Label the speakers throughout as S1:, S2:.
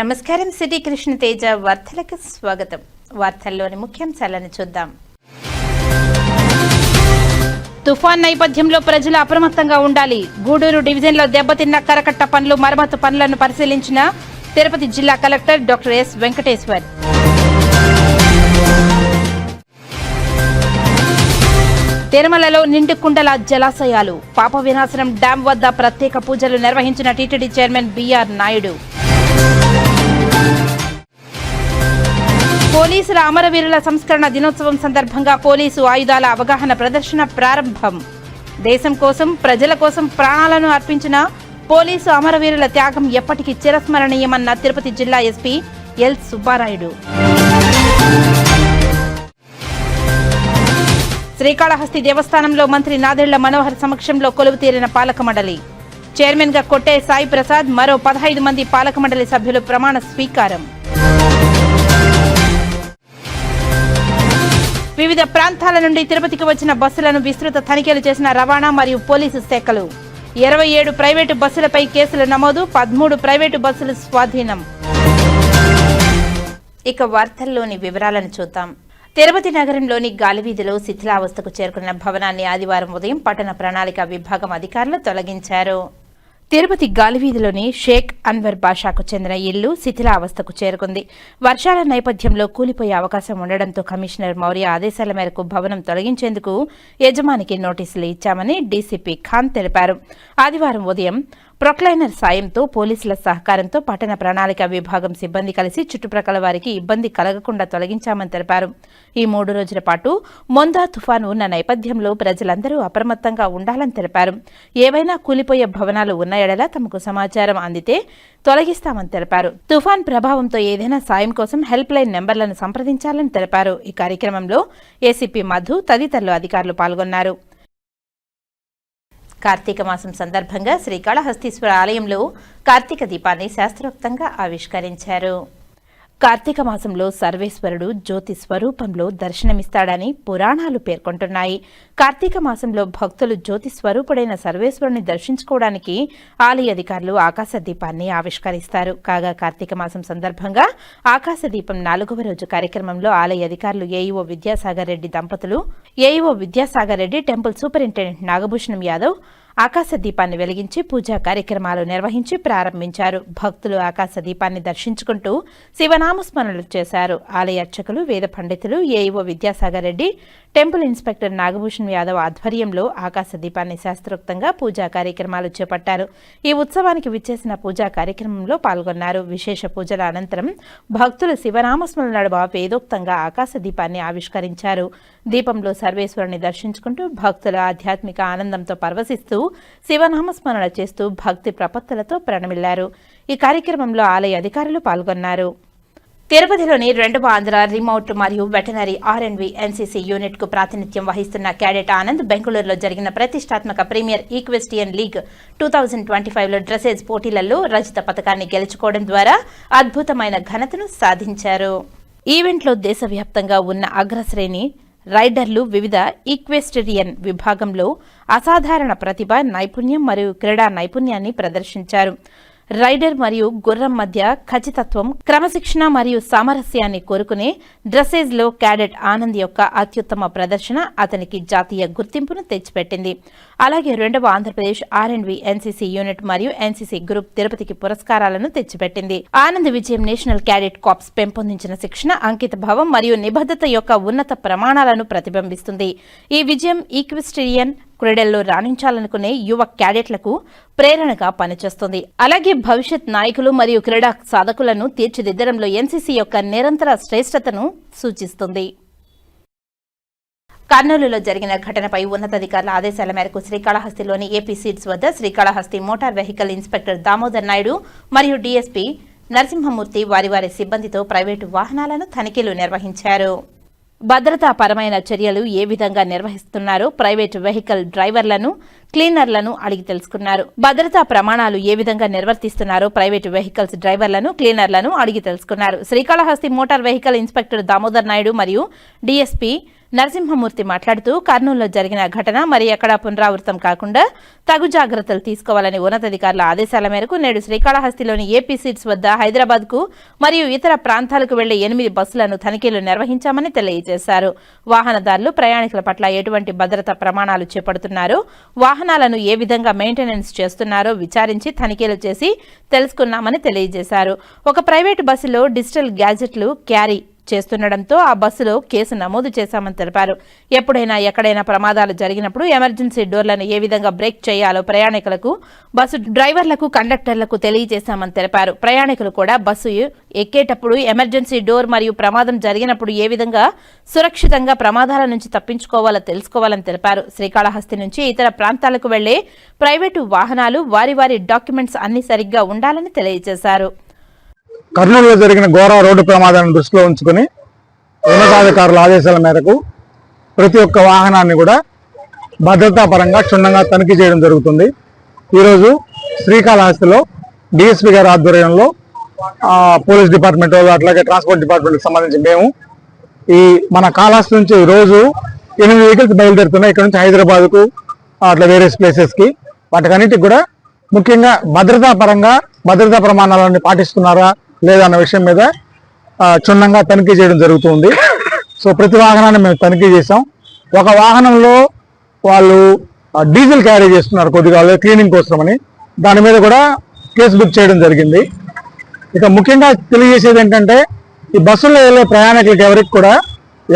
S1: నమస్కారం. సిటీ కృష్ణ తేజ వార్తలకు స్వాగతం. వార్తల్లోని ముఖ్యాంశాలను చూద్దాం. తుఫాన్ నేపథ్యంలో ప్రజలు అప్రమత్తంగా ఉండాలి. గూడూరు డివిజన్లో దెబ్బతిన్న కరకట్ట పనులు, మరమ్మతు పనులను పరిశీలించిన తిరుపతి జిల్లా కలెక్టర్ డాక్టర్ ఎస్ వెంకటేశ్వర్. తిరుమలలో నిండు కుండల జలాశయాలు, పాప వినాశనం డ్యాం వద్ద ప్రత్యేక పూజలు నిర్వహించిన టీటీడీ చైర్మన్ బిఆర్ నాయుడు. పోలీసుల అమరవీరుల సంస్కరణ దినోత్సవం సందర్భంగా పోలీసు ఆయుధాల అవగాహన ప్రదర్శన ప్రారంభం. దేశం కోసం, ప్రజల కోసం ప్రాణాలను అర్పించిన పోలీసు అమరవీరుల త్యాగం ఎప్పటికీ చిరస్మరణీయమన్న తిరుపతి జిల్లా ఎస్పీ ఎల్ సుబ్బారాయుడు. శ్రీకాళహస్తి దేవస్థానంలో మంత్రి నాదెళ్ల మనోహర్ సమక్షంలో కొలువు తీరిన పాలక మండలి. చైర్మన్ గా కొట్టే సాయి ప్రసాద్, మరో 15 మంది పాలక మండలి సభ్యులు ప్రమాణ స్వీకారం. వివిధ ప్రాంతాల నుండి తిరుపతికి వచ్చిన బస్సులను విస్తృత తనిఖీలు చేసిన రవాణా మరియు పోలీసు శాఖలు. 27 ప్రైవేటు బస్సులపై కేసులు నమోదు, 13 ప్రైవేటు బస్సులు స్వాధీనం. ఇక వార్తల్లోని వివరాలను చూద్దాం. తిరుపతి నగరంలోని గాలివీధిలో శిథిలావస్థకు చేరుకున్న భవనాన్ని ఆదివారం ఉదయం పట్టణ ప్రణాళిక విభాగం అధికారులు తొలగించారు. తిరుపతి గాలివీధిలోని షేక్ అన్వర్ బాషాకు చెందిన ఇల్లు శిథిలావస్థకు చేరుకుంది. వర్షాల నేపథ్యంలో కూలిపోయే అవకాశం ఉండడంతో కమిషనర్ మౌర్య ఆదేశాల మేరకు భవనం తొలగించేందుకు యజమానికి నోటీసులు ఇచ్చామని డీసీపీ ఖాన్ తెలిపారు. ఆదివారం ఉదయం ప్రొక్లైనర్ సాయంతో పోలీసుల సహకారంతో పట్టణ ప్రణాళిక విభాగం సిబ్బంది కలిసి చుట్టుప్రక్కల వారికి ఇబ్బంది కలగకుండా తొలగించామని తెలిపారు. ఈ 3 రోజుల పాటు మొందా తుఫాను ఉన్న నేపథ్యంలో ప్రజలందరూ అప్రమత్తంగా ఉండాలని తెలిపారు. ఏవైనా కూలిపోయే భవనాలు ఉన్న ఎడల తమకు సమాచారం అందితే తొలగిస్తామని తెలిపారు. తుఫాన్ ప్రభావంతో ఏదైనా సాయం కోసం హెల్ప్ లైన్ నెంబర్లను సంప్రదించాలని తెలిపారు. ఈ కార్యక్రమంలో ఏసీపీ మధు తదితరులు అధికారులు పాల్గొన్నారు. కార్తీక మాసం సందర్భంగా శ్రీకాళహస్తీశ్వర ఆలయంలో కార్తీక దీపాన్ని శాస్త్రోక్తంగా ఆవిష్కరించారు. కార్తీక మాసంలో సర్వేశ్వరుడు జ్యోతి స్వరూపంలో దర్శనమిస్తాడని పురాణాలు పేర్కొంటున్నాయి. కార్తీక మాసంలో భక్తులు జ్యోతి స్వరూపుడైన సర్వేశ్వరుని దర్శించుకోవడానికి ఆలయ అధికారులు ఆకాశ దీపాన్ని ఆవిష్కరిస్తారు. కాగా కార్తీక మాసం సందర్భంగా ఆకాశ దీపం 4వ రోజు కార్యక్రమంలో ఆలయ అధికారులు ఏఈఓ విద్యాసాగర్ రెడ్డి దంపతులు, AEO Vidyasagar Reddy, temple superintendent Nagabhushanam Yadav ఆకాశ దీపాన్ని వెలిగించి పూజా కార్యక్రమాలు నిర్వహించి ప్రారంభించారు. భక్తులు ఆకాశ దీపాన్ని దర్శించుకుంటూ శివనామస్మరణలు చేశారు. ఆలయ అర్చకులు, వేద పండితులు, AEO Vidyasagar Reddy, temple inspector Nagabhushan Yadav ఆధ్వర్యంలో ఆకాశ దీపాన్ని శాస్త్రోక్తంగా పూజా కార్యక్రమాలు చేపట్టారు. ఈ ఉత్సవానికి విచ్చేసిన పూజా కార్యక్రమంలో పాల్గొన్నారు. విశేష పూజల అనంతరం భక్తులు శివనామస్మరణ నడుమ వేదోక్తంగా ఆకాశ దీపాన్ని ఆవిష్కరించారు. దీపంలో సర్వేశ్వరుని దర్శించుకుంటూ భక్తుల ఆధ్యాత్మిక ఆనందంతో పరవశిస్తూ శివనామస్మరణ చేస్తూ భక్తి ప్రపత్తులతో ప్రణమిల్లారు. ఈ కార్యక్రమంలో ఆలయ అధికారులు పాల్గొన్నారు. తిరుపతిలోని 2వ ఆంధ్ర రిమోట్ మరియు వెటనరీ ఆర్ఎండ్వి ఎన్సీసీ యూనిట్ కు ప్రాతినిధ్యం వహిస్తున్న క్యాడెట్ ఆనంద్ బెంగళూరులో జరిగిన ప్రతిష్టాత్మక ప్రీమియర్ ఈక్వెస్టియన్ లీగ్ 2025లో డ్రెసేజ్ పోటీలలో రజత పతకాన్ని గెలుచుకోవడం ద్వారా అద్భుతమైన ఘనతను సాధించారు. ఈవెంట్లో దేశవ్యాప్తంగా ఉన్న అగ్రశ్రేణి రైడర్లు వివిధ ఈక్వెస్టేరియన్ విభాగంలో అసాధారణ ప్రతిభ, నైపుణ్యం మరియు క్రీడా నైపుణ్యాన్ని ప్రదర్శించారు. రైడర్ మరియు గుర్రం మధ్య ఖచ్చితత్వం, క్రమశిక్షణ మరియు సామరస్యాన్ని కోరుకునే డ్రెస్సేజ్లో క్యాడెట్ ఆనంద్ యొక్క అత్యుత్తమ ప్రదర్శన అతనికి జాతీయ గుర్తింపును తెచ్చిపెట్టింది. అలాగే 2వ ఆంధ్రప్రదేశ్ ఆర్ఎండ్వి ఎన్సీసీ యూనిట్ మరియు ఎన్సీసీ గ్రూప్ తిరుపతికి పురస్కారాలను తెచ్చిపెట్టింది. ఆనంద్ విజయం నేషనల్ క్యాడెట్ కార్ప్స్ పెంపొందించిన శిక్షణ, అంకిత భావం మరియు నిబద్ధత యొక్క ఉన్నత ప్రమాణాలను ప్రతిబింబిస్తుంది. ఈ విజయం ఈక్వెస్టేరియన్ క్రీడల్లో రాణించాలనుకునే యువ క్యాడెట్లకు ప్రేరణగా పనిచేస్తుంది. అలాగే భవిష్యత్ నాయకులు మరియు క్రీడా సాధకులను తీర్చిదిద్దడంలో ఎన్సీసీ యొక్క నిరంతర శ్రేష్టతను సూచిస్తుంది. కర్నూలులో జరిగిన ఘటనపై ఉన్నతాధికారుల ఆదేశాల మేరకు శ్రీకాళహస్తిలోని ఏపీ సీడ్స్ వద్ద Srikalahasti motor vehicle inspector Damodar Naidu మరియు డీఎస్పీ నరసింహమూర్తి వారి సిబ్బందితో ప్రైవేటు వాహనాలను తనిఖీలు నిర్వహించారు. భద్రతాపరమైన చర్యలు ఏ విధంగా నిర్వహిస్తున్నారో ప్రైవేటు వెహికల్ డ్రైవర్లను, క్లీనర్లను అడిగి తెలుసుకున్నారు. భద్రతా ప్రమాణాలు ఏ విధంగా నిర్వర్తిస్తున్నారో ప్రైవేటు వెహికల్స్ డ్రైవర్లను, క్లీనర్లను అడిగి తెలుసుకున్నారు. Srikalahasti motor vehicle inspector Damodar Naidu మరియు డీఎస్పీ నరసింహమూర్తి మాట్లాడుతూ కర్నూలులో జరిగిన ఘటన మరి ఎక్కడా పునరావృతం కాకుండా తగు జాగ్రత్తలు తీసుకోవాలని ఉన్నతాధికారుల ఆదేశాల మేరకు నేడు శ్రీకాళహస్తిలోని ఏపీ సీట్స్ వద్ద హైదరాబాద్కు మరియు ఇతర ప్రాంతాలకు వెళ్లే 8 బస్సులను తనిఖీలు నిర్వహించామని తెలియజేశారు. వాహనదారులు ప్రయాణికుల పట్ల ఎటువంటి భద్రతా ప్రమాణాలు చేపడుతున్నారో, వాహనాలను ఏ విధంగా మెయింటెనెన్స్ చేస్తున్నారో విచారించి తనిఖీలు చేసి తెలుసుకున్నామని తెలియజేశారు. ఒక ప్రైవేటు బస్సులో డిజిటల్ గ్యాజెట్లు క్యారీ చేస్తుండటంతో ఆ బస్సులో కేసు నమోదు చేశామని తెలిపారు. ఎప్పుడైనా ఎక్కడైనా ప్రమాదాలు జరిగినప్పుడు ఎమర్జెన్సీ డోర్లను ఏ విధంగా బ్రేక్ చేయాలో ప్రయాణికులకు, బస్సు డ్రైవర్లకు, కండక్టర్లకు తెలియజేశామని తెలిపారు. ప్రయాణికులు కూడా బస్సు ఎక్కేటప్పుడు ఎమర్జెన్సీ డోర్ మరియు ప్రమాదం జరిగినప్పుడు ఏ విధంగా సురక్షితంగా ప్రమాదాల నుంచి తప్పించుకోవాలో తెలుసుకోవాలని తెలిపారు. శ్రీకాళహస్తి నుంచి ఇతర ప్రాంతాలకు వెళ్లే ప్రైవేటు వాహనాలు వారి డాక్యుమెంట్స్ అన్ని సరిగ్గా ఉండాలని తెలియజేశారు.
S2: కర్నూలులో జరిగిన ఘోర రోడ్డు ప్రమాదాన్ని దృష్టిలో ఉంచుకుని ఉన్నతాధికారుల ఆదేశాల మేరకు ప్రతి ఒక్క వాహనాన్ని కూడా భద్రతా పరంగా క్షుణ్ణంగా తనిఖీ చేయడం జరుగుతుంది. ఈరోజు శ్రీకాళహస్తిలో డిఎస్పీ గారి ఆధ్వర్యంలో పోలీస్ డిపార్ట్మెంట్ వాళ్ళు, అట్లాగే ట్రాన్స్పోర్ట్ డిపార్ట్మెంట్కి సంబంధించి మేము మన కాళహస్తి నుంచి రోజు 8 వెహికల్స్ బయలుదేరుతున్నాయి. ఇక్కడ నుంచి హైదరాబాద్కు, అట్లా వేరియస్ ప్లేసెస్కి. వాటికన్నిటికి కూడా ముఖ్యంగా భద్రతా పరంగా భద్రతా ప్రమాణాలన్నీ పాటిస్తున్నారా లేదా అన్న విషయం మీద క్షుణ్ణంగా తనిఖీ చేయడం జరుగుతుంది. సో ప్రతి వాహనాన్ని మేము తనిఖీ చేసాం. ఒక వాహనంలో వాళ్ళు డీజిల్ క్యారీ చేస్తున్నారు కొద్దిగా క్లీనింగ్ కోసమని, దాని మీద కూడా కేసు బుక్ చేయడం జరిగింది. ఇక ముఖ్యంగా తెలియజేసేది ఏంటంటే, ఈ బస్సుల్లో వెళ్ళే ప్రయాణికులకి ఎవరికి కూడా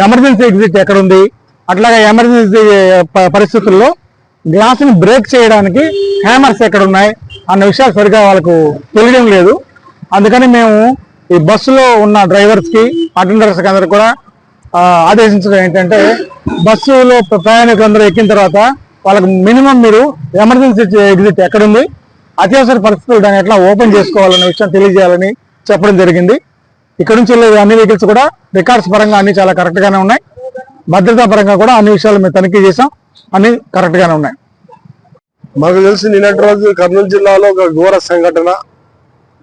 S2: ఎమర్జెన్సీ ఎగ్జిట్ ఎక్కడుంది, అట్లాగే ఎమర్జెన్సీ పరిస్థితుల్లో గ్లాసుని బ్రేక్ చేయడానికి హ్యామర్స్ ఎక్కడున్నాయి అన్న విషయాలు సరిగా వాళ్ళకు తెలియడం లేదు. అందుకని మేము ఈ బస్సులో ఉన్న డ్రైవర్స్కి, అటెండర్స్కి అందరూ కూడా ఆదేశించడం ఏంటంటే, బస్సులో ప్రయాణికులందరూ ఎక్కిన తర్వాత వాళ్ళకి మినిమం మీరు ఎమర్జెన్సీ ఎగ్జిట్ ఎక్కడుంది, అత్యవసర పరిస్థితులు దాన్ని ఎట్లా ఓపెన్ చేసుకోవాలనే విషయం తెలియజేయాలని చెప్పడం జరిగింది. ఇక్కడ నుంచి వెళ్ళే అన్ని వెహికల్స్ కూడా రికార్డ్స్ పరంగా అన్ని చాలా కరెక్ట్గానే ఉన్నాయి. భద్రతా పరంగా కూడా అన్ని విషయాలు మేము తనిఖీ చేసాం, అన్ని కరెక్ట్గానే ఉన్నాయి.
S3: మాకు తెలిసి నిన్నటి రోజు కర్నూలు జిల్లాలో ఒక ఘోర సంఘటన,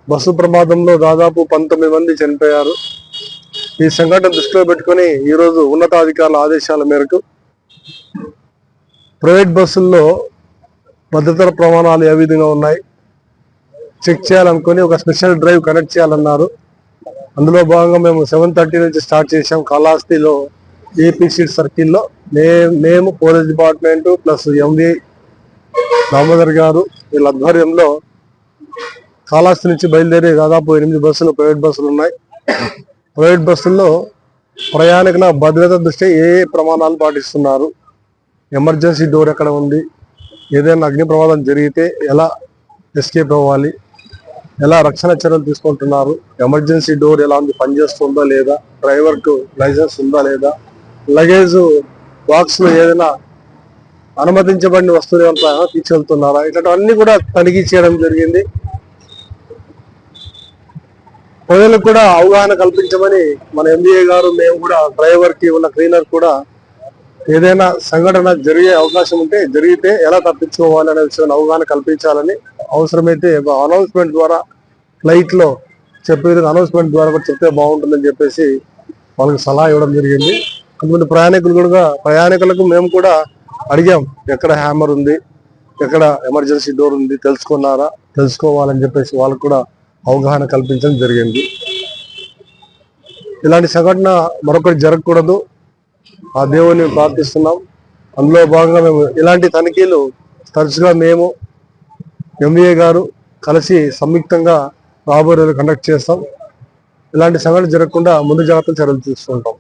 S3: బస్సు ప్రమాదంలో దాదాపు 19 మంది చనిపోయారు. ఈ సంఘటన దృష్టిలో పెట్టుకుని ఈరోజు ఉన్నతాధికారుల ఆదేశాల మేరకు ప్రైవేట్ బస్సుల్లో భద్రతా ప్రమాణాలు ఏ విధంగా ఉన్నాయి చెక్ చేయాలనుకుని ఒక స్పెషల్ డ్రైవ్ కనెక్ట్ చేయాలన్నారు. అందులో భాగంగా మేము 7:30 నుంచి స్టార్ట్ చేసాం. కాళహస్తిలో ఏపీ సీట్ సర్కిల్లో మేము police department plus MV Damodar garu వీళ్ళ ఆధ్వర్యంలో కాళహస్తి నుంచి బయలుదేరి దాదాపు 8 బస్సులు ప్రైవేట్ బస్సులు ఉన్నాయి. ప్రైవేట్ బస్సుల్లో ప్రయాణికుల భద్రత దృష్ట్యా ఏ ప్రమాణాలు పాటిస్తున్నారు, ఎమర్జెన్సీ డోర్ ఎక్కడ ఉంది, ఏదైనా అగ్ని ప్రమాదం జరిగితే ఎలా ఎస్కేప్ అవ్వాలి, ఎలా రక్షణ చర్యలు తీసుకుంటున్నారు, ఎమర్జెన్సీ డోర్ ఎలా ఉంది, పనిచేస్తుందా లేదా, డ్రైవర్కు లైసెన్స్ ఉందా లేదా, లగేజ్ బాక్స్ లో ఏదైనా అనుమతించబడిన వస్తువులు ఏమైనా తీసుకెళ్తున్నారా, ఇట్లాంటివన్నీ కూడా తనిఖీ చేయడం జరిగింది. ప్రజలకు కూడా అవగాహన కల్పించమని మన ఎంబీఏ గారు, మేము కూడా డ్రైవర్ కి ఉన్న క్లీనర్ కూడా ఏదైనా సంఘటన జరిగే అవకాశం ఉంటే జరిగితే ఎలా తప్పించుకోవాలి అనే విషయాన్ని అవగాహన కల్పించాలని, అవసరమైతే అనౌన్స్మెంట్ ద్వారా ఫ్లైట్ లో చెప్పే విధంగా అనౌన్స్మెంట్ ద్వారా కూడా చెప్తే బాగుంటుందని చెప్పేసి వాళ్ళకి సలహా ఇవ్వడం జరిగింది. కొంతమంది ప్రయాణికులకు మేము కూడా అడిగాం, ఎక్కడ హ్యామర్ ఉంది, ఎక్కడ ఎమర్జెన్సీ డోర్ ఉంది తెలుసుకున్నారా, తెలుసుకోవాలని చెప్పేసి వాళ్ళకు కూడా అవగాహన కల్పించడం జరిగింది. ఇలాంటి సంఘటన మరొకటి జరగకూడదు, ఆ దేవుని ప్రార్థిస్తున్నాం. అందులో భాగంగా మేము ఇలాంటి తనిఖీలు తరచుగా మేము ఎంబీఏ గారు కలిసి సంయుక్తంగా రాబోయే రోజులు కండక్ట్ చేస్తాం. ఇలాంటి సంఘటన జరగకుండా ముందు జాగ్రత్తలు చర్యలు తీసుకుంటాం.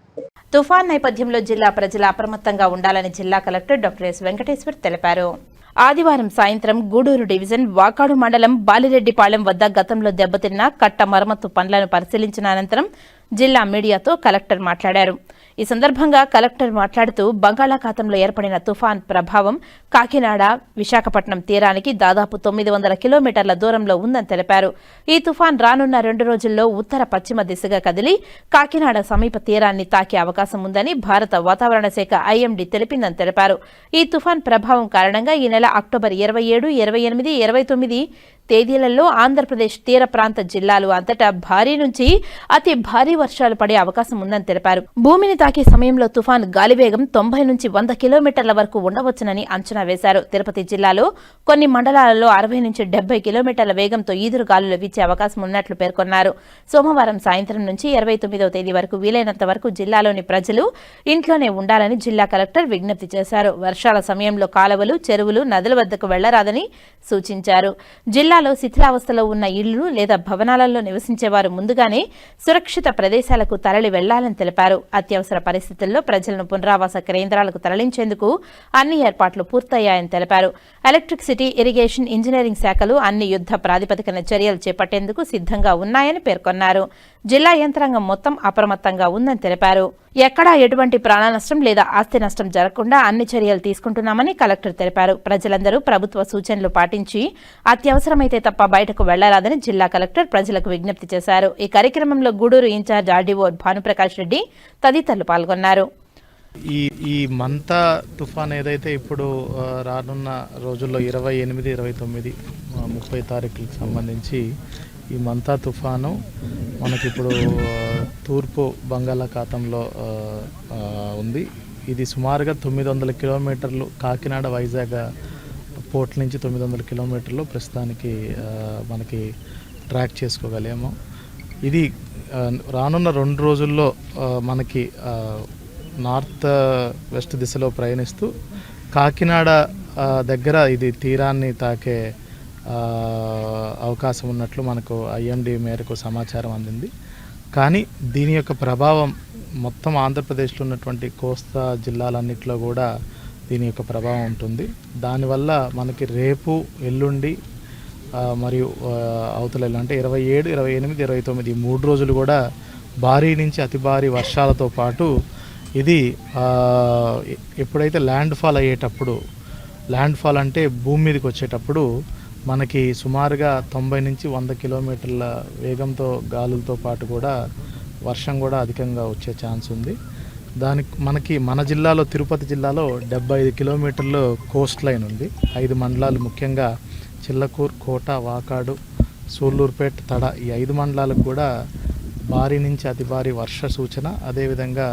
S1: తుఫాన్ నేపథ్యంలో జిల్లా ప్రజలు అప్రమత్తంగా ఉండాలని జిల్లా కలెక్టర్ డాక్టర్ ఎస్ వెంకటేశ్వర్ తెలిపారు. ఆదివారం సాయంత్రం గూడూరు డివిజన్ వాకాడు మండలం బాలిరెడ్డిపాళెం వద్ద గతంలో దెబ్బతిన్న కట్ట మరమ్మతు పనులను పరిశీలించిన అనంతరం జిల్లా మీడియాతో కలెక్టర్ మాట్లాడారు. ఈ సందర్భంగా కలెక్టర్ మాట్లాడుతూ బంగాళాఖాతంలో ఏర్పడిన తుఫాన్ ప్రభావం కాకినాడ, విశాఖపట్నం తీరానికి దాదాపు 900 కిలోమీటర్ల దూరంలో ఉందని తెలిపారు. ఈ తుఫాన్ రానున్న 2 రోజుల్లో ఉత్తర పశ్చిమ దిశగా కదిలి కాకినాడ సమీప తీరాన్ని తాకే అవకాశం ఉందని భారత వాతావరణ శాఖ ఐఎండీ తెలిపిందని తెలిపారు. ఈ తుఫాన్ ప్రభావం కారణంగా ఈ నెల అక్టోబర్ 27, 28, 29 తేదీలలో ఆంధ్రప్రదేశ్ తీర ప్రాంత జిల్లాలు అంతటా భారీ నుంచి అతి భారీ వర్షాలు పడే అవకాశం ఉందని తెలిపారు. భూమిని తాకే సమయంలో తుఫాను గాలివేగం 90 నుంచి 100 కిలోమీటర్ల వరకు ఉండవచ్చునని అంచనా వేశారు. తిరుపతి జిల్లాలో కొన్ని మండలాలలో 60 నుంచి 70 కిలోమీటర్ల వేగంతో ఈదురు గాలులు వీచే అవకాశం ఉన్నట్లు పేర్కొన్నారు. సోమవారం సాయంత్రం నుంచి 29వ తేదీ వరకు వీలైనంత వరకు జిల్లాలోని ప్రజలు ఇంట్లోనే ఉండాలని జిల్లా కలెక్టర్ విజ్ఞప్తి చేశారు. వర్షాల సమయంలో కాలువలు, చెరువులు, నదుల వద్దకు వెళ్లరాదని సూచించారు. జిల్లాలో శిథిలావస్థలో ఉన్న ఇళ్లు లేదా భవనాలలో నివసించేవారు ముందుగానే సురక్షిత ప్రదేశాలకు తరలి వెళ్లాలని తెలిపారు. అత్యవసర పరిస్థితుల్లో ప్రజలను పునరావాస కేంద్రాలకు తరలించేందుకు అన్ని ఏర్పాట్లు పూర్తయ్యాయని తెలిపారు. ఎలక్ట్రిసిటీ, ఇరిగేషన్, ఇంజనీరింగ్ శాఖలు అన్ని యుద్ధ ప్రాతిపదికన చర్యలు చేపట్టేందుకు సిద్ధంగా ఉన్నాయని పేర్కొన్నారు. జిల్లా యంత్రాంగం మొత్తం అప్రమత్తంగా ఉందని తెలిపారు. ఎక్కడా ఎటువంటి ప్రాణ నష్టం లేదా ఆస్తి నష్టం జరగకుండా అన్ని చర్యలు తీసుకుంటున్నామని కలెక్టర్ తెలిపారు. ప్రజలందరూ ప్రభుత్వ సూచనలు పాటించి అత్యవసరమైతే తప్ప బయటకు వెళ్లరాదని జిల్లా కలెక్టర్ ప్రజలకు విజ్ఞప్తి చేశారు. ఈ కార్యక్రమంలో గూడూరు ఇన్ఛార్జ్ ఆర్డీఓ భానుప్రకాష్ రెడ్డి తదితరులు పాల్గొన్నారు.
S4: ఈ మంతా తుఫాన్ ఏదైతే ఇప్పుడు రానున్న రోజుల్లో 28, 29, 30 తారీఖులకు సంబంధించి ఈ మంతా తుఫాను మనకిప్పుడు తూర్పు బంగాళాఖాతంలో ఉంది. ఇది సుమారుగా 900 కిలోమీటర్లు కాకినాడ, వైజాగ్ పోర్ట్ నుంచి 900 కిలోమీటర్లు ప్రస్తుతానికి మనకి ట్రాక్ చేసుకోగలేము. ఇది రానున్న 2 రోజుల్లో మనకి నార్త్ వెస్ట్ దిశలో ప్రయాణిస్తూ కాకినాడ దగ్గర ఇది తీరాన్ని తాకే అవకాశం ఉన్నట్లు మనకు ఐఎండీ మేరకు సమాచారం అందింది. కానీ దీని యొక్క ప్రభావం మొత్తం ఆంధ్రప్రదేశ్లో ఉన్నటువంటి కోస్తా జిల్లాలన్నింటిలో కూడా దీని యొక్క ప్రభావం ఉంటుంది. దానివల్ల మనకి రేపు, ఎల్లుండి మరియు అవతల అంటే 27, 28, 29 ఈ 3 రోజులు కూడా భారీ నుంచి అతి భారీ వర్షాలతో పాటు ఇది ఎప్పుడైతే ల్యాండ్ ఫాల్ అయ్యేటప్పుడు, ల్యాండ్ ఫాల్ అంటే భూమి మీదకి వచ్చేటప్పుడు మనకి సుమారుగా 90 నుంచి 100 కిలోమీటర్ల వేగంతో గాలులతో పాటు కూడా వర్షం కూడా అధికంగా వచ్చే ఛాన్స్ ఉంది. మనకి మన జిల్లాలో, తిరుపతి జిల్లాలో 75 కిలోమీటర్లు కోస్ట్ లైన్ ఉంది. 5 మండలాలు ముఖ్యంగా చిల్లకూరు, కోట, వాకాడు, సూళ్ళూరుపేట, తడ ఈ 5 మండలాలకు కూడా భారీ నుంచి అతి భారీ వర్ష సూచన. అదేవిధంగా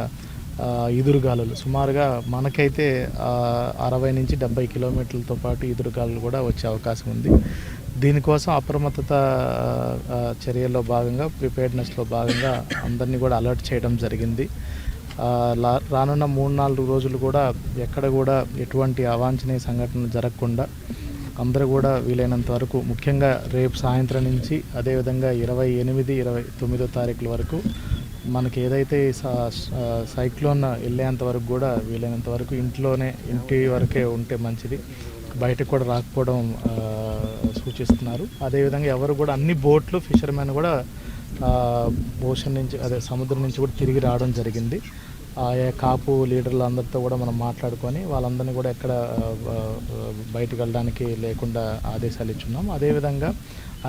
S4: ఈదురుగాలులు సుమారుగా మనకైతే 60 నుంచి 70 కిలోమీటర్లతో పాటు ఈదురుగాలులు కూడా వచ్చే అవకాశం ఉంది. దీనికోసం అప్రమత్తత చర్యల్లో భాగంగా, ప్రిపేర్డ్నెస్లో భాగంగా అందరినీ కూడా అలర్ట్ చేయడం జరిగింది. రానున్న 3-4 రోజులు కూడా ఎక్కడ కూడా ఎటువంటి అవాంఛనీయ సంఘటనలు జరగకుండా అందరూ కూడా వీలైనంత వరకు, ముఖ్యంగా రేపు సాయంత్రం నుంచి అదేవిధంగా 28, 29 తారీఖుల వరకు మనకి ఏదైతే సైక్లోన్ వెళ్ళేంత వరకు కూడా వీలైనంత వరకు ఇంటి వరకే ఉంటే మంచిది. బయటకు కూడా రాకపోవడం సూచిస్తున్నారు. అదేవిధంగా ఎవరు కూడా అన్ని బోట్లు, ఫిషర్మెన్ కూడా ఓషన్ నుంచి, సముద్రం నుంచి కూడా తిరిగి రావడం జరిగింది. కాపు లీడర్లు అందరితో కూడా మనం మాట్లాడుకొని వాళ్ళందరినీ కూడా ఎక్కడ బయటకు వెళ్ళడానికి లేకుండా ఆదేశాలు ఇచ్చున్నాం. అదేవిధంగా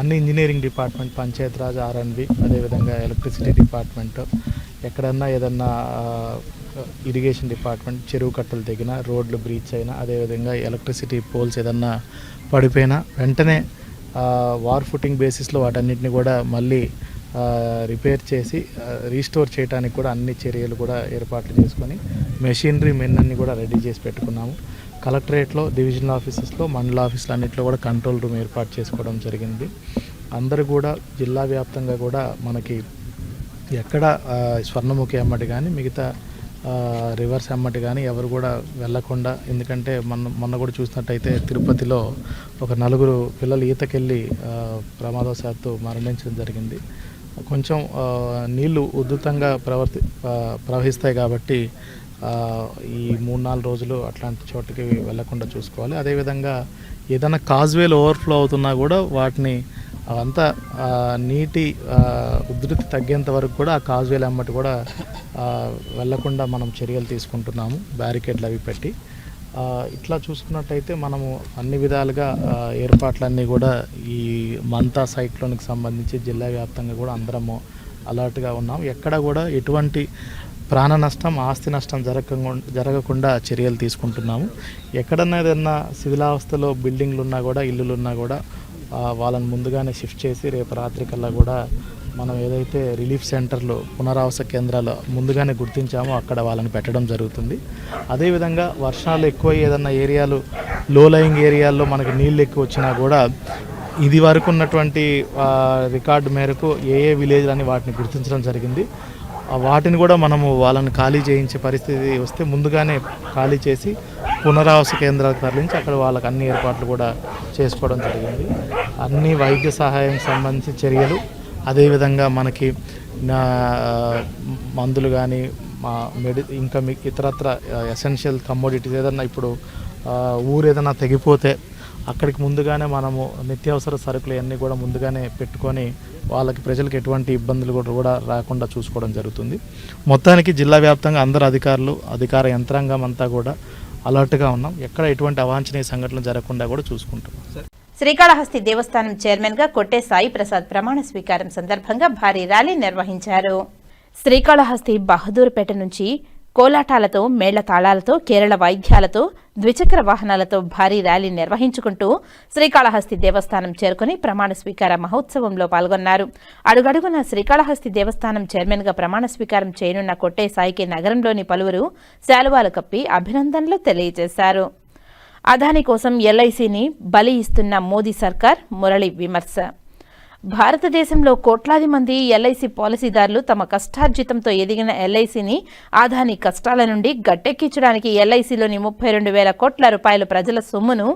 S4: అన్ని ఇంజనీరింగ్ డిపార్ట్మెంట్, పంచాయతీరాజ్, ఆర్ఎండ్బి, అదేవిధంగా ఎలక్ట్రిసిటీ డిపార్ట్మెంట్, ఎక్కడన్నా ఏదన్నా ఇరిగేషన్ డిపార్ట్మెంట్ చెరువు కట్టలు తెగినా, రోడ్లు బ్రీచ్ అయినా, అదేవిధంగా ఎలక్ట్రిసిటీ పోల్స్ ఏదన్నా పడిపోయినా వెంటనే వార్ ఫుటింగ్ బేసిస్లో వాటన్నిటిని కూడా మళ్ళీ రిపేర్ చేసి రీస్టోర్ చేయడానికి కూడా అన్ని చర్యలు కూడా ఏర్పాట్లు చేసుకొని మెషినరీ మెన్ అన్ని కూడా రెడీ చేసి పెట్టుకున్నాము. కలెక్టరేట్లో, డివిజనల్ ఆఫీసెస్లో, మండల ఆఫీసులు అన్నింటిలో కూడా కంట్రోల్ రూమ్ ఏర్పాటు చేసుకోవడం జరిగింది. అందరూ కూడా జిల్లా వ్యాప్తంగా కూడా మనకి ఎక్కడ స్వర్ణముఖి అమ్మటి కానీ మిగతా రివర్స్ అమ్మటి కానీ ఎవరు కూడా వెళ్ళకుండా, ఎందుకంటే మొన్న కూడా చూసినట్టయితే తిరుపతిలో ఒక 4 పిల్లలు ఈతకెళ్ళి ప్రమాదవశాత్తు మరణించడం జరిగింది. కొంచెం నీళ్లు ఉధృతంగా ప్రవహిస్తాయి కాబట్టి ఈ 3-4 రోజులు అట్లాంటి చోటుకి వెళ్లకుండా చూసుకోవాలి. అదేవిధంగా ఏదైనా కాజ్వేలు ఓవర్ఫ్లో అవుతున్నా కూడా వాటిని అంతా నీటి ఉధృతి తగ్గేంత వరకు కూడా ఆ కాజ్వేలు అమ్మటి కూడా వెళ్లకుండా మనం చర్యలు తీసుకుంటున్నాము, బ్యారికేడ్లు అవి పెట్టి. ఇట్లా చూసుకున్నట్టయితే మనము అన్ని విధాలుగా ఏర్పాట్లన్నీ కూడా ఈ మంతా సైక్లోన్కి సంబంధించి జిల్లా వ్యాప్తంగా కూడా అందరము అలర్ట్గా ఉన్నాం. ఎక్కడ కూడా ఎటువంటి ప్రాణ నష్టం, ఆస్తి నష్టం జరగకుండా చర్యలు తీసుకుంటున్నాము. ఎక్కడన్నా ఏదన్నా శిథిలావస్థలో బిల్డింగ్లు ఉన్నా కూడా, ఇల్లులు ఉన్నా కూడా వాళ్ళని ముందుగానే షిఫ్ట్ చేసి రేపు రాత్రి కల్లా కూడా మనం ఏదైతే రిలీఫ్ సెంటర్లు పునరావాస కేంద్రాలు ముందుగానే గుర్తించామో అక్కడ వాళ్ళని పెట్టడం జరుగుతుంది. అదేవిధంగా వర్షాలు ఎక్కువ ఏదన్నా ఏరియాలు లో లయింగ్ ఏరియాల్లో మనకి నీళ్ళు ఎక్కువ వచ్చినా కూడా ఇది వరకు ఉన్నటువంటి రికార్డు మేరకు ఏ విలేజ్లని వాటిని గుర్తించడం జరిగింది. వాటిని కూడా మనము వాళ్ళని ఖాళీ చేయించే పరిస్థితి వస్తే ముందుగానే ఖాళీ చేసి పునరావాస కేంద్రాలకు తరలించి అక్కడ వాళ్ళకి అన్ని ఏర్పాట్లు కూడా చేసుకోవడం జరిగింది. అన్ని వైద్య సహాయం సంబంధించిన చర్యలు, అదేవిధంగా మనకి మందులు కానీ ఇంకా ఇతరత్ర ఎసెన్షియల్ కమోడిటీస్ ఏదన్నా ఇప్పుడు ఊరు ఏదైనా తెగిపోతే అక్కడికి ముందుగానే మనము నిత్యావసర సరుకులు అన్నీ కూడా ముందుగానే పెట్టుకొని వాళ్ళకి ప్రజలకు ఎటువంటి ఇబ్బందులు కూడా రాకుండా చూసుకోవడం జరుగుతుంది. మొత్తానికి జిల్లా వ్యాప్తంగా అందరు అధికారులు, అధికార యంత్రాంగం అంతా కూడా అలర్ట్గా ఉన్నాం. ఎక్కడ ఎటువంటి అవాంఛనీయ సంఘటనలు జరగకుండా కూడా చూసుకుంటున్నాం.
S1: శ్రీకాళహస్తి దేవస్థానం చైర్మన్గా కొట్టే సాయి ప్రసాద్ ప్రమాణ స్వీకారం సందర్భంగా భారీ ర్యాలీ నిర్వహించారు. శ్రీకాళహస్తి బహదూర్పేట నుంచి కోలాటాలతో, మేళ్ల తాళాలతో, కేరళ వాయిద్యాలతో, ద్విచక్ర వాహనాలతో భారీ ర్యాలీ నిర్వహించుకుంటూ శ్రీకాళహస్తి దేవస్థానం చేరుకుని ప్రమాణ స్వీకార మహోత్సవంలో పాల్గొన్నారు. అడుగడుగున శ్రీకాళహస్తి దేవస్థానం చైర్మన్గా ప్రమాణ స్వీకారం చేయనున్న కొట్టే సాయికి నగరంలోని పలువురు శాలువాలు కప్పి అభినందనలు తెలియజేశారు. అదానీ కోసం ఎల్ఐసిని బలి ఇస్తున్న మోదీ సర్కార్, మురళి విమర్శ. భారతదేశంలో కోట్లాది మంది ఎల్ఐసి పాలసీదారులు తమ కష్టార్జితంతో ఎదిగిన ఎల్ఐసిని అదానీ కష్టాల నుండి గట్టెక్కించడానికి ఎల్ఐసిలోని 32,000 కోట్ల రూపాయల ప్రజల సొమ్మును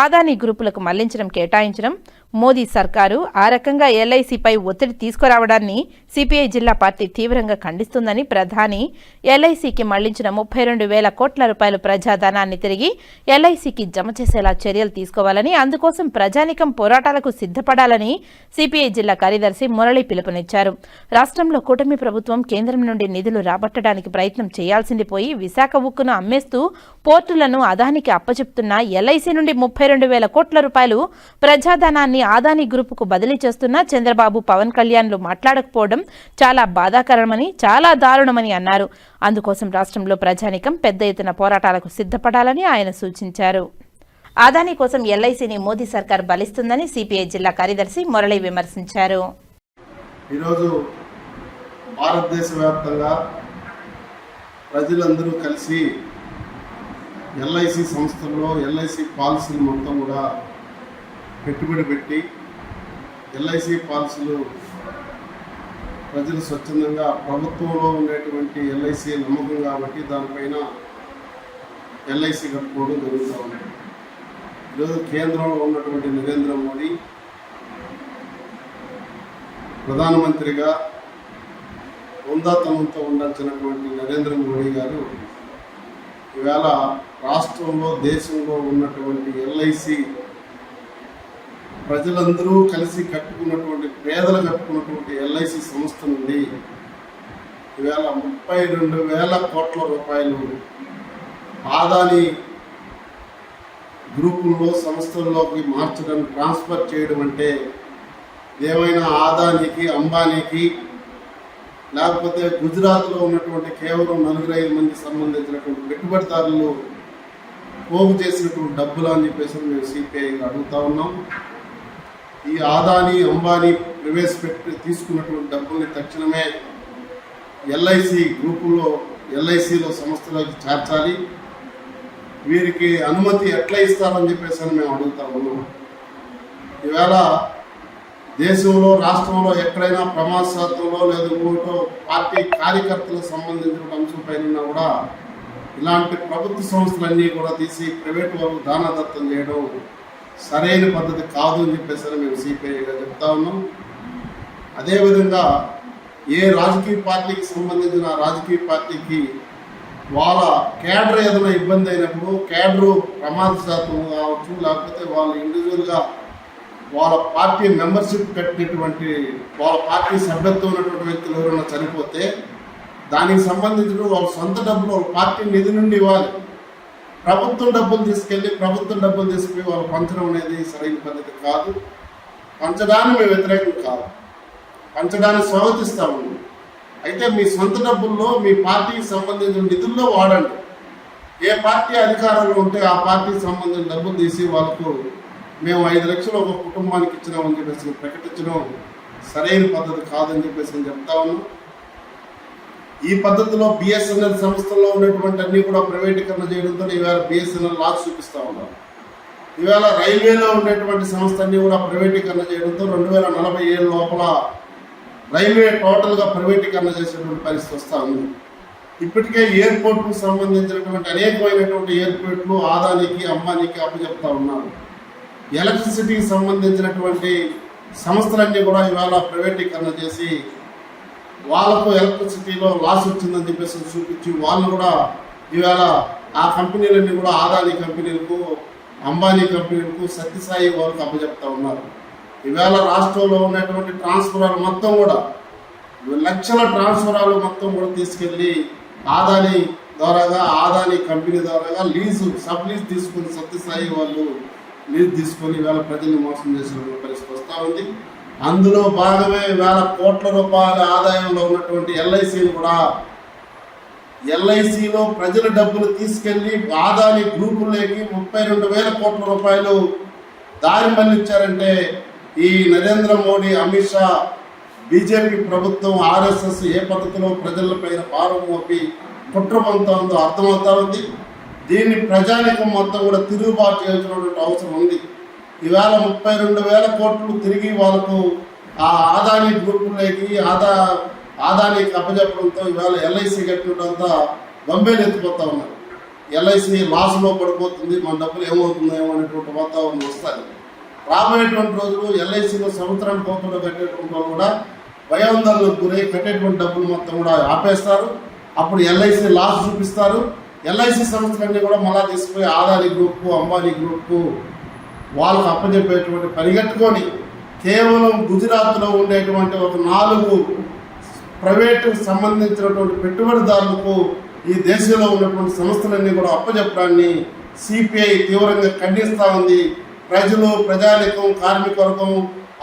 S1: అదానీ గ్రూపులకు మళ్లించడం, కేటాయించడం మోదీ సర్కారు ఆ రకంగా ఎల్ఐసిపై ఒత్తిడి తీసుకురావడాన్ని సిపిఐ జిల్లా పార్టీ తీవ్రంగా ఖండిస్తుందని ప్రధాని ఎల్ఐసికి మళ్లించిన 32,000 కోట్ల రూపాయల ప్రజాధనాన్ని తిరిగి ఎల్ఐసికి జమ చేసేలా చర్యలు తీసుకోవాలని, అందుకోసం ప్రజానికం పోరాటాలకు సిద్ధపడాలని సిపిఐ జిల్లా కార్యదర్శి మురళి పిలుపునిచ్చారు. రాష్ట్రంలో కూటమి ప్రభుత్వం కేంద్రం నుండి నిధులు రాబట్టడానికి ప్రయత్నం చేయాల్సింది పోయి విశాఖ ఉక్కును అమ్మేస్తూ పోర్టులను అదానికి అప్పచెప్తున్న ఎల్ఐసి నుండి 32,000 కోట్ల రూపాయలు ప్రజాధనాన్ని అదానీ గ్రూపుకు బదిలీ చేస్తున్న చంద్రబాబు, పవన్ కళ్యాణ్లు మాట్లాడకపోవడం చాలా బాధాకరమని, చాలా దారుణమని అన్నారు. అందుకోసం రాష్ట్రంలో ప్రజానికం పెద్ద ఎత్తున పోరాటాలకు సిద్ధపడాలని ఆయన సూచించారు. అదానీ కోసం ఎల్ఐసిని మోదీ సర్కార్ బలిస్తుందని సిపిఐ జిల్లా కార్యదర్శి మురళి విమర్శించారు.
S5: ఈరోజు భారతదేశ వ్యాప్తంగా ప్రజలందరూ కలిసి ఎల్ఐసి సంస్థల్లో ఎల్ఐసి పాలసీలు మొత్తం కూడా పెట్టుబడి పెట్టి ఎల్ఐసి పాలసీలు ప్రజలు స్వచ్ఛందంగా ప్రభుత్వంలో ఉండేటువంటి ఎల్ఐసి నమ్మకం కాబట్టి దానిపైన ఎల్ఐసి కట్టుకోవడం జరుగుతూ ఉంది. ఈరోజు కేంద్రంలో ఉన్నటువంటి నరేంద్ర మోడీ ప్రధానమంత్రిగా హుందాతనంతో ఉండాల్సినటువంటి నరేంద్ర మోడీ గారు ఈవేళ రాష్ట్రంలో, దేశంలో ఉన్నటువంటి ఎల్ఐసి ప్రజలందరూ కలిసి కట్టుకున్నటువంటి, పేదలు కట్టుకున్నటువంటి ఎల్ఐసి సంస్థ నుండి ఈవేళ 32,000 కోట్ల రూపాయలు అదానీ గ్రూపుల్లో, సంస్థల్లోకి మార్చడం, ట్రాన్స్ఫర్ చేయడం అంటే ఏమైనా అదానీకి, అంబానీకి, లేకపోతే గుజరాత్లో ఉన్నటువంటి కేవలం 4-5 మంది సంబంధించినటువంటి పెట్టుబడిదారులు పోగు చేసినటువంటి డబ్బులు అని చెప్పేసి మేము సిపిఐగా అడుగుతా ఉన్నాం. ఈ అదానీ, అంబానీ తీసుకున్నటువంటి డబ్బుల్ని తక్షణమే ఎల్ఐసి గ్రూపులో, ఎల్ఐసిలో సంస్థలోకి చేర్చాలి. వీరికి అనుమతి ఎట్లా ఇస్తారని చెప్పేసి మేము అడుగుతా ఉన్నాం. ఈవేళ దేశంలో, రాష్ట్రంలో ఎక్కడైనా ప్రమాదశాతంలో లేదా ఇంకోటో పార్టీ కార్యకర్తలకు సంబంధించిన అంశం పైన కూడా ఇలాంటి ప్రభుత్వ సంస్థలన్నీ కూడా తీసి ప్రైవేటు వాళ్ళు దానదత్తం చేయడం సరైన పద్ధతి కాదు అని చెప్పేసి మేము సిపిఐగా చెప్తా ఉన్నాం. అదేవిధంగా ఏ రాజకీయ పార్టీకి సంబంధించిన రాజకీయ పార్టీకి వాళ్ళ కేడర్ ఏదైనా ఇబ్బంది అయినప్పుడు, కేడరు ప్రమాదశాతం కావచ్చు, లేకపోతే వాళ్ళు ఇండివిజువల్గా వాళ్ళ పార్టీ మెంబర్షిప్ కట్టినటువంటి, వాళ్ళ పార్టీ సభ్యత్వం ఉన్నటువంటి వ్యక్తులు ఎవరైనా చనిపోతే దానికి సంబంధించిన వాళ్ళ సొంత డబ్బులు వాళ్ళ పార్టీ నిధి నుండి ఇవ్వాలి. ప్రభుత్వం డబ్బులు తీసుకుపోయి వాళ్ళు పంచడం అనేది సరైన పద్ధతి కాదు. పంచడాన్ని మేము వ్యతిరేకం కాదు, పంచడాన్ని స్వాగతిస్తాము. అయితే మీ సొంత డబ్బుల్లో, మీ పార్టీకి సంబంధించిన నిధుల్లో వాడండి. ఏ పార్టీ అధికారంలో ఉంటే ఆ పార్టీకి సంబంధించిన డబ్బులు తీసి వాళ్ళకు మేము 5 లక్షలు ఒక కుటుంబానికి ఇచ్చినామని చెప్పేసి ప్రకటించడం సరైన పద్ధతి కాదని చెప్పేసి నేను చెప్తా ఉన్నాను. ఈ పద్ధతిలో బిఎస్ఎన్ఎల్ సంస్థల్లో ఉన్నటువంటి అన్ని కూడా ప్రైవేటీకరణ చేయడంతో ఈవేళ బిఎస్ఎన్ఎల్ లాస్ చూపిస్తూ ఉన్నారు. ఈవేళ రైల్వేలో ఉన్నటువంటి సంస్థ అన్ని కూడా ప్రైవేటీకరణ చేయడంతో 2047 లోపల రైల్వే టోటల్గా ప్రైవేటీకరణ చేసేటువంటి పరిస్థితి వస్తూ ఉంది. ఇప్పటికే ఎయిర్పోర్ట్కు సంబంధించినటువంటి అనేకమైనటువంటి ఎయిర్పోర్ట్లు ఆదానికి అంబానీకి అప్పచెప్తా ఉన్నారు. ఎలక్ట్రిసిటీకి సంబంధించినటువంటి సంస్థలన్నీ కూడా ఇవాళ ప్రైవేటీకరణ చేసి వాళ్ళకు ఎలక్ట్రిసిటీలో లాస్ వచ్చిందని చెప్పేసి చూపించి వాళ్ళు కూడా ఇవాళ ఆ కంపెనీలన్నీ కూడా ఆదాని కంపెనీలకు అంబానీ కంపెనీలకు సత్యసాయి వాళ్ళకు అప్పచెప్తా ఉన్నారు. ఇవాళ రాష్ట్రంలో ఉన్నటువంటి ట్రాన్స్ఫరాలు మొత్తం కూడా లక్షల ట్రాన్స్ఫరాలు మొత్తం కూడా తీసుకెళ్ళి ఆదాని ద్వారాగా ఆదాని కంపెనీ ద్వారాగా సబ్ లీజ్ తీసుకుని సత్యసాయి వాళ్ళు లీజ్ తీసుకొని ఇవాళ ప్రజల్ని మోసం చేసిన పరిస్థితి వస్తూ ఉంది. అందులో భాగమే వేల కోట్ల రూపాయల ఆదాయంలో ఉన్నటువంటి ఎల్ఐసిని కూడా ఎల్ఐసిలో ప్రజల డబ్బులు తీసుకెళ్లి ఆదాని గ్రూపుల్లోకి 32,000 కోట్ల రూపాయలు దారి మళ్లించారంటే ఈ నరేంద్ర మోడీ, అమిత్ షా, బీజేపీ ప్రభుత్వం, ఆర్ఎస్ఎస్ ఏ పద్ధతిలో ప్రజలపైన భారం మోపి కుట్ర పొందుతుందో అర్థమవుతా ఉంది. దీన్ని ప్రజానికం మొత్తం కూడా తిరుగుబాటు చేయాల్సినటువంటి అవసరం ఉంది. ఈవేళ 32,000 కోట్లు తిరిగి వాళ్ళకు ఆ ఆదాని గ్రూపుల్లోకి ఆదానికి అప్పచెప్పడంతో ఇవాళ ఎల్ఐసి కట్టినంతా బొంబేలు ఎత్తిపోతా ఉన్నారు. ఎల్ఐసి లాస్లో పడిపోతుంది, మన డబ్బులు ఏమవుతుందేమో అనేటువంటి వాతావరణం వస్తుంది. రాబోయేటువంటి రోజులు ఎల్ఐసిలో సంవత్సరానికి కోపంలో కట్టేటువంటి వాళ్ళు కూడా భయాందోళనకు గురై కట్టేటువంటి డబ్బులు మొత్తం కూడా ఆపేస్తారు. అప్పుడు ఎల్ఐసి లాస్ చూపిస్తారు. ఎల్ఐసి సంస్థలన్నీ కూడా మళ్ళా తీసుకుపోయి ఆదాని గ్రూప్కు, అంబానీ గ్రూప్కు వాళ్ళకు అప్పచెప్పేటువంటి పరిగెట్టుకొని కేవలం గుజరాత్లో ఉండేటువంటి ఒక 4 ప్రైవేటు సంబంధించినటువంటి పెట్టుబడిదారులకు ఈ దేశంలో ఉన్నటువంటి సంస్థలన్నీ కూడా అప్పచెప్పడాన్ని సిపిఐ తీవ్రంగా ఖండిస్తూ ఉంది. ప్రజలు, ప్రజానికం, కార్మిక వర్గం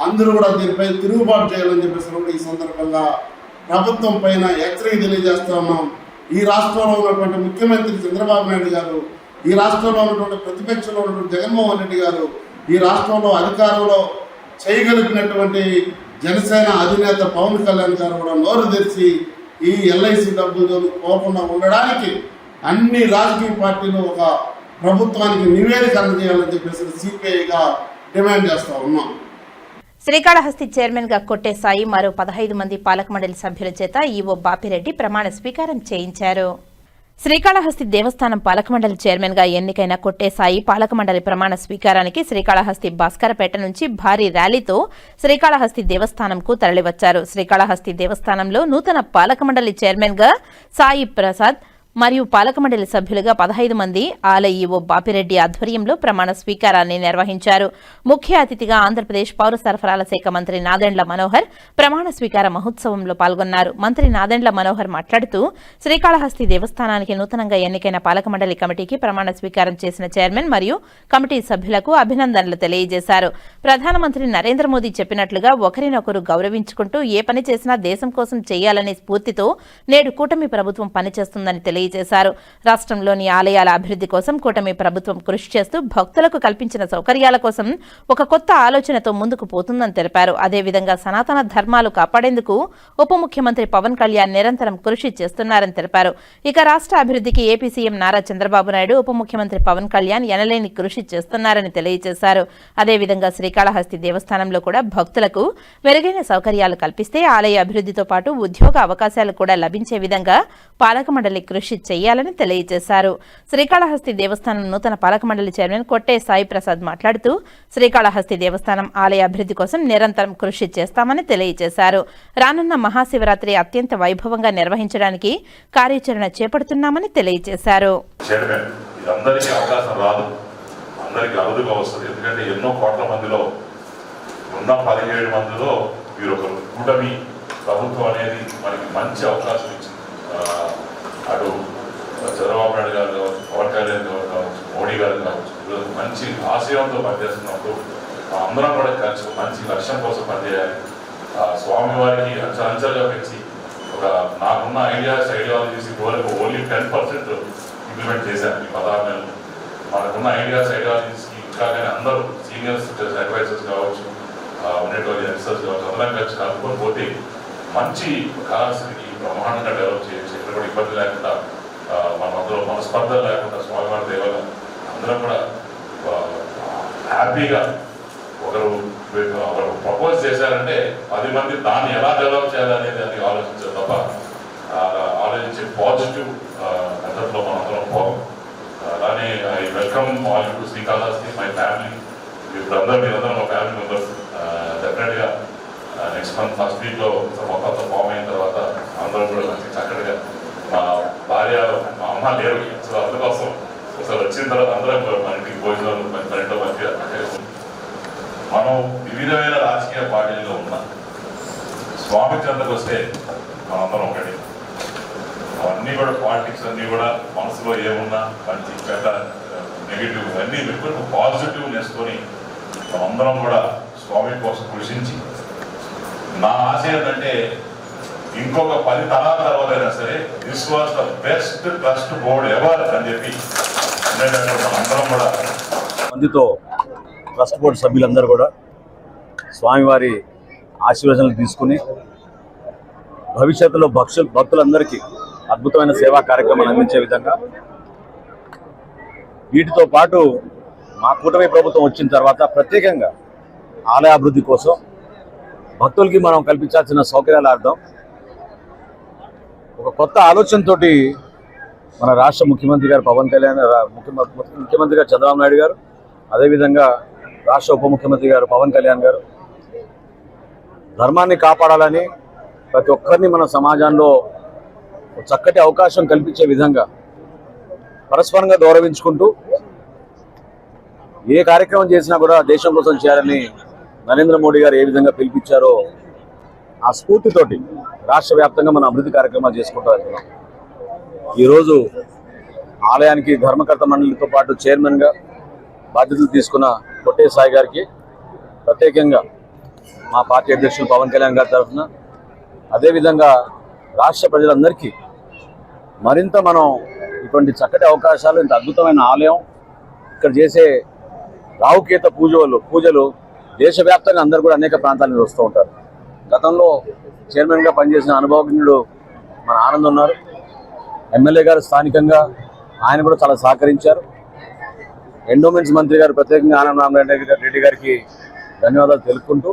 S5: అందరూ కూడా దీనిపై తిరుగుబాటు చేయాలని చెప్పేసి ఈ సందర్భంగా ప్రభుత్వం పైన హెచ్చరిక తెలియజేస్తా ఉన్నాం. ఈ రాష్ట్రంలో ఉన్నటువంటి ముఖ్యమంత్రి చంద్రబాబు నాయుడు గారు, ఈ రాష్ట్రంలో ఉన్నటువంటి ప్రతిపక్షంలో ఉన్నటువంటి జగన్మోహన్ రెడ్డి గారు, ఈ రాష్ట్రంలో అధికారంలో చేయగలిగినటువంటి జనసేన అధినేత పవన్ కళ్యాణ్ గారు కూడా నోరు తెరిచి ఈ ఎల్ఐసి డబ్బులు పోకుండా ఉండడానికి అన్ని రాజకీయ పార్టీలు ఒక ప్రభుత్వానికి నివేదిక అందజేయాలని చెప్పేసి సిపిఐగా డిమాండ్ చేస్తూ ఉన్నాం.
S1: శ్రీకాళహస్తి చైర్మన్ గా కొట్టే సాయి మరో 15 మంది పాలక మండలి సభ్యుల చేత ఈవో బాపిరెడ్డి ప్రమాణ స్వీకారం చేయించారు. శ్రీకాళహస్తి దేవస్థానం పాలక మండలి చైర్మన్ గా ఎన్నికైన కొట్టే సాయి పాలక మండలి ప్రమాణ స్వీకారానికి శ్రీకాళహస్తి భాస్కరపేట నుంచి భారీ ర్యాలీతో శ్రీకాళహస్తి దేవస్థానంకు తరలివచ్చారు. శ్రీకాళహస్తి దేవస్థానంలో నూతన పాలక మండలి చైర్మన్ గా సాయి ప్రసాద్ మరియు పాలక మండలి సభ్యులుగా 15 మంది ఆలయ ఈవో బాపిరెడ్డి ఆధ్వర్యంలో ప్రమాణ స్వీకారాన్ని నిర్వహించారు. ముఖ్య అతిథిగా ఆంధ్రప్రదేశ్ పౌర సరఫరాల శాఖ మంత్రి నాదెండ్ల మనోహర్ ప్రమాణ స్వీకార మహోత్సవంలో పాల్గొన్నారు. మంత్రి నాదెండ్ల మనోహర్ మాట్లాడుతూ శ్రీకాళహస్తి దేవస్థానానికి నూతనంగా ఎన్నికైన పాలక మండలి కమిటీకి ప్రమాణ స్వీకారం చేసిన చైర్మన్ మరియు కమిటీ సభ్యులకు అభినందనలు తెలియజేశారు. ప్రధానమంత్రి నరేంద్ర మోదీ చెప్పినట్లుగా ఒకరినొకరు గౌరవించుకుంటూ ఏ పని చేసినా దేశం కోసం చేయాలనే స్ఫూర్తితో నేడు కూటమి ప్రభుత్వం పనిచేస్తుందని తెలియజేశారు. రాష్ట్రంలోని ఆలయాల అభివృద్ధి కోసం కూటమి ప్రభుత్వం కృషి చేస్తూ భక్తులకు కల్పించిన సౌకర్యాల కోసం ఒక కొత్త ఆలోచనతో ముందుకు పోతుందని తెలిపారు. అదేవిధంగా సనాతన ధర్మాలు కాపాడేందుకు ఉప ముఖ్యమంత్రి పవన్ కళ్యాణ్ నిరంతరం కృషి చేస్తున్నారని తెలిపారు. ఇక రాష్ట్ర అభివృద్ధికి ఏపీ సీఎం నారా చంద్రబాబు నాయుడు, ఉప ముఖ్యమంత్రి పవన్ కళ్యాణ్ ఎనలేని కృషి చేస్తున్నారని తెలియజేశారు. అదేవిధంగా శ్రీకాళహస్తి దేవస్థానంలో కూడా భక్తులకు మెరుగైన సౌకర్యాలు కల్పిస్తే ఆలయ అభివృద్ధితో పాటు ఉద్యోగ అవకాశాలు కూడా లభించే విధంగా పాలక మండలి కృషి చేయాలని తెలియజేశారు. శ్రీకాళహస్తి దేవస్థానం నూతన పాలక మండలి చైర్మన్ కొట్టే సాయి ప్రసాద్ మాట్లాడుతూ శ్రీకాళహస్తి దేవస్థానం ఆలయ అభివృద్ధి కోసం నిరంతరం కృషి చేస్తామని తెలియజేశారు. రానున్న మహాశివరాత్రి అత్యంత వైభవంగా నిర్వహించడానికి కార్యాచరణ చేపడుతున్నామని తెలియజేశారు.
S6: అటు చంద్రబాబు నాయుడు గారు కావచ్చు, పవన్ కళ్యాణ్ గారు కావచ్చు, మోడీ గారు కావచ్చు, ఈరోజు మంచి ఆశయంతో పనిచేస్తున్నప్పుడు అందరం కూడా కలిసి మంచి లక్ష్యం కోసం పనిచేయాలి. స్వామివారికి అంచెలుగా పెంచి నాకున్న ఐడియాలజీస్ ఇప్పటివరకు ఓన్లీ 10% ఇంప్లిమెంట్ చేశాను ఈ 16 నెలలు. మనకున్న ఐడియాలజీస్కి ఇంకా కానీ అందరూ సీనియర్స్ అడ్వైజర్స్ కావచ్చు, ఉండేటువంటి యంగ్స్టర్స్ కావచ్చు, అందరం కలిసి కలుపుకొని పోతే మంచి కళాశాలకి బ్రహ్మాండంగా డెవలప్ చేయొచ్చు. ఎక్కడ కూడా ఇబ్బంది లేకుండా మనం అందరూ మనస్పర్ధలు లేకుండా స్వామివారి దేవాల అందరం కూడా హ్యాపీగా ఒకరు ప్రపోజ్ చేశారంటే 10 మంది దాన్ని ఎలా డెవలప్ చేయాలనేది అది ఆలోచించారు తప్ప ఆలోచించే పాజిటివ్ మెథడ్లో మనం అందరం పోవం. అలానే I welcome all to Srikalahasti, my family. మీరందరూ మా ఫ్యామిలీ మెంబర్స్. డెఫినెట్గా నెక్స్ట్ మంత్ ఫస్ట్ వీక్లో మొత్తం ఫామ్ అయిన తర్వాత అందరం కూడా మంచి చక్కగా మా భార్య మా అమ్మ లేరు, సో అందుకోసం అసలు వచ్చిన తర్వాత అందరం మన ఇంటికి భోజనాలు మరింటో మంచిగా మనం వివిధమైన రాజకీయ పార్టీల్లో ఉన్నాం. స్వామి చెంతకు వస్తే మనందరం ఒకటి. అవన్నీ కూడా పాలిటిక్స్ అన్నీ కూడా మనసులో ఏమున్నా మంచి చెడ్డ నెగిటివ్ అన్నీ పెట్టుకుని పాజిటివ్నెస్తోని మనందరం కూడా స్వామి కోసం కృషించి నా ఆశ ఏంటంటే ఇంకొక 10 తరాల తర్వాత అయినా సరే this was the best trust board ever అని చెప్పి మనందరం కూడా
S7: మందితో ట్రస్ట్ బోర్డు సభ్యులందరూ కూడా స్వామివారి ఆశీర్వచనాలు తీసుకుని భవిష్యత్తులో భక్తులందరికీ అద్భుతమైన సేవా కార్యక్రమాలు అందించే విధంగా వీటితో పాటు మా కూటమి ప్రభుత్వం వచ్చిన తర్వాత ప్రత్యేకంగా ఆలయ అభివృద్ధి కోసం భక్తులకి మనం కల్పించాల్సిన సౌకర్యాల అర్థం ఒక కొత్త ఆలోచనతోటి మన రాష్ట్ర ముఖ్యమంత్రి గారు పవన్ కళ్యాణ్, ముఖ్యమంత్రి గారు చంద్రబాబు నాయుడు గారు, అదేవిధంగా రాష్ట్ర ఉప ముఖ్యమంత్రి గారు పవన్ కళ్యాణ్ గారు ధర్మాన్ని కాపాడాలని ప్రతి ఒక్కరిని మన సమాజంలో చక్కటి అవకాశం కల్పించే విధంగా పరస్పరంగా గౌరవించుకుంటూ ఏ కార్యక్రమం చేసినా కూడా దేశం కోసం చేయాలని నరేంద్ర మోడీ గారు ఏ విధంగా పిలిపించారో ఆ స్ఫూర్తితోటి రాష్ట్ర వ్యాప్తంగా మనం అభివృద్ధి కార్యక్రమాలు చేసుకుంటూ వెళ్తున్నాం. ఈరోజు ఆలయానికి ధర్మకర్త మండలితో పాటు చైర్మన్గా బాధ్యతలు తీసుకున్న కొట్టే సాయి గారికి ప్రత్యేకంగా మా పార్టీ అధ్యక్షులు పవన్ కళ్యాణ్ గారి తరఫున, అదేవిధంగా రాష్ట్ర ప్రజలందరికీ మరింత మనం ఇటువంటి చక్కటి అవకాశాలు, ఇంత అద్భుతమైన ఆలయం, ఇక్కడ చేసే రావుకేత పూజలు దేశవ్యాప్తంగా అందరూ కూడా అనేక ప్రాంతాల నుంచి వస్తూ ఉంటారు. గతంలో చైర్మన్గా పనిచేసిన అనుభవజ్ఞుడు మన ఆనంద్ ఉన్నారు. ఎమ్మెల్యే గారు స్థానికంగా ఆయన కూడా చాలా సహకరించారు. ఎండోమెంట్స్ మంత్రి గారు ప్రత్యేకంగా ఆనంద్ రామరెడ్డి గారికి ధన్యవాదాలు తెలుపుకుంటూ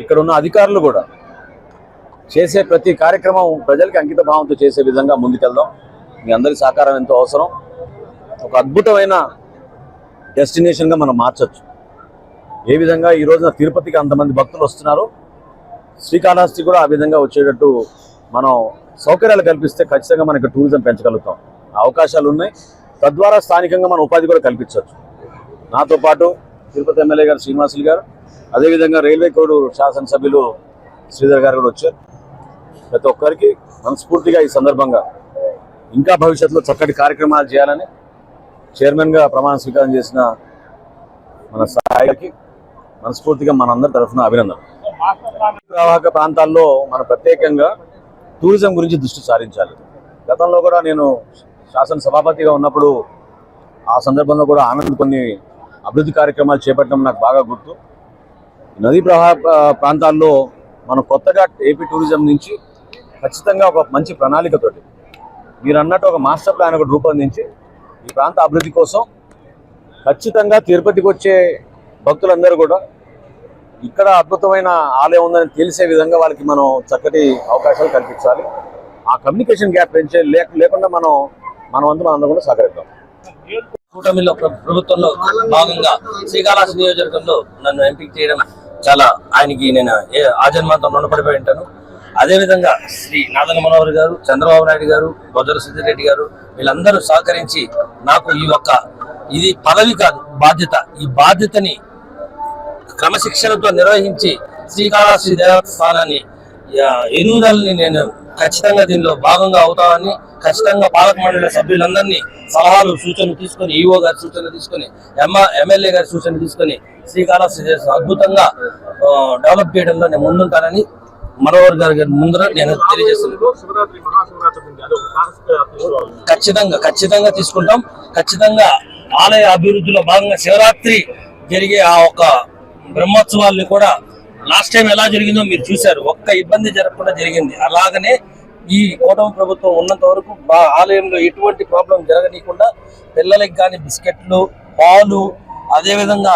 S7: ఇక్కడ ఉన్న అధికారులు కూడా చేసే ప్రతి కార్యక్రమం ప్రజలకి అంకిత భావంతో చేసే విధంగా ముందుకెళ్దాం. మీ అందరి సహకారం ఎంతో అవసరం. ఒక అద్భుతమైన డెస్టినేషన్గా మనం మార్చచ్చు. ఏ విధంగా ఈ రోజున తిరుపతికి అంతమంది భక్తులు వస్తున్నారో శ్రీకాళహస్తి కూడా ఆ విధంగా వచ్చేటట్టు మనం సౌకర్యాలు కల్పిస్తే ఖచ్చితంగా మనకి టూరిజం పెంచగలుగుతాం. అవకాశాలు ఉన్నాయి. తద్వారా స్థానికంగా మన ఉపాధి కూడా కల్పించవచ్చు. నాతో పాటు తిరుపతి ఎమ్మెల్యే గారు శ్రీనివాసులు గారు, అదేవిధంగా రైల్వే కోడూరు శాసనసభ్యులు శ్రీధర్ గారు కూడా వచ్చారు. ప్రతి ఒక్కరికి మనస్ఫూర్తిగా ఈ సందర్భంగా ఇంకా భవిష్యత్తులో చక్కటి కార్యక్రమాలు చేయాలని చైర్మన్గా ప్రమాణ స్వీకారం చేసిన మన సాయికి మనస్ఫూర్తిగా మనందరి తరఫున అభినందన. ప్రవాహక ప్రాంతాల్లో మనం ప్రత్యేకంగా టూరిజం గురించి దృష్టి సారించాలి. గతంలో కూడా నేను శాసన సభాపతిగా ఉన్నప్పుడు ఆ సందర్భంలో కూడా ఆనంద్ కొన్ని అభివృద్ధి కార్యక్రమాలు చేపట్టడం నాకు బాగా గుర్తు. నదీ ప్రవాహ ప్రాంతాల్లో మనం కొత్తగా ఏపీ టూరిజం నుంచి ఖచ్చితంగా ఒక మంచి ప్రణాళికతోటి మీరు అన్నట్టు ఒక మాస్టర్ ప్లాన్ ఒకటి రూపొందించి ఈ ప్రాంత అభివృద్ధి కోసం ఖచ్చితంగా తిరుపతికి వచ్చే భక్తులందరూ కూడా ఇక్కడ అద్భుతమైన ఆలయం ఉందని తెలిసే విధంగా వాళ్ళకి మనం చక్కటి అవకాశాలు కల్పించాలి. ఆ కమ్యూనికేషన్ గ్యాప్ పెంచే లేకుండా మనం అందరం కూడా సహకరిద్దాం.
S8: కూటమిలో ప్రభుత్వంలో భాగంగా శ్రీకాళహస్తి నియోజకవర్గంలో నన్ను ఎంపిక చేయడం చాలా ఆయనకి నేను ఆజన్మాంతం రుణపడిపోయి ఉంటాను. అదేవిధంగా శ్రీ నాదన మనోహర్ గారు, చంద్రబాబు నాయుడు గారు, బొజ్జల సిద్దిరెడ్డి గారు వీళ్ళందరూ సహకరించి నాకు ఇది పదవి కాదు, బాధ్యత. ఈ బాధ్యతని క్రమశిక్షణతో నిర్వహించి శ్రీకాళహస్తి దేవస్థానాన్ని ఎన్నుదలని నేను ఖచ్చితంగా దీనిలో భాగంగా అవుతామని, ఖచ్చితంగా పాలక మండలి సభ్యులందరినీ సలహాలు సూచనలు తీసుకొని, ఈఓ గారి సూచనలు తీసుకొని, ఎమ్మెల్యే గారి సూచనలు తీసుకొని శ్రీకాళహస్తి అద్భుతంగా డెవలప్ చేయడంలో నేను ముందుంటానని మనోహర్ గారి ముందర నేను తెలియజేస్తున్నాను. ఖచ్చితంగా తీసుకుంటాం. ఖచ్చితంగా ఆలయ అభివృద్ధిలో భాగంగా శివరాత్రి జరిగే ఆ ఒక బ్రహ్మోత్సవాల్ని కూడా లాస్ట్ టైం ఎలా జరిగిందో మీరు చూశారు. ఒక్క ఇబ్బంది జరగకుండా జరిగింది. అలాగనే ఈ కూటమి ప్రభుత్వం ఉన్నంత వరకు ఆలయంలో ఎటువంటి ప్రాబ్లం జరగనీయకుండా పిల్లలకి కానీ బిస్కెట్లు, పాలు, అదేవిధంగా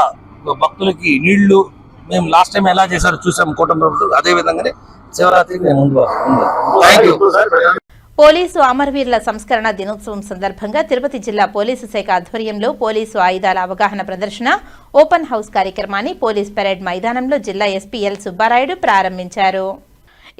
S8: భక్తులకి నీళ్లు మేము లాస్ట్ టైం ఎలా చేశారో చూసాం కూటమి ప్రభుత్వం. అదే విధంగానే శివరాత్రికి మేము ముందు. Thank you.
S1: పోలీసు అమరవీరుల సంస్కరణ దినోత్సవం సందర్భంగా తిరుపతి జిల్లా పోలీసు శాఖ ఆధ్వర్యంలో పోలీసు ఆయుధాల అవగాహన ప్రదర్శన ఓపెన్ హౌస్ కార్యక్రమాన్ని పోలీస్ పెరేడ్ మైదానంలో జిల్లా ఎస్పీ ఎల్ సుబ్బారాయుడు ప్రారంభించారు.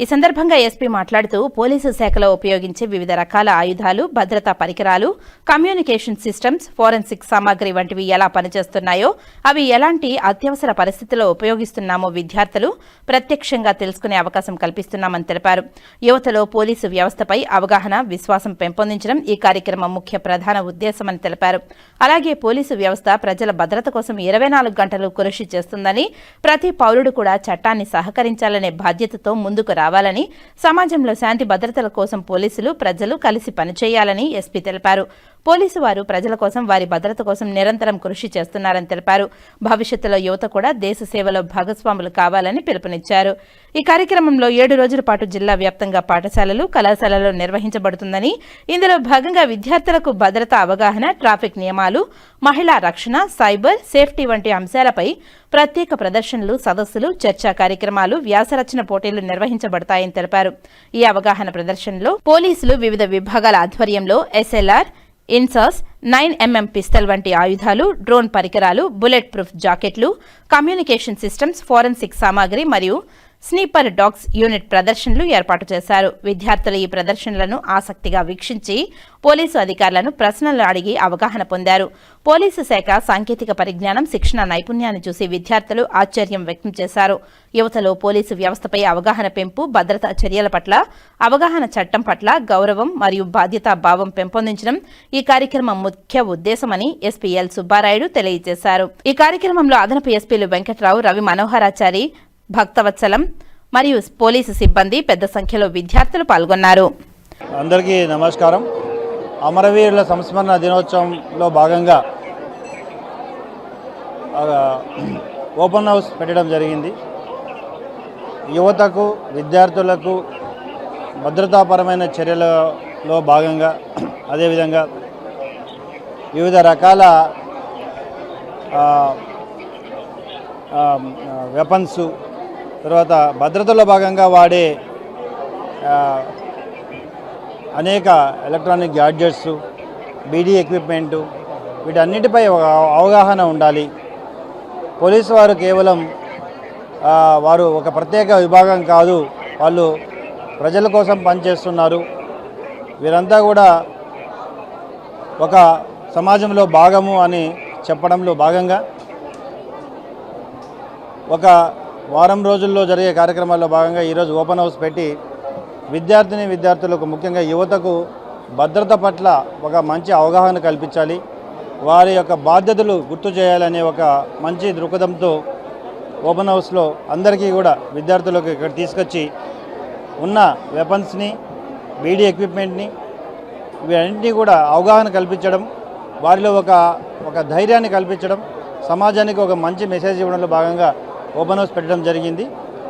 S1: ఈ సందర్భంగా ఎస్పీ మాట్లాడుతూ పోలీసు శాఖలో ఉపయోగించే వివిధ రకాల ఆయుధాలు, భద్రతా పరికరాలు, కమ్యూనికేషన్ సిస్టమ్స్, ఫోరెన్సిక్ సామాగ్రి వంటివి ఎలా పనిచేస్తున్నాయో, అవి ఎలాంటి అత్యవసర పరిస్థితుల్లో ఉపయోగిస్తున్నామో విద్యార్థులు ప్రత్యక్షంగా తెలుసుకునే అవకాశం కల్పిస్తున్నామని తెలిపారు. యువతలో పోలీసు వ్యవస్థపై అవగాహన, విశ్వాసం పెంపొందించడం ఈ కార్యక్రమం ముఖ్య ప్రధాన ఉద్దేశమని తెలిపారు. అలాగే పోలీసు వ్యవస్థ ప్రజల భద్రత కోసం 24 గంటలు కృషి చేస్తుందని, ప్రతి పౌరుడు కూడా చట్టాన్ని సహకరించాలనే బాధ్యతతో ముందుకు రావాలని, సమాజంలో శాంతి భద్రతల కోసం పోలీసులు, ప్రజలు కలిసి పనిచేయాలని ఎస్పీ తెలిపారు. పోలీసు వారు ప్రజల కోసం, వారి భద్రత కోసం నిరంతరం కృషి చేస్తున్నారని తెలిపారు. భవిష్యత్తులో యువత కూడా దేశ సేవలో భాగస్వాములు కావాలని పిలుపునిచ్చారు. ఈ కార్యక్రమంలో 7 రోజుల పాటు జిల్లా వ్యాప్తంగా పాఠశాలలు, కళాశాలలు నిర్వహించబడుతుందని, ఇందులో భాగంగా విద్యార్థులకు భద్రతా అవగాహన, ట్రాఫిక్ నియమాలు, మహిళా రక్షణ, సైబర్ సేఫ్టీ వంటి అంశాలపై ప్రత్యేక ప్రదర్శనలు, సదస్సులు, చర్చా కార్యక్రమాలు, వ్యాసరచన పోటీలు నిర్వహించబడతాయని తెలిపారు. ఈ అవగాహన ప్రదర్శనలో పోలీసులు వివిధ విభాగాల ఆధ్వర్యంలో SLR, ఇన్సాస్, 9mm పిస్టల్ వంటి ఆయుధాలు, డ్రోన్ పరికరాలు, బుల్లెట్ ప్రూఫ్ జాకెట్లు, కమ్యూనికేషన్ సిస్టమ్స్, ఫోరెన్సిక్ సామాగ్రి మరియు స్నీపర్ డాగ్స్ యూనిట్ ప్రదర్శనలు ఏర్పాటు చేశారు. విద్యార్థులు ఈ ప్రదర్శనలను ఆసక్తిగా వీక్షించి పోలీసు అధికారులను ప్రశ్నలు అడిగి అవగాహన పొందారు. పోలీసు శాఖ సాంకేతిక పరిజ్ఞానం, శిక్షణ నైపుణ్యాన్ని చూసి విద్యార్థులు ఆశ్చర్యం వ్యక్తం చేశారు. యువతలో పోలీసు వ్యవస్థపై అవగాహన పెంపు, భద్రతా చర్యల పట్ల అవగాహన, చట్టం పట్ల గౌరవం మరియు బాధ్యతా భావం పెంపొందించడం ఈ కార్యక్రమం ముఖ్య ఉద్దేశమని ఎస్పీ ఎల్ సుబ్బారాయుడు తెలియజేశారు. ఈ కార్యక్రమంలో అదనపు ఎస్పీలు వెంకట్రావు, రవి మనోహరాచారి, భక్తవత్సలం మరియు పోలీసు సిబ్బంది పెద్ద సంఖ్యలో విద్యార్థులు పాల్గొన్నారు.
S9: అందరికీ నమస్కారం. అమరవీరుల సంస్మరణ దినోత్సవంలో భాగంగా ఓపెన్ హౌస్ పెట్టడం జరిగింది. యువతకు, విద్యార్థులకు భద్రతాపరమైన చర్యలలో భాగంగా, అదేవిధంగా వివిధ రకాల వెపన్స్, తర్వాత భద్రతలో భాగంగా వాడే అనేక ఎలక్ట్రానిక్ గ్యాడ్జెట్స్, బీడీ ఎక్విప్మెంటు, వీటన్నిటిపై అవగాహన ఉండాలి. పోలీసు వారు కేవలం వారు ఒక ప్రత్యేక విభాగం కాదు, వాళ్ళు ప్రజల కోసం పనిచేస్తున్నారు. వీరంతా కూడా ఒక సమాజంలో భాగము అని చెప్పడంలో భాగంగా ఒక వారం రోజుల్లో జరిగే కార్యక్రమాల్లో భాగంగా ఈరోజు ఓపెన్ హౌస్ పెట్టి విద్యార్థులకు, ముఖ్యంగా యువతకు భద్రత పట్ల ఒక మంచి అవగాహన కల్పించాలి, వారి యొక్క బాధ్యతలు గుర్తు చేయాలనే ఒక మంచి దృక్పథంతో ఓపెన్ హౌస్లో అందరికీ కూడా విద్యార్థులకు ఇక్కడ తీసుకొచ్చి ఉన్న వెపన్స్ని, బీడీ ఎక్విప్మెంట్ని, వీటన్నింటినీ కూడా అవగాహన కల్పించడం, వారిలో ఒక ధైర్యాన్ని కల్పించడం, సమాజానికి ఒక మంచి మెసేజ్ ఇవ్వడంలో భాగంగా ఓపెన్ హౌస్ పెట్టడం జరిగింది.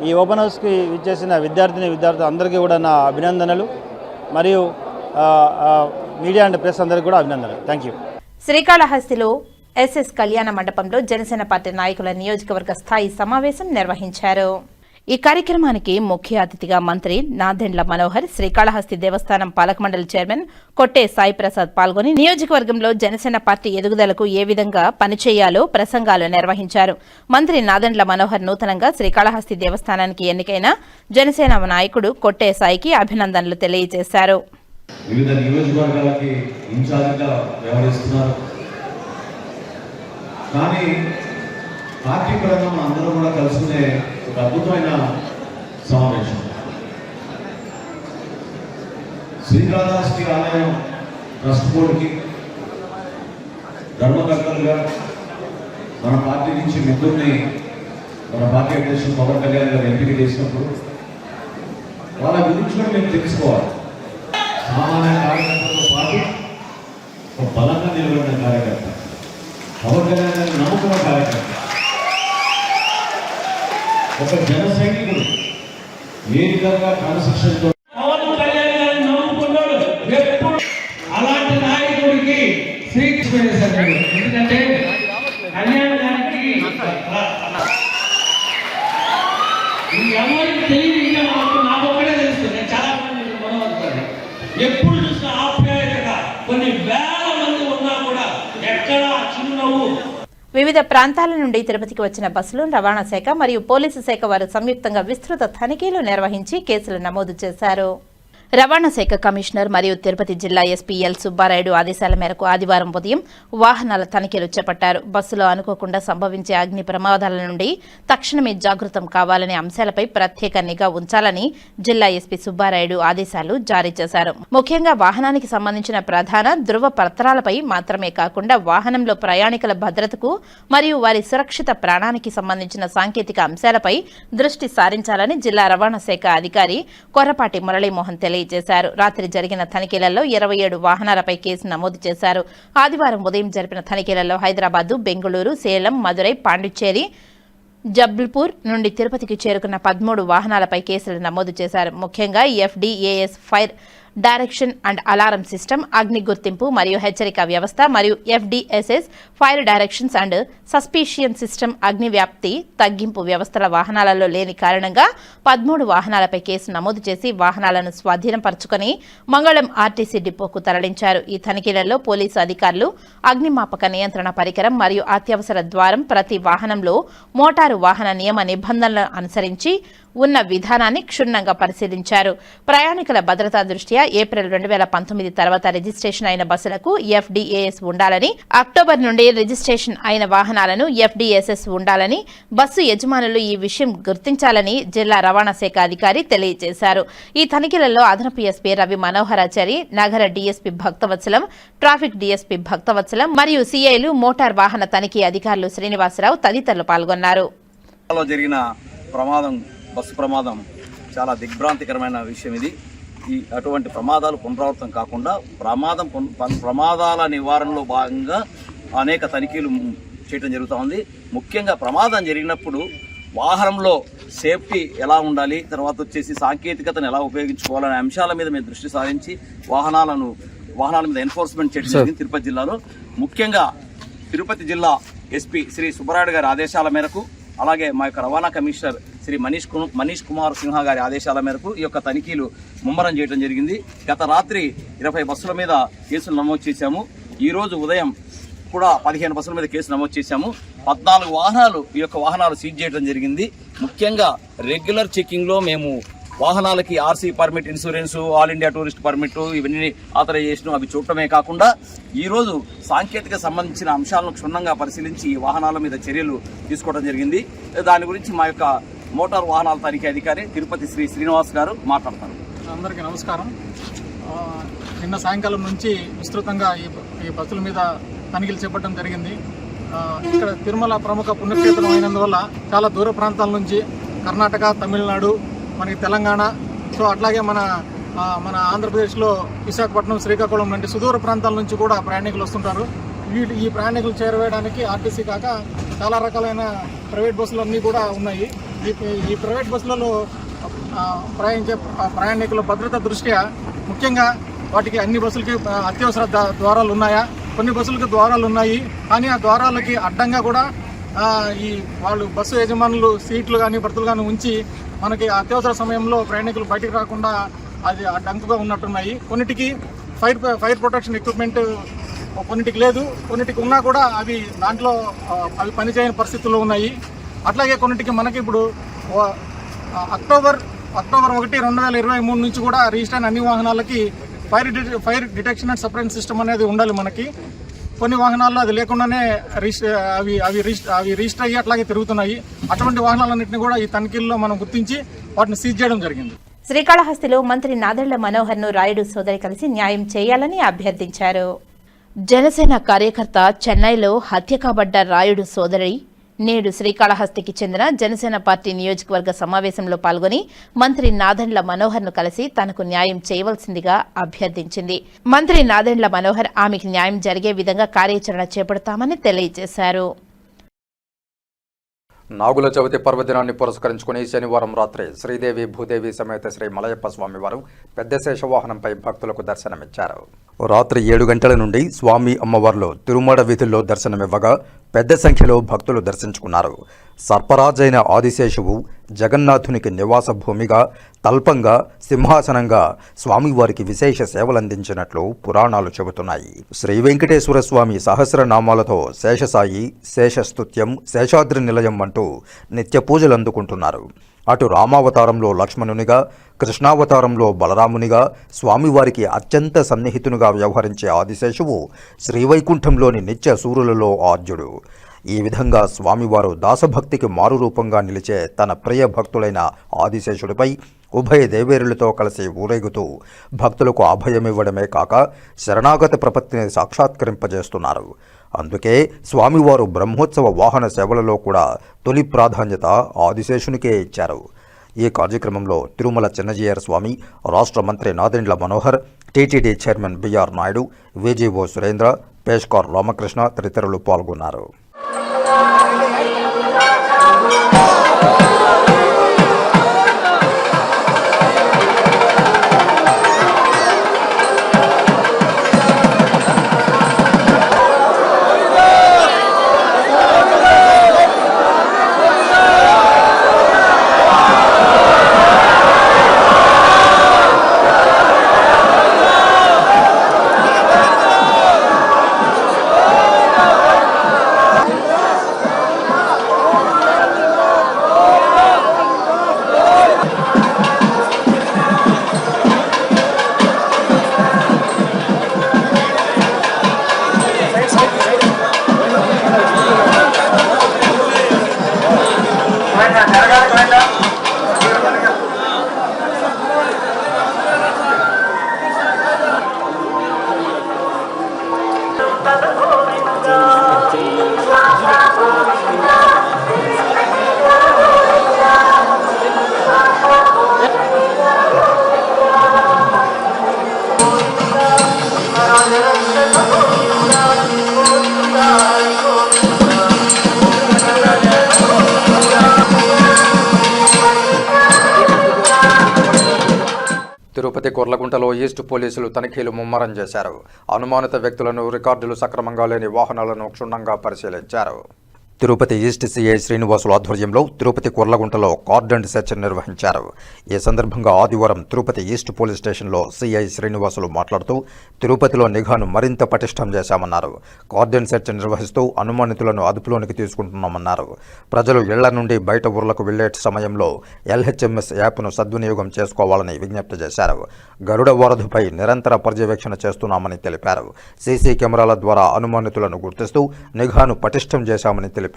S9: ఈ ఓపెన్ హౌస్కి ఇచ్చేసిన విద్యార్థులు అందరికీ కూడా నా అభినందనలు, మరియు మీడియా అండ్ ప్రెస్ అందరికీ కూడా అభినందనలు. Thank you.
S1: శ్రీకాళహస్తిలో SS కళ్యాణ మండపంలో జనసేన పార్టీ నాయకుల నియోజకవర్గ స్థాయి సమావేశం నిర్వహించారు. ఈ కార్యక్రమానికి ముఖ్య అతిథిగా మంత్రి నాదెండ్ల మనోహర్, శ్రీకాళహస్తి దేవస్థానం పాలక మండలి చైర్మన్ కొట్టే సాయి ప్రసాద్ పాల్గొని నియోజకవర్గంలో జనసేన పార్టీ ఎదుగుదలకు ఏ విధంగా పనిచేయాలో ప్రసంగాలు నిర్వహించారు. మంత్రి నాదెండ్ల మనోహర్ నూతనంగా శ్రీకాళహస్తి దేవస్థానానికి ఎన్నికైన జనసేన నాయకుడు కొట్టే సాయికి అభినందనలు తెలియజేశారు.
S10: వివిధ నియోజకవర్గాలకి ఇన్ఛార్జిగా వ్యవహరిస్తున్నారు, కానీ పార్టీ పరంగా అందరూ కూడా కలుసుకునే ఒక అద్భుతమైన సమావేశం. శ్రీకాళహస్తి ఆలయం ట్రస్ట్ బోర్డుకి ధర్మకర్తలుగా మన పార్టీ నుంచి ముగ్గురిని మన పార్టీ అధ్యక్షుడు పవన్ కళ్యాణ్ గారు ఎంపిక చేసినప్పుడు వాళ్ళ గురించి కూడా మేము తెలుసుకోవాలి. సామాన్య కార్యకర్తలతో పాటు ఒక బలంగా నిలబడిన కార్యకర్త, పవన్ కళ్యాణ్ గారిని నమ్ముకున్న కార్యకర్త, ఒక జన సైనికుడు ఏ విధంగా క్రమశిక్షణతో
S11: అలాంటి నాయకుడికి శ్రీకృష్ణ ఎందుకంటే కళ్యాణ్ గారికి ఎవరికి తెలియదు, నాకు ఒక్కడే తెలుస్తుంది. నేను చాలా మంది మనవుతాను, ఎప్పుడు చూసిన ఆప్యాయతగా కొన్ని వేల మంది ఉన్నా కూడా ఎక్కడ చిరునవ్వు.
S1: వివిధ ప్రాంతాల నుండి తిరుపతికి వచ్చిన బస్సులు రవాణా శాఖ మరియు పోలీసు శాఖ వారు సంయుక్తంగా విస్తృత తనిఖీలు నిర్వహించి కేసులు నమోదు చేశారు. రవాణా శాఖ కమిషనర్ మరియు తిరుపతి జిల్లా ఎస్పీ ఎల్ సుబ్బారాయుడు ఆదేశాల మేరకు ఆదివారం ఉదయం వాహనాల తనిఖీలు చేపట్టారు. బస్సులో అనుకోకుండా సంభవించే అగ్ని ప్రమాదాల నుండి తక్షణమే జాగృతం కావాలనే అంశాలపై ప్రత్యేక నిఘా ఉంచాలని జిల్లా ఎస్పీ సుబ్బారాయుడు ఆదేశాలు జారీ చేశారు. ముఖ్యంగా వాహనానికి సంబంధించిన ప్రధాన ధృవ పత్రాలపై మాత్రమే కాకుండా వాహనంలో ప్రయాణికుల భద్రతకు మరియు వారి సురక్షిత ప్రాణానికి సంబంధించిన సాంకేతిక అంశాలపై దృష్టి సారించాలని జిల్లా రవాణా శాఖ అధికారి కొర్రపాటి మురళీమోహన్ తెలియజేశారు. రాత్రి జరిగిన తనిఖీలలో 27 వాహనాలపై కేసు నమోదు చేశారు. ఆదివారం ఉదయం జరిపిన తనిఖీలలో హైదరాబాద్, బెంగళూరు, సేలం, మదురై, పాండిచ్చేరి, జబ్బల్పూర్ నుండి తిరుపతికి చేరుకున్న 13 వాహనాలపై కేసులు నమోదు చేశారు. ముఖ్యంగా FDAS fire direction and alarm system, అగ్ని గుర్తింపు మరియు హెచ్చరిక వ్యవస్థ మరియు FDSS fire directions and suspicion system అగ్ని వ్యాప్తి తగ్గింపు వ్యవస్థల వాహనాలలో లేని కారణంగా 13 వాహనాలపై కేసు నమోదు చేసి వాహనాలను స్వాధీనపరుచుకుని మంగళం ఆర్టీసీ డిపోకు తరలించారు. ఈ తనిఖీలలో పోలీసు అధికారులు అగ్నిమాపక నియంత్రణ పరికరం మరియు అత్యవసర ద్వారం ప్రతి వాహనంలో మోటారు వాహన నియమ నిబంధనలను అనుసరించి ఉన్న విధానాన్ని క్షుణ్ణంగా పరిశీలించారు. ప్రయాణికుల భద్రతా దృష్ట్యా ఏప్రిల్ 2019 తర్వాత రిజిస్ట్రేషన్ అయిన బస్సులకు FDAS ఉండాలని, అక్టోబర్ నుండి రిజిస్ట్రేషన్ అయిన వాహనాలను FDSS ఉండాలని బస్సు యజమానులు ఈ విషయం గుర్తించాలని జిల్లా రవాణా శాఖ అధికారి తెలియజేశారు. ఈ తనిఖీలలో అదనపు ఎస్పీ రవి మనోహరాచారి, నగర DSP Bhaktavatsalam, traffic DSP Bhaktavatsalam మరియు CIలు, మోటార్ వాహన తనిఖీ అధికారులు శ్రీనివాసరావు తదితరులు పాల్గొన్నారు.
S7: జరిగిన బస్సు ప్రమాదం చాలా దిగ్భ్రాంతికరమైన విషయం. ఇది అటువంటి ప్రమాదాలు పునరావృతం కాకుండా ప్రమాదాల నివారణలో భాగంగా అనేక తనిఖీలు చేయడం జరుగుతూ ఉంది. ముఖ్యంగా ప్రమాదం జరిగినప్పుడు వాహనంలో సేఫ్టీ ఎలా ఉండాలి, తర్వాత వచ్చేసి సాంకేతికతను ఎలా ఉపయోగించుకోవాలనే అంశాల మీద మేము దృష్టి సారించి వాహనాల మీద ఎన్ఫోర్స్మెంట్ చేయడం జరిగింది తిరుపతి జిల్లాలో. ముఖ్యంగా తిరుపతి జిల్లా ఎస్పీ శ్రీ సుబ్బరాయుడు గారి ఆదేశాల మేరకు, అలాగే మా యొక్క రవాణా కమిషనర్ శ్రీ మనీష్ కుమార్ సిన్హా గారి ఆదేశాల మేరకు ఈ యొక్క తనిఖీలు ముమ్మరం చేయడం జరిగింది. గత రాత్రి 20 బస్సుల మీద కేసులు నమోదు చేశాము. ఈరోజు ఉదయం కూడా 15 బస్సుల మీద కేసు నమోదు చేశాము. 14 వాహనాలు సీజ్ చేయడం జరిగింది. ముఖ్యంగా రెగ్యులర్ చెకింగ్లో మేము వాహనాలకి RC permit, insurance, all India tourist permit, ఇవన్నీ ఆథరైజేషన్ అవి చూడటమే కాకుండా ఈరోజు సాంకేతిక సంబంధించిన అంశాలను క్షుణ్ణంగా పరిశీలించి ఈ వాహనాల మీద చర్యలు తీసుకోవడం జరిగింది. దాని గురించి మా యొక్క మోటార్ వాహనాల తనిఖీ అధికారి తిరుపతి శ్రీనివాస్ గారు మాట్లాడతారు.
S2: అందరికీ నమస్కారం. నిన్న సాయంకాలం నుంచి విస్తృతంగా ఈ బస్సుల మీద తనిఖీలు చేపట్టడం జరిగింది. ఇక్కడ తిరుమల ప్రముఖ పుణ్యక్షేత్రం అయినందువల్ల చాలా దూర ప్రాంతాల నుంచి కర్ణాటక, తమిళనాడు, మనకి తెలంగాణ, సో అట్లాగే మన ఆంధ్రప్రదేశ్లో విశాఖపట్నం, శ్రీకాకుళం వంటి సుదూర ప్రాంతాల నుంచి కూడా ప్రయాణికులు వస్తుంటారు. ఈ ప్రయాణికులు చేరవేయడానికి ఆర్టీసీ కాక చాలా రకాలైన ప్రైవేట్ బస్సులు అన్నీ కూడా ఉన్నాయి. ఈ ప్రైవేట్ బస్సులలో ప్రయాణించే ప్రయాణికుల భద్రత దృష్ట్యా ముఖ్యంగా వాటికి అన్ని బస్సులకి అత్యవసర ద్వారాలు ఉన్నాయా, కొన్ని బస్సులకి ద్వారాలు ఉన్నాయి, కానీ ఆ ద్వారాలకి అడ్డంగా కూడా వాళ్ళు బస్సు యజమానులు సీట్లు కానీ బర్తులు కానీ ఉంచి మనకి అత్యవసర సమయంలో ప్రయాణికులు బయటికి రాకుండా అది అడ్డంకుగా ఉన్నట్టున్నాయి. కొన్నిటికి ఫైర్ ప్రొటెక్షన్ ఎక్విప్మెంట్ కొన్నిటికి లేదు, కొన్నిటికి ఉన్నా కూడా అవి పనిచేయని పరిస్థితుల్లో ఉన్నాయి. అట్లాగే కొన్నిటికి మనకి ఇప్పుడు అక్టోబర్ 1, 2023 నుంచి కూడా రిజిస్టర్ అయిన అన్ని వాహనాలకి fire detection and separation system అనేది ఉండాలి. మనకి కొన్ని వాహనాల్లో అది లేకుండానే అవి రిజిస్టర్ అయ్యి అట్లాగే తిరుగుతున్నాయి. అటువంటి వాహనాలన్నింటినీ కూడా ఈ తనిఖీల్లో మనం గుర్తించి వాటిని సీజ్ చేయడం జరిగింది.
S1: శ్రీకాళహస్తిలో మంత్రి నాదెళ్ల మనోహర్ను రాయుడు సోదరి కలిసి న్యాయం చేయాలని అభ్యర్థించారు. జనసేన కార్యకర్త చెన్నైలో హత్య కాబడ్డ రాయుడు సోదరి నేడు శ్రీకాళహస్తికి చెందిన జనసేన పార్టీ నియోజకవర్గ సమావేశంలో పాల్గొని మంత్రి నాదెండ్ల మనోహర్ను కలిసి తనకు న్యాయం చేయవలసిందిగా అభ్యర్థించింది. మంత్రి నాదెండ్ల మనోహర్ ఆమెకు న్యాయం జరిగే విధంగా కార్యాచరణ చేపడతామని తెలియజేశారు.
S12: నాగుల చవితి పర్వదినాన్ని పురస్కరించుకుని శనివారం రాత్రి శ్రీదేవి భూదేవి సమేత శ్రీ మలయప్ప స్వామివారు పెద్ద శేషవాహనంపై భక్తులకు దర్శనమిచ్చారు. రాత్రి 7 గంటల నుండి స్వామి అమ్మవార్లు తిరుమల వీధుల్లో దర్శనమివ్వగా పెద్ద సంఖ్యలో భక్తులు దర్శించుకున్నారు. సర్పరాజైన ఆదిశేషువు జగన్నాథునికి నివాస భూమిగా, తల్పంగా, సింహాసనంగా స్వామివారికి విశేష సేవలందించినట్లు పురాణాలు చెబుతున్నాయి. శ్రీ వెంకటేశ్వర స్వామి సహస్రనామాలతో శేషసాయి, శేషస్తుత్యం, శేషాద్రి నిలయం అంటూ నిత్య పూజలు అందుకుంటున్నారు. అటు రామావతారంలో లక్ష్మణునిగా, కృష్ణావతారంలో బలరామునిగా స్వామివారికి అత్యంత సన్నిహితునిగా వ్యవహరించే ఆదిశేషువు శ్రీవైకుంఠంలోని నిత్య సూరులలో ఆద్యుడు. ఈ విధంగా స్వామివారు దాసభక్తికి మారురూపంగా నిలిచే తన ప్రియ భక్తులైన ఆదిశేషుడిపై ఉభయ దేవేరులతో కలిసి ఊరేగుతూ భక్తులకు అభయమివ్వడమే కాక శరణాగత ప్రపత్తిని సాక్షాత్కరింపజేస్తున్నారు. అందుకే స్వామివారు బ్రహ్మోత్సవ వాహన సేవలలో కూడా తొలి ప్రాధాన్యత ఆదిశేషునికే ఇచ్చారు. ఈ కార్యక్రమంలో తిరుమల చిన్నజీయర్ స్వామి, రాష్ట్ర మంత్రి Nadendla Manohar, TTD chairman BR Naidu, VGO Surendra, పేష్కార్ రామకృష్ణ తదితరులు పాల్గొన్నారు. తిరుపతి కొర్లగుంటలో ఈస్ట్ పోలీసులు తనిఖీలు ముమ్మరం చేశారు. అనుమానిత వ్యక్తులను, రికార్డులు సక్రమంగా లేని వాహనాలను క్షుణ్ణంగా పరిశీలించారు. తిరుపతి ఈస్ట్ సిఐ శ్రీనివాసుల ఆధ్వర్యంలో తిరుపతి కొర్లగుంటలో కార్డన్ సెర్చ్ నిర్వహించారు. ఈ సందర్భంగా ఆదివారం తిరుపతి ఈస్ట్ పోలీస్ స్టేషన్లో సిఐ శ్రీనివాసులు మాట్లాడుతూ తిరుపతిలో నిఘాను మరింత పటిష్టం చేశామన్నారు. కార్డన్ సెర్చ్ నిర్వహిస్తూ అనుమానితులను అదుపులోనికి తీసుకుంటున్నామన్నారు. ప్రజలు ఇళ్ల నుండి బయట ఊర్లకు వెళ్లే సమయంలో LHMS యాప్ను సద్వినియోగం చేసుకోవాలని విజ్ఞప్తి చేశారు. గరుడ వారధిపై నిరంతర పర్యవేక్షణ చేస్తున్నామని తెలిపారు. సీసీ కెమెరాల ద్వారా అనుమానితులను గుర్తిస్తూ నిఘాను పటిష్టం చేశామని తెలిపారు.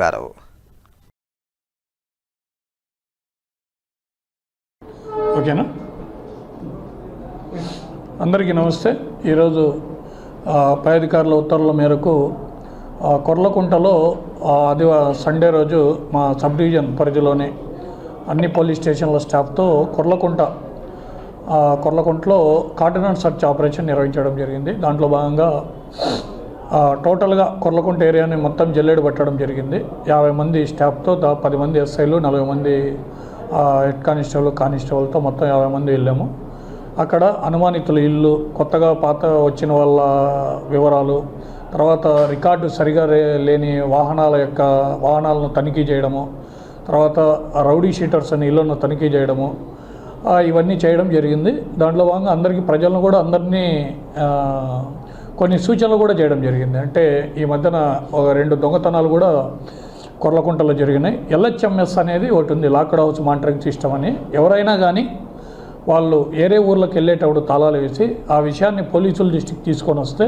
S13: ఓకేనా, అందరికీ నమస్తే. ఈరోజు పై అధికారుల ఉత్తర్వుల మేరకు కొర్లకుంటలో సండే రోజు మా సబ్ డివిజన్ పరిధిలోని అన్ని పోలీస్ స్టేషన్ల స్టాఫ్తో కొర్లకుంటలో కార్డినల్ సర్చ్ ఆపరేషన్ నిర్వహించడం జరిగింది. దాంట్లో భాగంగా టోటల్గా కొర్లకుంట ఏరియాని మొత్తం జల్లెడు పట్టడం జరిగింది. 50 మంది స్టాఫ్తో 10 మంది ఎస్ఐలు, 40 మంది హెడ్ కానిస్టేబుల్తో మొత్తం 50 మంది వెళ్ళాము. అక్కడ అనుమానితుల ఇల్లు, కొత్తగా పాత వచ్చిన వాళ్ళ వివరాలు, తర్వాత రికార్డు సరిగా లేని వాహనాలను తనిఖీ చేయడము, తర్వాత రౌడీ షీటర్స్ అని ఇళ్లను తనిఖీ చేయడము, ఇవన్నీ చేయడం జరిగింది. దాంట్లో భాగంగా అందరినీ కొన్ని సూచనలు కూడా చేయడం జరిగింది. అంటే ఈ మధ్యన 2 దొంగతనాలు కూడా కొర్లకుంటలో జరిగినాయి. LHMS అనేది ఒకటి ఉంది, లాక్డ్ హౌస్ మానిటరింగ్ సిస్టమ్ అని. ఎవరైనా కానీ వాళ్ళు ఏరే ఊర్లోకి వెళ్ళేటప్పుడు తాళాలు వేసి ఆ విషయాన్ని పోలీసుల దృష్టికి తీసుకొని వస్తే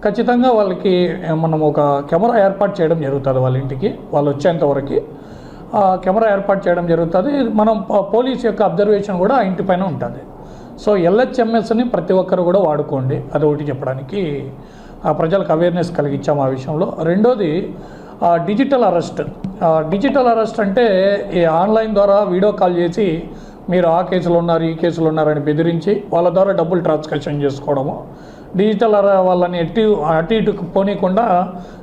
S13: ఖచ్చితంగా వాళ్ళకి మనం ఒక కెమెరా ఏర్పాటు చేయడం జరుగుతుంది. వాళ్ళ ఇంటికి వాళ్ళు వచ్చేంతవరకు కెమెరా ఏర్పాటు చేయడం జరుగుతుంది. మనం పోలీస్ యొక్క అబ్జర్వేషన్ కూడా ఆ ఇంటిపైన ఉంటుంది. సో LHMSని ప్రతి ఒక్కరు కూడా వాడుకోండి, అదొకటి చెప్పడానికి ప్రజలకు అవేర్నెస్ కలిగించాము ఆ విషయంలో. రెండోది డిజిటల్ అరెస్ట్ అంటే ఈ ఆన్లైన్ ద్వారా వీడియో కాల్ చేసి మీరు ఆ కేసులో ఉన్నారు, ఈ కేసులో ఉన్నారని బెదిరించి వాళ్ళ ద్వారా డబ్బులు ట్రాన్సాక్షన్ చేసుకోవడము, డిజిటల్ వాళ్ళని అటు ఇటు పోనీయకుండా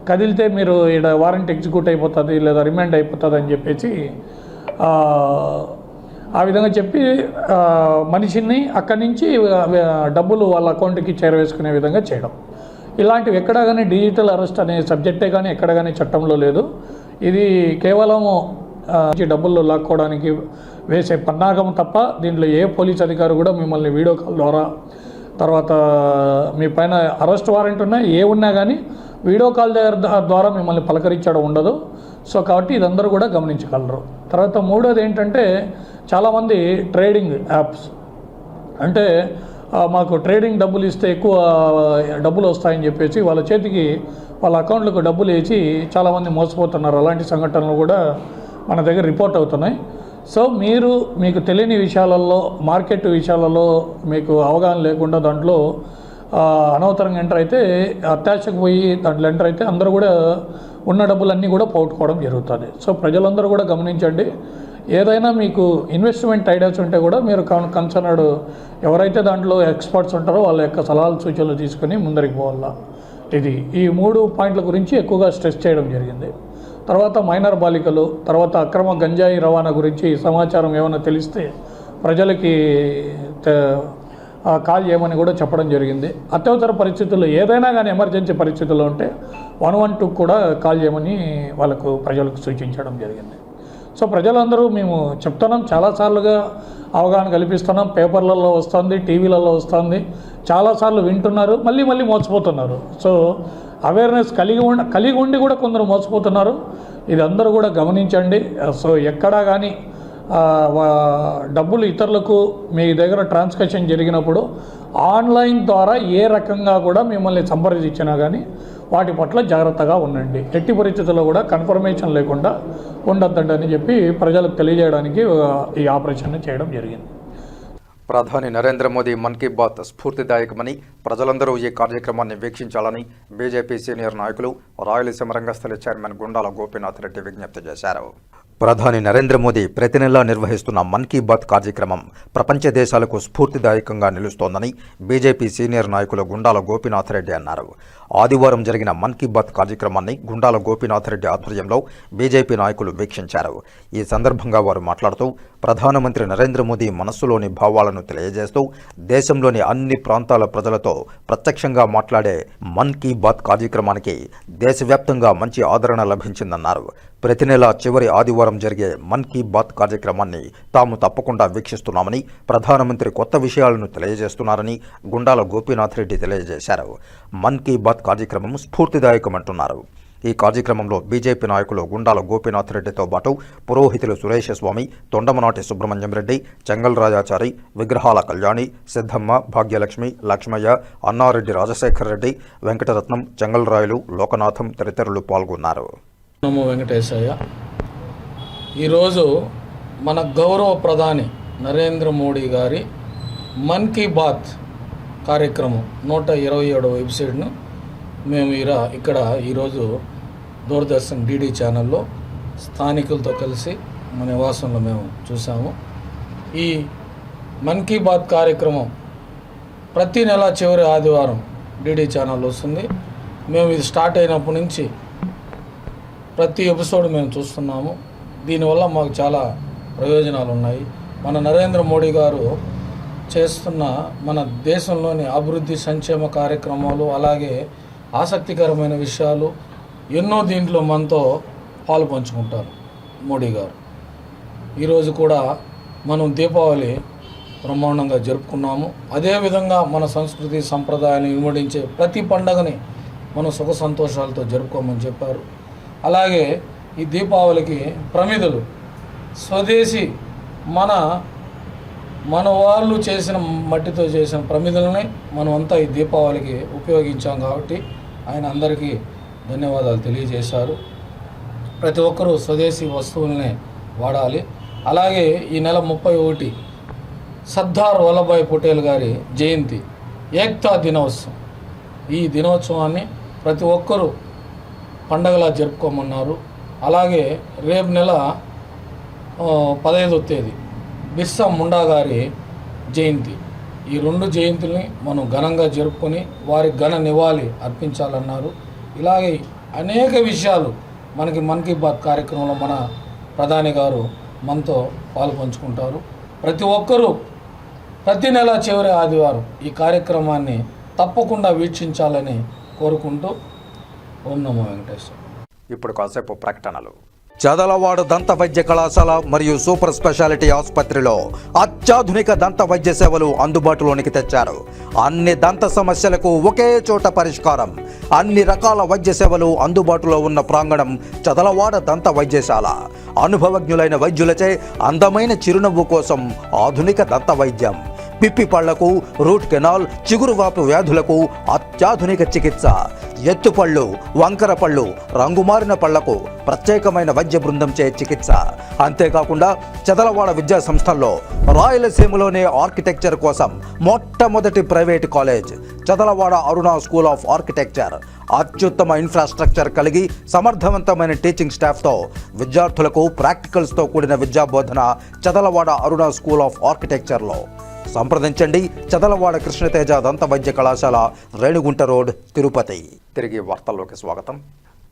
S13: కదిలితే మీరు ఇక్కడ వారెంట్ ఎగ్జిక్యూట్ అయిపోతుంది లేదా రిమాండ్ అయిపోతుంది అని చెప్పేసి ఆ విధంగా చెప్పి మనిషిని అక్కడి నుంచి డబ్బులు వాళ్ళ అకౌంట్కి చేరవేసుకునే విధంగా చేయడం. ఇలాంటివి ఎక్కడ కానీ డిజిటల్ అరెస్ట్ అనే సబ్జెక్టే కానీ ఎక్కడ కానీ చట్టంలో లేదు. ఇది కేవలము డబ్బులు లాక్కోవడానికి వేసే పన్నాగం తప్ప దీంట్లో ఏ పోలీస్ అధికారి కూడా మిమ్మల్ని వీడియో కాల్ ద్వారా తర్వాత మీ పైన అరెస్ట్ వారెంట్ ఉన్నా ఏ ఉన్నా కానీ వీడియో కాల్ ద్వారా మిమ్మల్ని పలకరించడం ఉండదు. సో కాబట్టి ఇదందరూ కూడా గమనించగలరు. తర్వాత మూడోది ఏంటంటే చాలామంది ట్రేడింగ్ యాప్స్ అంటే మాకు ట్రేడింగ్ డబ్బులు ఇస్తే ఎక్కువ డబ్బులు వస్తాయని చెప్పేసి వాళ్ళ చేతికి వాళ్ళ అకౌంట్లకు డబ్బులు వేసి చాలామంది మోసపోతున్నారు. అలాంటి సంఘటనలు కూడా మన దగ్గర రిపోర్ట్ అవుతున్నాయి. సో మీకు తెలియని విషయాలలో మార్కెట్ విషయాలలో మీకు అవగాహన లేకుండా దాంట్లో అనవసరంగా ఎంటర్ అయితే అత్యాశకు పోయి దాంట్లో ఎంటర్ అయితే అందరూ కూడా ఉన్న డబ్బులన్నీ కూడా పోగొట్టుకోవడం జరుగుతుంది. సో ప్రజలందరూ కూడా గమనించండి. ఏదైనా మీకు ఇన్వెస్ట్మెంట్ ఐడియాస్ ఉంటే కూడా మీరు కన్సర్న్డ్ ఎవరైతే దాంట్లో ఎక్స్పర్ట్స్ ఉంటారో వాళ్ళ యొక్క సలహాలు సూచనలు తీసుకుని ముందరికి పోవాలా. ఈ 3 పాయింట్ల గురించి ఎక్కువగా స్ట్రెస్ చేయడం జరిగింది. తర్వాత మైనర్ బాలికలు, తర్వాత అక్రమ గంజాయి రవాణా గురించి సమాచారం ఏమైనా తెలిస్తే ప్రజలకి కాల్ చేయమని కూడా చెప్పడం జరిగింది. అత్యవసర పరిస్థితుల్లో ఏదైనా కానీ ఎమర్జెన్సీ పరిస్థితుల్లో ఉంటే 112 కూడా కాల్ చేయమని ప్రజలకు సూచించడం జరిగింది. సో ప్రజలందరూ మేము చెప్తున్నాం, చాలాసార్లుగా అవగాహన కల్పిస్తున్నాం. పేపర్లలో వస్తుంది, టీవీలలో వస్తుంది, చాలాసార్లు వింటున్నారు, మళ్ళీ మోసపోతున్నారు. సో అవేర్నెస్ కలిగి ఉండి కూడా కొందరు మోసపోతున్నారు. ఇది అందరూ కూడా గమనించండి. సో ఎక్కడా కానీ డబ్బులు ఇతరులకు మీ దగ్గర ట్రాన్సాక్షన్ జరిగినప్పుడు ఆన్లైన్ ద్వారా ఏ రకంగా కూడా మిమ్మల్ని సంప్రదించినా కానీ వాటి పట్ల జాగ్రత్తగా ఉండండి. ఎట్టి పరిస్థితుల్లో కూడా కన్ఫర్మేషన్ లేకుండా ఉండొద్దని చెప్పి ప్రజలకు తెలియజేయడానికి ఈ ఆపరేషన్ చేయడం జరిగింది.
S12: ప్రధాని నరేంద్ర మోదీ మన్ కీ బాత్ స్ఫూర్తిదాయకమని ప్రజలందరూ ఈ కార్యక్రమాన్ని వీక్షించాలని బీజేపీ సీనియర్ నాయకులు రాయలసీమ రంగస్థలి చైర్మన్ గుండాల గోపీనాథ్ రెడ్డి విజ్ఞప్తి చేశారు. ప్రధాని నరేంద్ర మోదీ ప్రతి నెలా నిర్వహిస్తున్న మన్ కీ బాత్ కార్యక్రమం ప్రపంచ దేశాలకు స్ఫూర్తిదాయకంగా నిలుస్తోందని బీజేపీ సీనియర్ నాయకులు గుండాల గోపీనాథ్ రెడ్డి అన్నారు. ఆదివారం జరిగిన మన్ కీ బాత్ కార్యక్రమాన్ని గుండాల గోపీనాథ్ రెడ్డి ఆధ్వర్యంలో బీజేపీ నాయకులు వీక్షించారు. ఈ సందర్భంగా వారు మాట్లాడుతూ ప్రధానమంత్రి నరేంద్ర మోదీ మనస్సులోని భావాలను తెలియజేస్తూ దేశంలోని అన్ని ప్రాంతాల ప్రజలతో ప్రత్యక్షంగా మాట్లాడే మన్ కీ బాత్ కార్యక్రమానికి దేశవ్యాప్తంగా మంచి ఆదరణ లభించిందన్నారు. ప్రతి నెల చివరి ఆదివారం జరిగే మన్ కీ బాత్ కార్యక్రమాన్ని తాము తప్పకుండా వీక్షిస్తున్నామని, ప్రధానమంత్రి కొత్త విషయాలను తెలియజేస్తున్నారని గుండాల గోపీనాథ్ రెడ్డి తెలియజేశారు. మన్ కీ బాత్ కార్యక్రమం స్ఫూర్తిదాయకమంటున్నారు. ఈ కార్యక్రమంలో బీజేపీ నాయకులు గుండాల గోపీనాథ్ రెడ్డితో పాటు పురోహితులు సురేష్ స్వామి, తొండమనాటి సుబ్రహ్మణ్యం రెడ్డి, చెంగల్ రాజాచారి, విగ్రహాల కళ్యాణి, సిద్ధమ్మ, భాగ్యలక్ష్మి, లక్ష్మయ్య, అన్నారెడ్డి రాజశేఖర్ రెడ్డి, వెంకటరత్నం, చెంగల్ రాయలు, లోకనాథం తదితరులు పాల్గొన్నారు.
S14: నమో వెంకటేశయ్య. ఈరోజు మన గౌరవ ప్రధాని నరేంద్ర మోడీ గారి మన్ కీ బాత్ కార్యక్రమం 127వ ఎపిసోడ్ను మేము ఇక్కడ ఈరోజు దూరదర్శన్ డిడి ఛానల్లో స్థానికులతో కలిసి మన నివాసంలో మేము చూసాము. ఈ మన్ కీ బాత్ కార్యక్రమం ప్రతి నెల చివరి ఆదివారం డిడి ఛానల్లో వస్తుంది. మేము ఇది స్టార్ట్ అయినప్పటి నుంచి ప్రతి ఎపిసోడ్ మేము చూస్తున్నాము. దీనివల్ల మాకు చాలా ప్రయోజనాలు ఉన్నాయి. మన నరేంద్ర మోడీ గారు చేస్తున్న మన దేశంలోని అభివృద్ధి సంక్షేమ కార్యక్రమాలు, అలాగే ఆసక్తికరమైన విషయాలు ఎన్నో దీంట్లో మనతో పాలు పంచుకుంటారు మోడీ గారు. ఈరోజు కూడా మనం దీపావళి బ్రహ్మాండంగా జరుపుకున్నాము. అదేవిధంగా మన సంస్కృతి సంప్రదాయాన్ని ఇనుమడించే ప్రతి పండగని మనం సుఖ సంతోషాలతో జరుపుకోమని చెప్పారు. అలాగే ఈ దీపావళికి ప్రమిదలు స్వదేశీ మన వాళ్ళు చేసిన మట్టితో చేసిన ప్రమిదలని మనం అంతా ఈ దీపావళికి ఉపయోగించాం. కాబట్టి ఆయన అందరికీ ధన్యవాదాలు తెలియజేశారు. ప్రతి ఒక్కరూ స్వదేశీ వస్తువులనే వాడాలి. అలాగే ఈ నెల 31 సర్దార్ వల్లభాయ్ పటేల్ గారి జయంతి, ఏక్తా దినోత్సవం. ఈ దినోత్సవాన్ని ప్రతి ఒక్కరూ పండగలా జరుపుకోమన్నారు. అలాగే రేపు నెల 15వ తేదీ బిర్సా ముండా గారి జయంతి. ఈ 2 జయంతుల్ని మనం ఘనంగా జరుపుకొని వారికి ఘన నివాళి అర్పించాలన్నారు. ఇలాగే అనేక విషయాలు మనకి మన్ కీ బాత్ కార్యక్రమంలో మన ప్రధాని గారు మనతో పాల్పంచుకుంటారు. ప్రతి ఒక్కరూ ప్రతి నెల చివరి ఆదివారం ఈ కార్యక్రమాన్ని తప్పకుండా వీక్షించాలని కోరుకుంటూ ఓం నమో వెంకటేశ్వర.
S12: ఇప్పుడు కాసేపు ప్రకటనలు. చదలవాడ దంత వైద్య కళాశాల మరియు సూపర్ స్పెషాలిటీ ఆసుపత్రిలో అత్యాధునిక దంత వైద్య సేవలు అందుబాటులోనికి తెచ్చారు. అన్ని దంత సమస్యలకు ఒకే చోట పరిష్కారం. అన్ని రకాల వైద్య సేవలు అందుబాటులో ఉన్న ప్రాంగణం చదలవాడ దంత వైద్యశాల. అనుభవజ్ఞులైన వైద్యులచే అందమైన చిరునవ్వు కోసం ఆధునిక దంత వైద్యం. పిప్పి పళ్లకు, రూట్ కెనాల్, చిగురువాపు వ్యాధులకు అత్యాధునిక చికిత్స. ఎత్తుపళ్ళు, వంకర పళ్ళు, రంగుమారిన పళ్లకు ప్రత్యేకమైన వైద్య బృందంచే చికిత్స. అంతేకాకుండా చదలవాడ విద్యా సంస్థల్లో రాయలసీమలోనే ఆర్కిటెక్చర్ కోసం మొట్టమొదటి private college Chadalavada Aruna school of architecture. అత్యుత్తమ ఇన్ఫ్రాస్ట్రక్చర్ కలిగి సమర్థవంతమైన టీచింగ్ స్టాఫ్తో విద్యార్థులకు ప్రాక్టికల్స్తో కూడిన విద్యాబోధన చదలవాడ అరుణ స్కూల్ ఆఫ్ ఆర్కిటెక్చర్లో. సంప్రదించండి. చదలవాడ కృష్ణతేజ దంత వైద్య కళాశాల, రేణిగుంట రోడ్, తిరుపతి. తిరిగి వార్తల్లోకి స్వాగతం.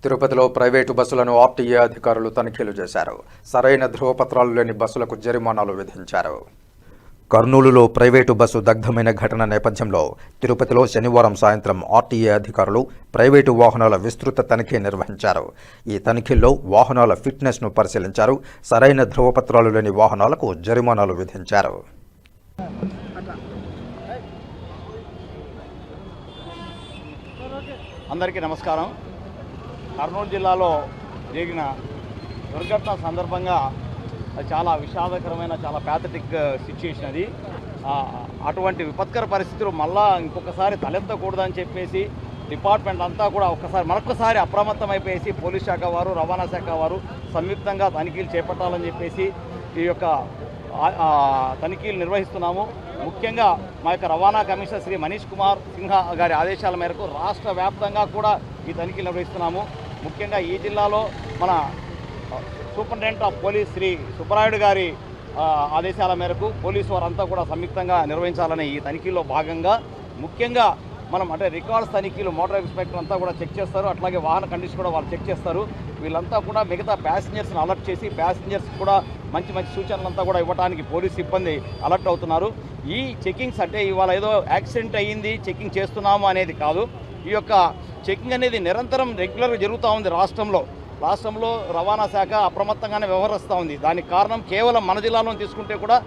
S12: తిరుపతిలో ప్రైవేటు బస్సులను ఆర్టీఏ అధికారులు తనిఖీలు చేశారు. సరైన ధృవపత్రాలు లేని బస్సులకు జరిమానాలు విధించారు. కర్నూలులో ప్రైవేటు బస్సు దగ్ధమైన ఘటన నేపథ్యంలో తిరుపతిలో శనివారం సాయంత్రం ఆర్టీఏ అధికారులు ప్రైవేటు వాహనాల విస్తృత తనిఖీ నిర్వహించారు. ఈ తనిఖీల్లో వాహనాల ఫిట్నెస్ను పరిశీలించారు. సరైన ధృవపత్రాలు లేని వాహనాలకు జరిమానాలు విధించారు.
S9: అందరికీ నమస్కారం. కర్నూలు జిల్లాలో జరిగిన దుర్ఘటన సందర్భంగా అది చాలా విషాదకరమైన, చాలా ప్యాథటిక్ సిచ్యుయేషన్ అది. అటువంటి విపత్కర పరిస్థితులు మళ్ళా ఇంకొకసారి తలెత్తకూడదని చెప్పేసి డిపార్ట్మెంట్ అంతా కూడా మరొకసారి అప్రమత్తమైపోయేసి పోలీస్ శాఖ వారు, రవాణా శాఖ వారు సంయుక్తంగా తనిఖీలు చేపట్టాలని చెప్పేసి ఈ యొక్క తనిఖీలు నిర్వహిస్తున్నాము. ముఖ్యంగా మా యొక్క రవాణా కమిషనర్ శ్రీ మనీష్ కుమార్ సిన్హా గారి ఆదేశాల మేరకు రాష్ట్ర వ్యాప్తంగా కూడా ఈ తనిఖీలు నిర్వహిస్తున్నాము. ముఖ్యంగా ఈ జిల్లాలో మన superintendent of police Shri Subbarayudu గారి ఆదేశాల మేరకు పోలీసు వారంతా కూడా సంయుక్తంగా నిర్వహించాలనే ఈ తనిఖీల్లో భాగంగా ముఖ్యంగా మనం రికార్డ్స్ తనిఖీలు మోటార్ ఇన్స్పెక్టర్ అంతా కూడా చెక్ చేస్తారు. అట్లాగే వాహన కండిషన్ కూడా వాళ్ళు చెక్ చేస్తారు. వీళ్ళంతా కూడా మిగతా ప్యాసింజర్స్ని అలర్ట్ చేసి ప్యాసింజర్స్ కూడా మంచి సూచనలంతా కూడా ఇవ్వడానికి పోలీస్ సిబ్బంది అలర్ట్ అవుతున్నారు. ఈ చెకింగ్స్ అంటే ఇవాళ ఏదో యాక్సిడెంట్ అయ్యింది చెకింగ్ చేస్తున్నాము అనేది కాదు. ఈ యొక్క చెకింగ్ అనేది నిరంతరం రెగ్యులర్గా జరుగుతూ ఉంది. రాష్ట్రంలో రవాణా శాఖ అప్రమత్తంగానే వ్యవహరిస్తూ ఉంది. దానికి కారణం కేవలం మన జిల్లాలో తీసుకుంటే కూడా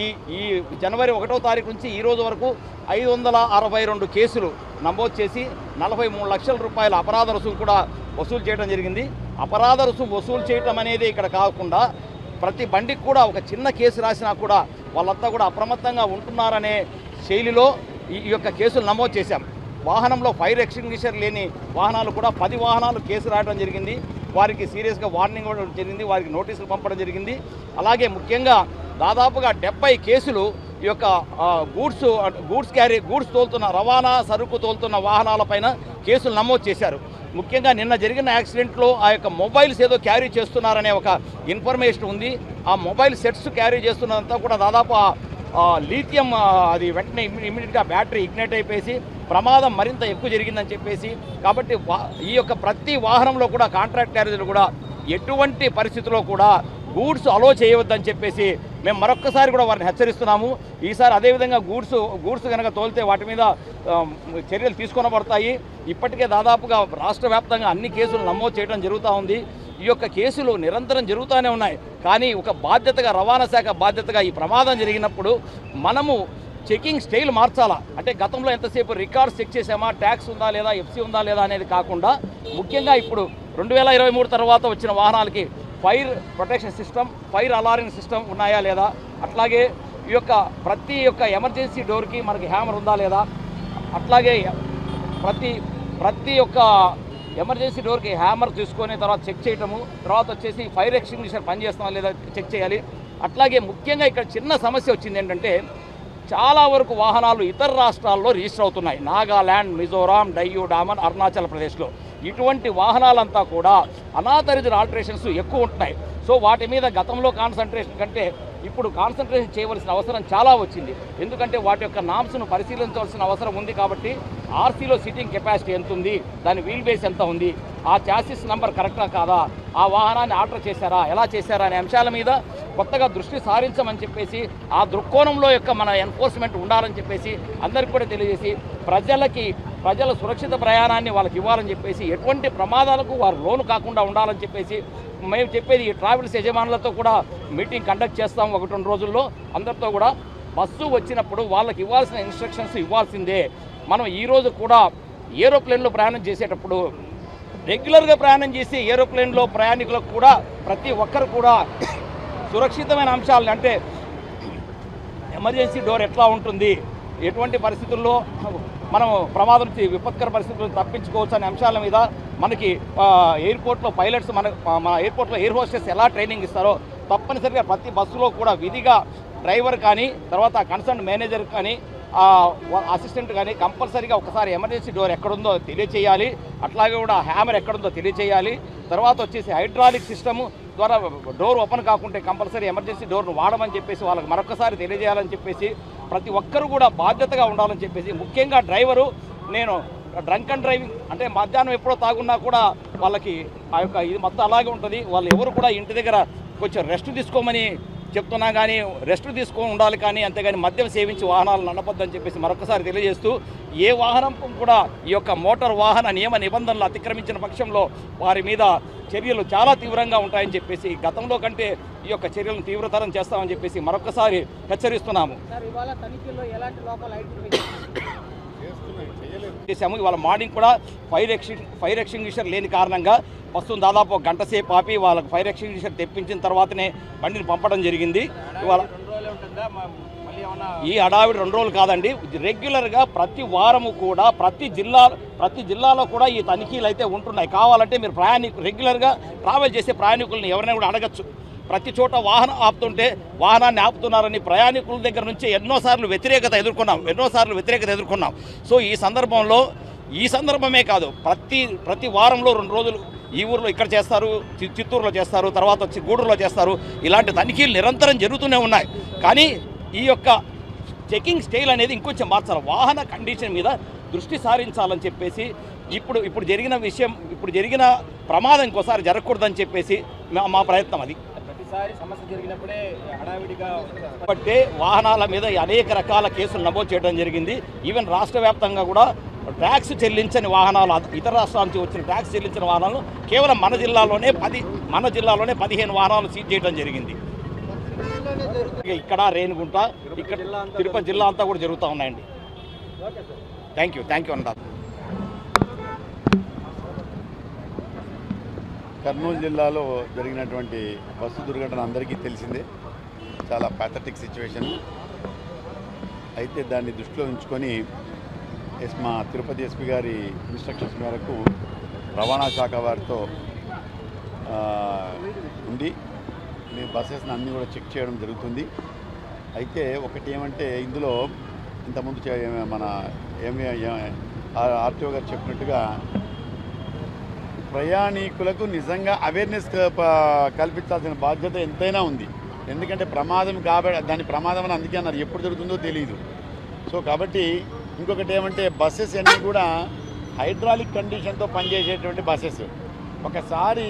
S9: ఈ జనవరి 1వ తారీఖు నుంచి ఈ రోజు వరకు 562 కేసులు నమోదు చేసి 43 లక్షల రూపాయల అపరాధ రుసుము కూడా వసూలు చేయడం జరిగింది. అపరాధ రుసుము వసూలు చేయడం అనేది ఇక్కడ కాకుండా ప్రతి బండికి కూడా ఒక చిన్న కేసు రాసినా కూడా వాళ్ళంతా కూడా అప్రమత్తంగా ఉంటున్నారనే శైలిలో ఈ యొక్క కేసులు నమోదు చేశాం. వాహనంలో ఫైర్ ఎక్స్టింగ్విషర్ లేని వాహనాలు కూడా 10 వాహనాలు కేసు రాయడం జరిగింది. వారికి సీరియస్గా వార్నింగ్ ఇవ్వడం జరిగింది. వారికి నోటీసులు పంపడం జరిగింది. అలాగే ముఖ్యంగా దాదాపుగా 70 కేసులు ఈ యొక్క గూడ్స్ తోలుతున్న రవాణా సరుకు తోలుతున్న వాహనాలపైన కేసులు నమోదు చేశారు. ముఖ్యంగా నిన్న జరిగిన యాక్సిడెంట్లో ఆ యొక్క మొబైల్స్ ఏదో క్యారీ చేస్తున్నారనే ఒక ఇన్ఫర్మేషన్ ఉంది. ఆ మొబైల్ సెట్స్ క్యారీ చేస్తున్నదంతా కూడా దాదాపు లీథియం అది వెంటనే ఇమ్మీడియట్గా బ్యాటరీ ఇగ్నైట్ అయిపోయి ప్రమాదం మరింత ఎక్కువ జరిగిందని చెప్పేసి, కాబట్టి ఈ యొక్క ప్రతి వాహనంలో కూడా కాంట్రాక్ట్ క్యారేజీలు కూడా ఎటువంటి పరిస్థితుల్లో కూడా గూడ్స్ అలో చేయవద్దని చెప్పేసి మేము మరొక్కసారి కూడా వారిని హెచ్చరిస్తున్నాము. ఈసారి అదేవిధంగా గూడ్స్ కనుక తోలితే వాటి మీద చర్యలు తీసుకొనబడతాయి. ఇప్పటికే దాదాపుగా రాష్ట్ర వ్యాప్తంగా అన్ని కేసులు నమోదు చేయడం జరుగుతూ ఉంది. ఈ యొక్క కేసులు నిరంతరం జరుగుతూనే ఉన్నాయి. కానీ ఒక బాధ్యతగా రవాణా శాఖ బాధ్యతగా ఈ ప్రమాదం జరిగినప్పుడు మనము చెకింగ్ స్టైల్ మార్చాలా. అంటే గతంలో ఎంతసేపు రికార్డ్స్ చెక్ చేసామా, ట్యాక్స్ ఉందా లేదా, ఎఫ్సీ ఉందా లేదా అనేది కాకుండా ముఖ్యంగా ఇప్పుడు 2023 తర్వాత వచ్చిన వాహనాలకి fire protection system, fire alarming system ఉన్నాయా లేదా, అట్లాగే ఈ యొక్క ప్రతి ఒక్క ఎమర్జెన్సీ డోర్కి మనకి హ్యామర్ ఉందా లేదా, అట్లాగే ప్రతి ఒక్క ఎమర్జెన్సీ డోర్కి హ్యామర్ తీసుకొని తర్వాత చెక్ చేయటము, తర్వాత వచ్చేసి ఫైర్ ఎక్స్టింగ్విషర్ పనిచేస్తామా లేదా చెక్ చేయాలి. అట్లాగే ముఖ్యంగా ఇక్కడ చిన్న సమస్య వచ్చింది ఏంటంటే చాలా వరకు వాహనాలు ఇతర రాష్ట్రాల్లో రిజిస్టర్ అవుతున్నాయి. నాగాల్యాండ్, మిజోరాం, డయ్యూ, డామన్, అరుణాచల్ ప్రదేశ్లో.
S15: ఇటువంటి వాహనాలంతా కూడా అనాథరైజ్డ్ ఆల్టరేషన్స్ ఎక్కువ ఉంటున్నాయి. సో వాటి మీద గతంలో కాన్సన్ట్రేషన్ కంటే ఇప్పుడు కాన్సన్ట్రేషన్ చేయవలసిన అవసరం చాలా వచ్చింది. ఎందుకంటే వాటి యొక్క నామ్స్ను పరిశీలించవలసిన అవసరం ఉంది. కాబట్టి ఆర్సీలో సీటింగ్ కెపాసిటీ ఎంత ఉంది, దాని వీల్ బేస్ ఎంత ఉంది, ఆ చాసిస్ నెంబర్ కరెక్టా కాదా, ఆ వాహనాన్ని ఆర్డర్ చేశారా, ఎలా చేశారా అనే అంశాల మీద కొత్తగా దృష్టి సారించమని చెప్పేసి, ఆ దృక్కోణంలో యొక్క మన ఎన్ఫోర్స్మెంట్ ఉండాలని చెప్పేసి అందరికీ కూడా తెలియజేసి, ప్రజల సురక్షిత ప్రయాణాన్ని వాళ్ళకి ఇవ్వాలని చెప్పేసి, ఎటువంటి ప్రమాదాలకు వారు లోను కాకుండా ఉండాలని చెప్పేసి మేము చెప్పేది. ఈ ట్రావెల్స్ యజమానులతో కూడా మీటింగ్ కండక్ట్ చేస్తాం 1-2 రోజుల్లో. అందరితో కూడా బస్సు వచ్చినప్పుడు వాళ్ళకి ఇవ్వాల్సిన ఇన్స్ట్రక్షన్స్ ఇవ్వాల్సిందే. మనం ఈరోజు కూడా ఏరోప్లేన్లో ప్రయాణం చేసేటప్పుడు రెగ్యులర్గా ప్రయాణం చేసి ఏరోప్లేన్లో ప్రయాణికులకు కూడా ప్రతి ఒక్కరు కూడా సురక్షితమైన అంశాలను, అంటే ఎమర్జెన్సీ డోర్ ఎట్లా ఉంటుంది, ఎటువంటి పరిస్థితుల్లో మనం ప్రమాదం నుంచి విపత్కర పరిస్థితులను తప్పించుకోవచ్చు అనే అంశాల మీద మనకి ఎయిర్పోర్ట్లో పైలట్స్ మన ఎయిర్పోర్ట్లో ఎయిర్ హోస్టెస్ ఎలా ట్రైనింగ్ ఇస్తారో తప్పనిసరిగా ప్రతి బస్సులో కూడా విధిగా డ్రైవర్ కానీ, తర్వాత కన్సర్న్ మేనేజర్ కానీ, అసిస్టెంట్ కానీ కంపల్సరీగా ఒకసారి ఎమర్జెన్సీ డోర్ ఎక్కడుందో తెలియచేయాలి. అట్లాగే కూడా హ్యామర్ ఎక్కడుందో తెలియచేయాలి. తర్వాత వచ్చేసి హైడ్రాలిక్ సిస్టము ద్వారా డోర్ ఓపెన్ కాకుంటే కంపల్సరీ ఎమర్జెన్సీ డోర్ను వాడమని చెప్పేసి వాళ్ళకి మరొకసారి తెలియజేయాలని చెప్పేసి, ప్రతి ఒక్కరూ కూడా బాధ్యతగా ఉండాలని చెప్పేసి, ముఖ్యంగా డ్రైవరు, నేను డ్రంక్ అండ్ డ్రైవింగ్ అంటే మధ్యాహ్నం ఎప్పుడో తాగున్నా కూడా వాళ్ళకి ఆ యొక్క ఇది మొత్తం అలాగే ఉంటుంది. వాళ్ళు ఎవరు కూడా ఇంటి దగ్గర కొంచెం రెస్ట్ తీసుకోమని చెప్తున్నా కానీ రెస్ట్ తీసుకొని ఉండాలి, కానీ అంతేగాని మద్యం సేవించి వాహనాలు నడపొద్దని చెప్పేసి మరొకసారి తెలియజేస్తూ, ఏ వాహనం కూడా ఈ యొక్క మోటార్ వాహన నియమ నిబంధనలు అతిక్రమించిన పక్షంలో వారి మీద చర్యలు చాలా తీవ్రంగా ఉంటాయని చెప్పేసి, గతంలో కంటే ఈ యొక్క చర్యలను తీవ్రతరం చేస్తామని చెప్పేసి మరొకసారి హెచ్చరిస్తున్నాము. చేశాము. ఇవాళ మార్నింగ్ కూడా ఫైర్ ఎక్స్టింగ్విషర్ లేని కారణంగా బస్సును దాదాపు 1 గంట సేపు ఆపి వాళ్ళకి ఫైర్ ఎక్స్టింగ్విషర్ తెప్పించిన తర్వాతనే బండిని పంపడం జరిగింది. ఇవాళ ఈ హడావిడి 2 రోజులు కాదండి, రెగ్యులర్గా ప్రతి వారము కూడా ప్రతి జిల్లాలో కూడా ఈ తనిఖీలు అయితే ఉంటున్నాయి. కావాలంటే మీరు రెగ్యులర్గా ట్రావెల్ చేసే ప్రయాణికులను ఎవరైనా కూడా అడగచ్చు. ప్రతి చోట వాహనం ఆపుతుంటే వాహనాన్ని ఆపుతున్నారని ప్రయాణికుల దగ్గర నుంచి ఎన్నోసార్లు వ్యతిరేకత ఎదుర్కొన్నాం. సో ఈ సందర్భమే కాదు, ప్రతి వారంలో 2 రోజులు ఈ ఊర్లో ఇక్కడ చేస్తారు, చిత్తూరులో చేస్తారు, తర్వాత వచ్చి గూడూరులో చేస్తారు. ఇలాంటి తనిఖీలు నిరంతరం జరుగుతూనే ఉన్నాయి. కానీ ఈ యొక్క చెకింగ్ స్టైల్ అనేది ఇంకొంచెం మార్చాలి. వాహన కండిషన్ మీద దృష్టి సారించాలని చెప్పేసి, ఇప్పుడు జరిగిన ప్రమాదం ఇంకోసారి జరగకూడదని చెప్పేసి మా ప్రయత్నం అది. సమస్య జరిగినప్పుడే హడావిడిగా బట్టే వాహనాల మీద అనేక రకాల కేసులు నమోదు చేయడం జరిగింది. ఈవెన్ రాష్ట్ర వ్యాప్తంగా కూడా ట్యాక్స్ చెల్లించని వాహనాలు, ఇతర రాష్ట్రాల నుంచి వచ్చిన ట్యాక్స్ చెల్లించిన వాహనాలు కేవలం మన జిల్లాలోనే 15 వాహనాలు సీజ్ చేయడం జరిగింది. ఇక్కడ రేణిగుంట, ఇక్కడ తిరుపతి జిల్లా అంతా కూడా జరుగుతూ ఉన్నాయండి. థ్యాంక్ యూ అన్నారు.
S16: కర్నూలు జిల్లాలో జరిగినటువంటి బస్సు దుర్ఘటన అందరికీ తెలిసిందే. చాలా ప్యాథటిక్ సిచ్యువేషన్. అయితే దాన్ని దృష్టిలో ఉంచుకొని మా తిరుపతి ఎస్పీ గారి ఇన్స్ట్రక్షన్స్ మేరకు రవాణా శాఖ వారితో ఉండి మేము బస్సెస్ని అన్నీ కూడా చెక్ చేయడం జరుగుతుంది. అయితే ఒకటి ఏమంటే, ఇందులో ఇంతకుముందు మన ఆర్టీఓ గారు చెప్పినట్టుగా ప్రయాణికులకు నిజంగా అవేర్నెస్ కల్పించాల్సిన బాధ్యత ఎంతైనా ఉంది. ఎందుకంటే ప్రమాదం దాని ప్రమాదం అని అందుకే అన్నారు, ఎప్పుడు జరుగుతుందో తెలియదు. సో కాబట్టి ఇంకొకటి ఏమంటే, బస్సెస్ అన్నీ కూడా హైడ్రాలిక్ కండిషన్తో పనిచేసేటువంటి బస్సెస్. ఒకసారి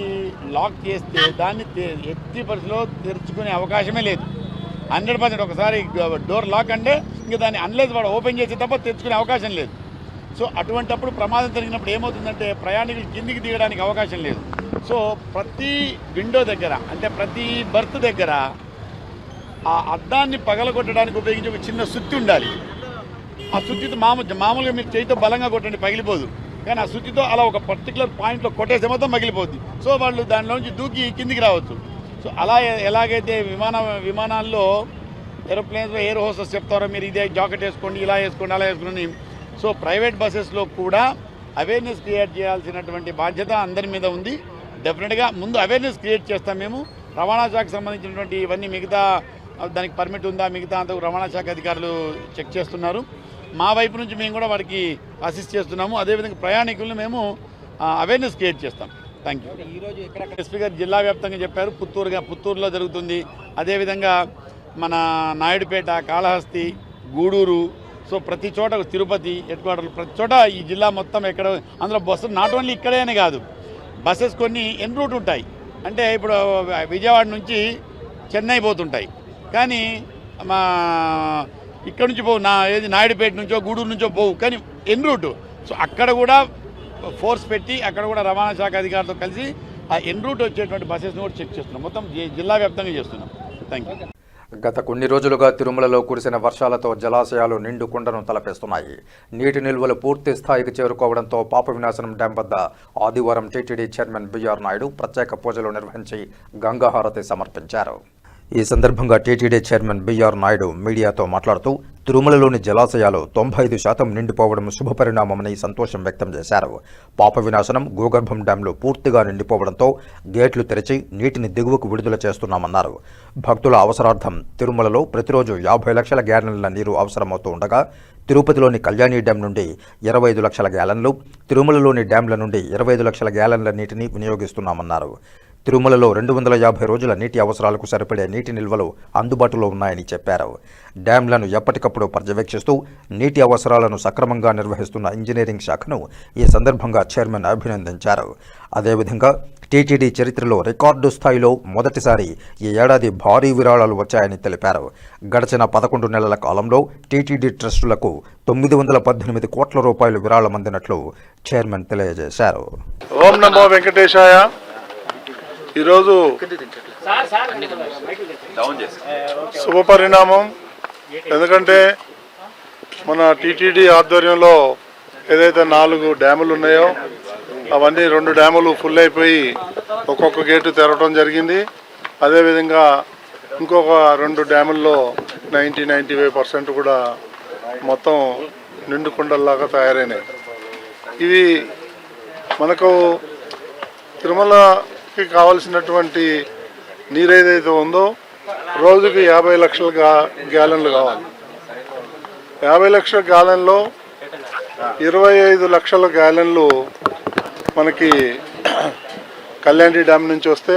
S16: లాక్ చేస్తే దాన్ని ఎత్తి పరిస్థితిలో తెరుచుకునే అవకాశమే లేదు. 100% ఒకసారి డోర్ లాక్ అంటే ఇంకా దాన్ని అన్లెస్ వాడు ఓపెన్ చేసే తప్ప తెరుచుకునే అవకాశం లేదు. సో అటువంటప్పుడు ప్రమాదం జరిగినప్పుడు ఏమవుతుందంటే, ప్రయాణికులు కిందికి దిగడానికి అవకాశం లేదు. సో ప్రతి విండో దగ్గర, అంటే ప్రతి బర్త్ దగ్గర ఆ అద్దాన్ని పగలగొట్టడానికి ఉపయోగించే ఒక చిన్న సుత్తి ఉండాలి. ఆ సుత్తితో మామూలుగా మీరు చేతితో బలంగా కొట్టండి, పగిలిపోదు. కానీ ఆ సుత్తితో అలా ఒక పర్టికులర్ పాయింట్లో కొట్టేస్తే మొత్తం పగిలిపోద్ది. సో వాళ్ళు దానిలోంచి దూకి కిందికి రావచ్చు. సో అలా ఎలాగైతే విమానాల్లో ఏరోప్లేన్స్లో ఎయిర్ హోస్టెస్ చెప్తారో, మీరు ఇదే జాకెట్ వేసుకోండి, ఇలా వేసుకోండి, అలా వేసుకోండి. సో ప్రైవేట్ బస్సెస్లో కూడా అవేర్నెస్ క్రియేట్ చేయాల్సినటువంటి బాధ్యత అందరి మీద ఉంది. డెఫినెట్గా ముందు అవేర్నెస్ క్రియేట్ చేస్తాం మేము. రవాణా శాఖకు సంబంధించినటువంటి ఇవన్నీ మిగతా దానికి పర్మిట్ ఉందా, మిగతా అంతా రవాణా శాఖ అధికారులు చెక్ చేస్తున్నారు. మా వైపు నుంచి మేము కూడా వారికి అసిస్ట్ చేస్తున్నాము. అదేవిధంగా ప్రయాణికులను మేము అవేర్నెస్ క్రియేట్ చేస్తాం. Thank you. ఎస్పీ గారు జిల్లా వ్యాప్తంగా చెప్పారు. పుత్తూరులో జరుగుతుంది. అదేవిధంగా మన నాయుడుపేట, కాళహస్తి, గూడూరు, సో ప్రతి చోట తిరుపతి హెడ్ క్వార్టర్లు ప్రతి చోట ఈ జిల్లా మొత్తం ఎక్కడ అందులో బస్సులు నాట్ ఓన్లీ ఇక్కడే అని కాదు, బస్సెస్ కొన్ని ఎన్ రూట్ ఉంటాయి. అంటే ఇప్పుడు విజయవాడ నుంచి చెన్నై పోతుంటాయి, కానీ మా ఇక్కడ నుంచి పోవు, నాయుడుపేట నుంచో గూడూరు నుంచో పోవు, కానీ ఎన్ రూట్. సో అక్కడ కూడా ఫోర్స్ పెట్టి అక్కడ కూడా రవాణా శాఖ అధికారులతో కలిసి ఆ ఎన్ రూట్ వచ్చేటువంటి బస్సెస్ని కూడా చెక్ చేస్తున్నాం. మొత్తం జిల్లా వ్యాప్తంగా చేస్తున్నాం. Thank you.
S12: గత కొన్ని రోజులుగా తిరుమలలో కురిసిన వర్షాలతో జలాశయాలు నిండు కుండను తలపేస్తున్నాయి. నీటి నిల్వలు పూర్తి స్థాయికి చేరుకోవడంతో పాప వినాశనం డ్యాం వద్ద ఆదివారం టీటీడీ చైర్మన్ బిఆర్ నాయుడు ప్రత్యేక పూజలు నిర్వహించి గంగాహారతి సమర్పించారు. ఈ సందర్భంగా టీటీడీ చైర్మన్ బిఆర్ నాయుడు మీడియాతో మాట్లాడుతూ తిరుమలలోని జలాశయాలు 95% నిండిపోవడం శుభపరిణామమని సంతోషం వ్యక్తం చేశారు. పాప వినాశనం, గోగర్భం డ్యాంలు పూర్తిగా నిండిపోవడంతో గేట్లు తెరిచి నీటిని దిగువకు విడుదల చేస్తున్నామన్నారు. భక్తుల అవసరార్థం తిరుమలలో ప్రతిరోజు 50 లక్షల గ్యాలన్ల నీరు అవసరమవుతూ ఉండగా తిరుపతిలోని కళ్యాణి డ్యాం నుండి 25 లక్షల గ్యాలన్లు, తిరుమలలోని డ్యాంల నుండి 25 లక్షల గ్యాలన్ల నీటిని వినియోగిస్తున్నామన్నారు. తిరుమలలో 250 రోజుల నీటి అవసరాలకు సరిపడే నీటి నిల్వలు అందుబాటులో ఉన్నాయని చెప్పారు. డ్యాంలను ఎప్పటికప్పుడు పర్యవేక్షిస్తూ నీటి అవసరాలను సక్రమంగా నిర్వహిస్తున్న ఇంజనీరింగ్ శాఖను ఈ సందర్భంగా చైర్మన్ అభినందించారు. అదేవిధంగా టీటీడీ చరిత్రలో రికార్డు స్థాయిలో మొదటిసారి ఈ ఏడాది భారీ విరాళాలు వచ్చాయని తెలిపారు. గడిచిన 11 నెలల కాలంలో టీటీడీ ట్రస్టులకు 918 కోట్ల రూపాయలు విరాళం అందినట్లు చైర్మన్ తెలియజేశారు.
S3: ఓం నమో వెంకటేశాయ. ఈరోజు శుభపరిణామం. ఎందుకంటే మన టీటీడీ ఆధ్వర్యంలో ఏదైతే 4 డ్యాములు ఉన్నాయో అవన్నీ 2 డ్యాములు ఫుల్ అయిపోయి ఒక్కొక్క గేటు తెరవడం జరిగింది. అదేవిధంగా ఇంకొక 2 డ్యాముల్లో 95% కూడా మొత్తం నిండు కుండల్లాగా తయారైనాయి. ఇవి మనకు తిరుమలకి కావాల్సినటువంటి నీరు ఏదైతే ఉందో రోజుకి 50 లక్షల గ్యాలన్లు కావాలి. 50 లక్షల గ్యాలన్లో 25 లక్షల గ్యాలన్లు మనకి కళ్యాణి డ్యామ్ నుంచి వస్తే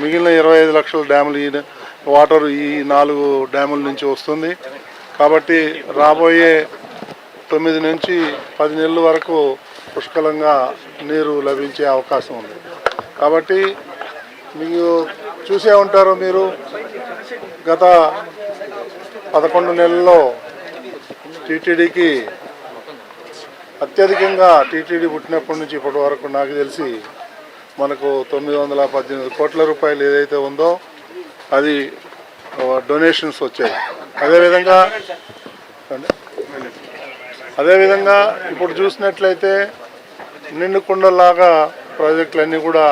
S3: మిగిలిన 25 లక్షల డ్యాములు ఈ వాటర్ ఈ 4 డ్యాముల నుంచి వస్తుంది. కాబట్టి రాబోయే 9 నుంచి 10 నెలల వరకు పుష్కలంగా నీరు లభించే అవకాశం ఉంది. కాబట్టి మీకు చూసే ఉంటారు, మీరు గత 11 నెలల్లో టీటీడీకి అత్యధికంగా టీటీడీ పుట్టినప్పటి నుంచి ఇప్పటి వరకు నాకు తెలిసి మనకు 918 కోట్ల రూపాయలు ఏదైతే ఉందో అది డొనేషన్స్ వచ్చాయి. అదేవిధంగా ఇప్పుడు చూసినట్లయితే నిండుకుండలాగా ప్రాజెక్టులన్నీ కూడా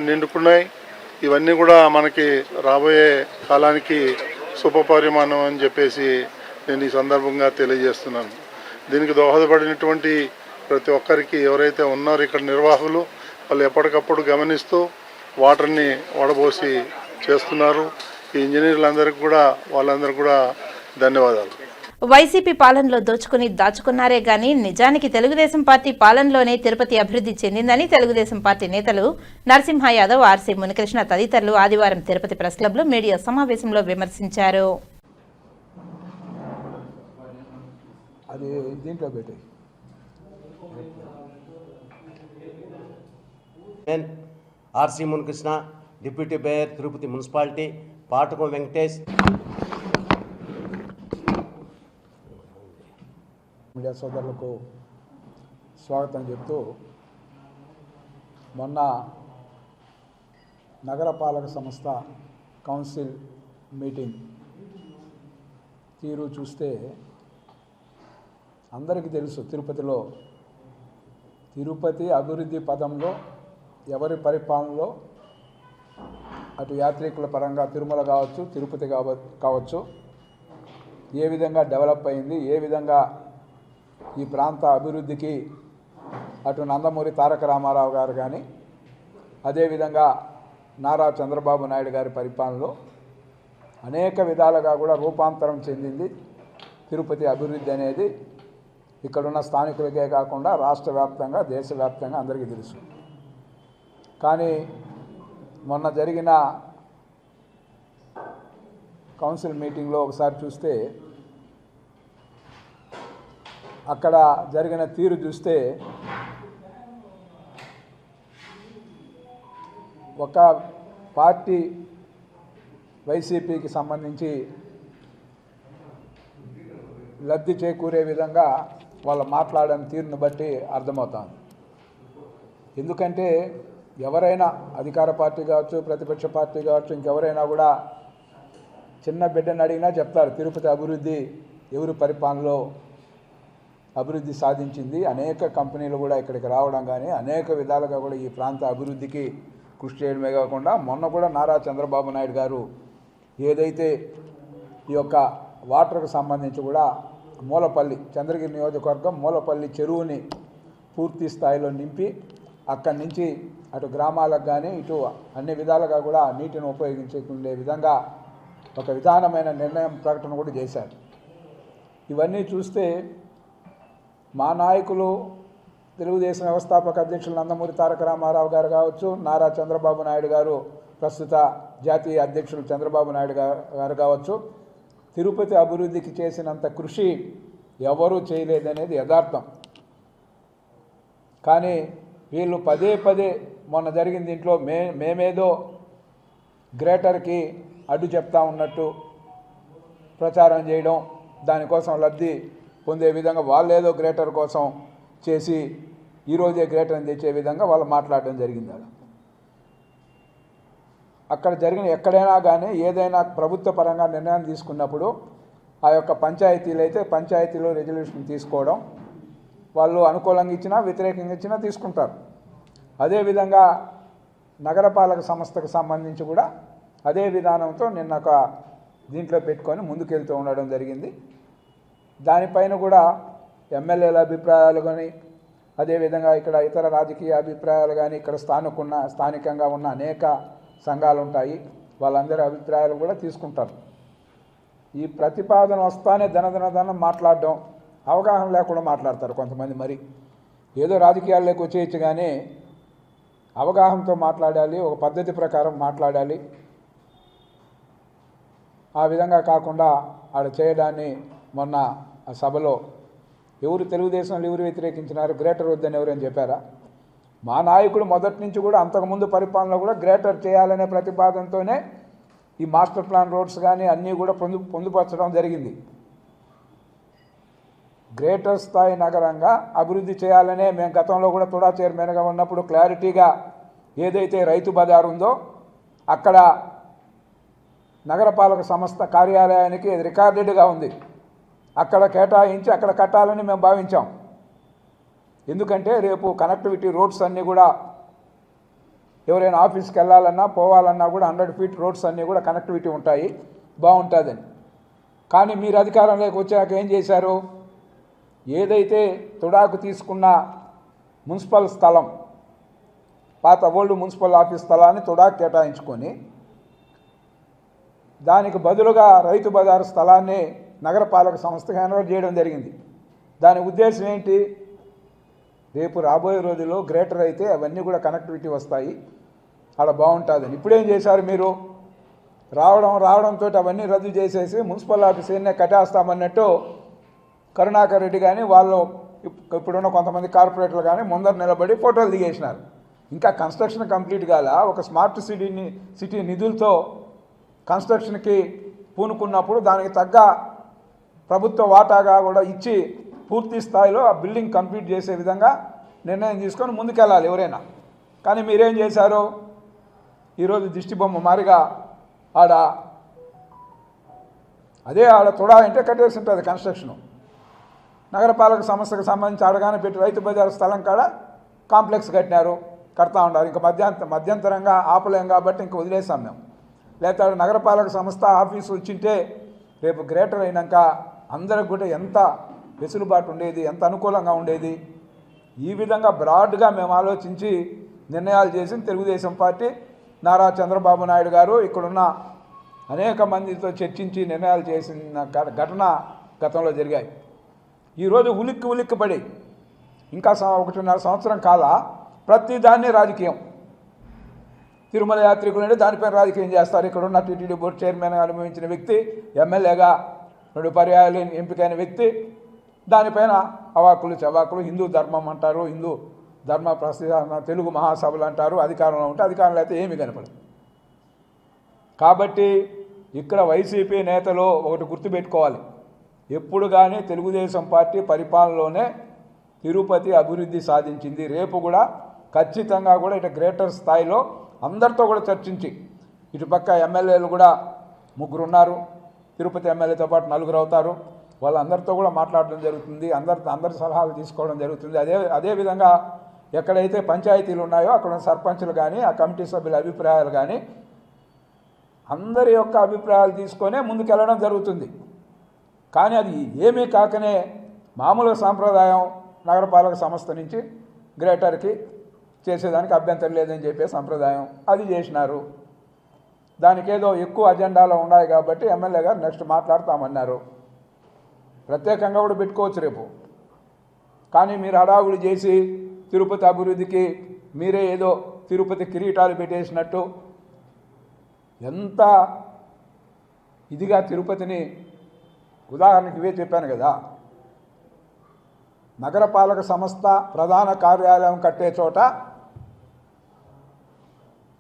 S3: నిండుకున్నాయి. ఇవన్నీ కూడా మనకి రాబోయే కాలానికి శుభపరిమాణం అని చెప్పేసి నేను ఈ సందర్భంగా తెలియజేస్తున్నాను. దీనికి దోహదపడినటువంటి ప్రతి ఒక్కరికి ఎవరైతే ఉన్నారో ఇక్కడ నిర్వాహకులు వాళ్ళు ఎప్పటికప్పుడు గమనిస్తూ వాటర్ని వడబోసి చేస్తున్నారు. ఈ ఇంజనీర్లందరికీ కూడా వాళ్ళందరికీ కూడా ధన్యవాదాలు.
S1: వైసీపీ పాలనలో దోచుకుని దాచుకున్నారే గాని నిజానికి తెలుగుదేశం పార్టీ పాలనలోనే తిరుపతి అభివృద్ధి చెందిందని తెలుగుదేశం పార్టీ నేతలు నరసింహ యాదవ్, ఆర్సీ మునికృష్ణ తదితరులు ఆదివారం తిరుపతి ప్రెస్ క్లబ్లో మీడియా సమావేశంలో విమర్శించారు.
S17: RC Munikrishna, deputy mayor Tirupati municipality, Patakam Venkatesh.
S18: Media సోదరులకు స్వాగతం చెప్తూ, మొన్న నగరపాలక సంస్థ కౌన్సిల్ మీటింగ్ తీరు చూస్తే అందరికీ తెలుసు, తిరుపతి అభివృద్ధి పదంలో ఎవరి పరిపాలనలో అటు యాత్రికుల పరంగా తిరుమల కావచ్చు, తిరుపతి కావచ్చు, ఏ విధంగా డెవలప్ అయింది, ఏ విధంగా ఈ ప్రాంత అభివృద్ధికి అటు నందమూరి తారక రామారావు గారు కానీ అదేవిధంగా నారా చంద్రబాబు నాయుడు గారి పరిపాలనలో అనేక విధాలుగా కూడా రూపాంతరం చెందింది తిరుపతి అభివృద్ధి అనేది ఇక్కడున్న స్థానికులకే కాకుండా రాష్ట్ర వ్యాప్తంగా దేశవ్యాప్తంగా అందరికీ తెలుసు. కానీ మొన్న జరిగిన కౌన్సిల్ మీటింగ్లో ఒకసారి చూస్తే అక్కడ జరిగిన తీరు చూస్తే ఒక పార్టీ వైసీపీకి సంబంధించి లబ్ధి చేకూరే విధంగా వాళ్ళు మాట్లాడని తీరును బట్టి అర్థమవుతుంది. ఎందుకంటే ఎవరైనా అధికార పార్టీ కావచ్చు, ప్రతిపక్ష పార్టీ కావచ్చు, ఇంకెవరైనా కూడా చిన్న బిడ్డను అడిగినా చెప్తారు తిరుపతి అభివృద్ధి ఎవరి పరిపాలనలో అభివృద్ధి సాధించింది. అనేక కంపెనీలు కూడా ఇక్కడికి రావడం కానీ అనేక విధాలుగా కూడా ఈ ప్రాంత అభివృద్ధికి కృషి చేయడమే కాకుండా మొన్న కూడా నారా చంద్రబాబు నాయుడు గారు ఏదైతే ఈ యొక్క వాటర్కు సంబంధించి కూడా మూలపల్లి చంద్రగిరి నియోజకవర్గం మూలపల్లి చెరువుని పూర్తి స్థాయిలో నింపి అక్కడి నుంచి అటు గ్రామాలకు కానీ ఇటు అన్ని విధాలుగా కూడా నీటిని ఉపయోగించుకునే విధంగా ఒక విధానమైన నిర్ణయం ప్రకటన కూడా చేశారు. ఇవన్నీ చూస్తే మా నాయకులు తెలుగుదేశం వ్యవస్థాపక అధ్యక్షులు నందమూరి తారక రామారావు గారు కావచ్చు, నారా చంద్రబాబు నాయుడు గారు ప్రస్తుత జాతీయ అధ్యక్షులు చంద్రబాబు నాయుడు గారు కావచ్చు, తిరుపతి అభివృద్ధికి చేసినంత కృషి ఎవరూ చేయలేదనేది యథార్థం. కానీ వీళ్ళు పదే పదే మొన్న జరిగిన దీంట్లో మేమేదో గ్రేటర్కి అడ్డు చెప్తా ఉన్నట్టు ప్రచారం చేయడం, దానికోసం లబ్ధి పొందే విధంగా వాళ్ళేదో గ్రేటర్ కోసం చేసి ఈరోజే గ్రేటర్ని తెచ్చే విధంగా వాళ్ళు మాట్లాడడం జరిగింది. అక్కడ జరిగిన ఎక్కడైనా కానీ ఏదైనా ప్రభుత్వ పరంగా నిర్ణయం తీసుకున్నప్పుడు ఆ యొక్క పంచాయతీలు అయితే పంచాయతీలో రెజల్యూషన్ తీసుకోవడం, వాళ్ళు అనుకూలంగా ఇచ్చినా వ్యతిరేకంగా ఇచ్చినా తీసుకుంటారు. అదేవిధంగా నగరపాలక సంస్థకు సంబంధించి కూడా అదే విధానంతో నిన్న ఒక దీంట్లో పెట్టుకొని ముందుకెళ్తూ ఉండడం జరిగింది. దానిపైన కూడా ఎమ్మెల్యేల అభిప్రాయాలు కానీ అదేవిధంగా ఇక్కడ ఇతర రాజకీయ అభిప్రాయాలు కానీ ఇక్కడ స్థానికంగా ఉన్న అనేక సంఘాలు ఉంటాయి, వాళ్ళందరి అభిప్రాయాలు కూడా తీసుకుంటారు. ఈ ప్రతిపాదన వస్తానే ధనం మాట్లాడడం, అవగాహన లేకుండా మాట్లాడతారు కొంతమంది. మరి ఏదో రాజకీయాల్లోకి వచ్చేయచ్చు కానీ అవగాహనతో మాట్లాడాలి, ఒక పద్ధతి ప్రకారం మాట్లాడాలి. ఆ విధంగా కాకుండా ఆడ చేయడాన్ని మొన్న ఆ సభలో ఎవరు తెలుగుదేశంలో ఎవరు వ్యతిరేకించినారు, గ్రేటర్ వద్దని ఎవరని చెప్పారా? మా నాయకుడు మొదటి నుంచి కూడా అంతకుముందు పరిపాలనలో కూడా గ్రేటర్ చేయాలనే ప్రతిపాదనతోనే ఈ మాస్టర్ ప్లాన్ రోడ్స్ కానీ అన్నీ కూడా పొందుపరచడం జరిగింది. గ్రేటర్ స్థాయి నగరంగా అభివృద్ధి చేయాలనే మేము గతంలో కూడా తుడా చైర్మన్గా ఉన్నప్పుడు క్లారిటీగా ఏదైతే రైతు బజార్ ఉందో అక్కడ నగరపాలక సంస్థ కార్యాలయానికి రికార్డెడ్గా ఉంది, అక్కడ కేటాయించి అక్కడ కట్టాలని మేము భావించాం. ఎందుకంటే రేపు కనెక్టివిటీ రోడ్స్ అన్నీ కూడా ఎవరైనా ఆఫీస్కి వెళ్ళాలన్నా పోవాలన్నా కూడా 100 ఫీట్ రోడ్స్ అన్నీ కూడా కనెక్టివిటీ ఉంటాయి, బాగుంటుందని. కానీ మీరు అధికారంలోకి వచ్చాక ఏం చేశారు? ఏదైతే తుడాకు తీసుకున్న మున్సిపల్ స్థలం, పాత ఓల్డ్ మున్సిపల్ ఆఫీస్ స్థలాన్ని తుడాకు కేటాయించుకొని దానికి బదులుగా రైతు బజారు స్థలాన్ని నగరపాలక సంస్థకు హ్యాండ్ చేయడం జరిగింది. దాని ఉద్దేశం ఏంటి? రేపు రాబోయే రోజుల్లో గ్రేటర్ అయితే అవన్నీ కూడా కనెక్టివిటీ వస్తాయి, అలా బాగుంటుందని. ఇప్పుడేం చేశారు మీరు? రావడంతో అవన్నీ రద్దు చేసేసి మున్సిపల్ ఆఫీస్ ఏనే కట్టేస్తామన్నట్టు కరుణాకర్ రెడ్డి కానీ వాళ్ళు ఇప్పుడున్న కొంతమంది కార్పొరేటర్లు కానీ ముందర నిలబడి ఫోటోలు దిగేసినారు. ఇంకా కన్స్ట్రక్షన్ కంప్లీట్ కాల. ఒక స్మార్ట్ సిటీ నిధులతో కన్స్ట్రక్షన్కి పూనుకున్నప్పుడు దానికి తగ్గ ప్రభుత్వ వాటాగా కూడా ఇచ్చి పూర్తి స్థాయిలో ఆ బిల్డింగ్ కంప్లీట్ చేసే విధంగా నిర్ణయం తీసుకొని ముందుకెళ్ళాలి ఎవరైనా. కానీ మీరేం చేశారు? ఈరోజు దిష్టిబొమ్మ మారిగా ఆడ తుడా అంటే కట్టేసి ఉంటుంది కన్స్ట్రక్షను. నగరపాలక సంస్థకు సంబంధించి ఆడగానే పెట్టి రైతు బజారు స్థలం కాడ కాంప్లెక్స్ కడతా ఉన్నారు. ఇంకా మధ్యంతరంగా ఆపలేం కాబట్టి ఇంక వదిలేసాం మేము. లేకపోతే నగరపాలక సంస్థ ఆఫీసు వచ్చింటే రేపు గ్రేటర్ అయినాక అందరికి కూడా ఎంత వెసులుబాటు ఉండేది, ఎంత అనుకూలంగా ఉండేది. ఈ విధంగా బ్రాడ్గా మేము ఆలోచించి నిర్ణయాలు చేసింది తెలుగుదేశం పార్టీ, నారా చంద్రబాబు నాయుడు గారు. ఇక్కడున్న అనేక మందితో చర్చించి నిర్ణయాలు చేసిన ఘటన గతంలో జరిగాయి. ఈరోజు ఉలిక్కిపడి ఇంకా 1.5 సంవత్సరం కాల ప్రతి దాన్ని రాజకీయం. తిరుమల యాత్రికులు అంటే దానిపైన రాజకీయం చేస్తారు. ఇక్కడ ఉన్న టీటీడీ బోర్డు చైర్మన్గా అనుభవించిన వ్యక్తి, ఎమ్మెల్యేగా 2 పర్యాయాలు ఎంపికైన వ్యక్తి, దానిపైన అవాకులు చవాకులు. హిందూ ధర్మం అంటారు, హిందూ ధర్మ ప్రస్థాన తెలుగు మహాసభలు అంటారు. అధికారంలో ఉంటే అధికారంలో అయితే ఏమీ కనపడదు. కాబట్టి ఇక్కడ వైసీపీ నేతలు ఒకటి గుర్తుపెట్టుకోవాలి, ఎప్పుడు కానీ తెలుగుదేశం పార్టీ పరిపాలనలోనే తిరుపతి అభివృద్ధి సాధించింది. రేపు కూడా ఖచ్చితంగా కూడా ఇటు గ్రేటర్ స్థాయిలో అందరితో కూడా చర్చించి, ఇటుపక్క ఎమ్మెల్యేలు కూడా 3 ఉన్నారు, తిరుపతి ఎమ్మెల్యేతో పాటు 4 అవుతారు, వాళ్ళందరితో కూడా మాట్లాడడం జరుగుతుంది. అందరి సలహాలు తీసుకోవడం జరుగుతుంది. అదేవిధంగా ఎక్కడైతే పంచాయతీలు ఉన్నాయో అక్కడ సర్పంచులు కానీ ఆ కమిటీ సభ్యుల అభిప్రాయాలు కానీ అందరి యొక్క అభిప్రాయాలు తీసుకొనే ముందుకెళ్ళడం జరుగుతుంది. కానీ అది ఏమీ కాకనే మామూలుగా సాంప్రదాయం నగరపాలక సంస్థ నుంచి గ్రేటర్కి చేసేదానికి అభ్యంతరం లేదని చెప్పే సంప్రదాయం అది చేసినారు. దానికి ఏదో ఎక్కువ అజెండాలో ఉన్నాయి కాబట్టి ఎమ్మెల్యే గారు నెక్స్ట్ మాట్లాడతామన్నారు. ప్రత్యేకంగా కూడా పెట్టుకోవచ్చు రేపు. కానీ మీరు హడావుడి చేసి తిరుపతి అభివృద్ధికి మీరే ఏదో తిరుపతి కిరీటాలు పెట్టేసినట్టు ఎంత ఇదిగా తిరుపతిని, ఉదాహరణకి ఇవే చెప్పాను కదా, నగరపాలక సంస్థ ప్రధాన కార్యాలయం కట్టే చోట